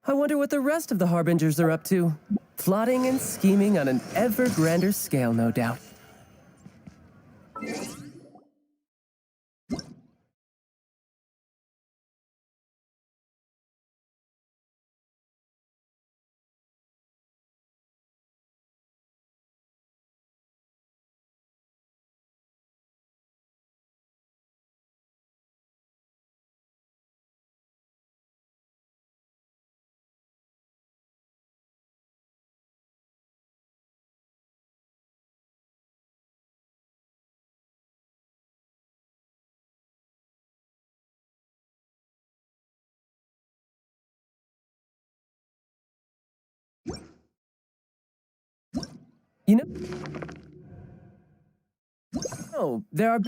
I wonder what the rest of the Harbingers are up to. Plotting and scheming on an ever grander scale, no doubt. You know, there are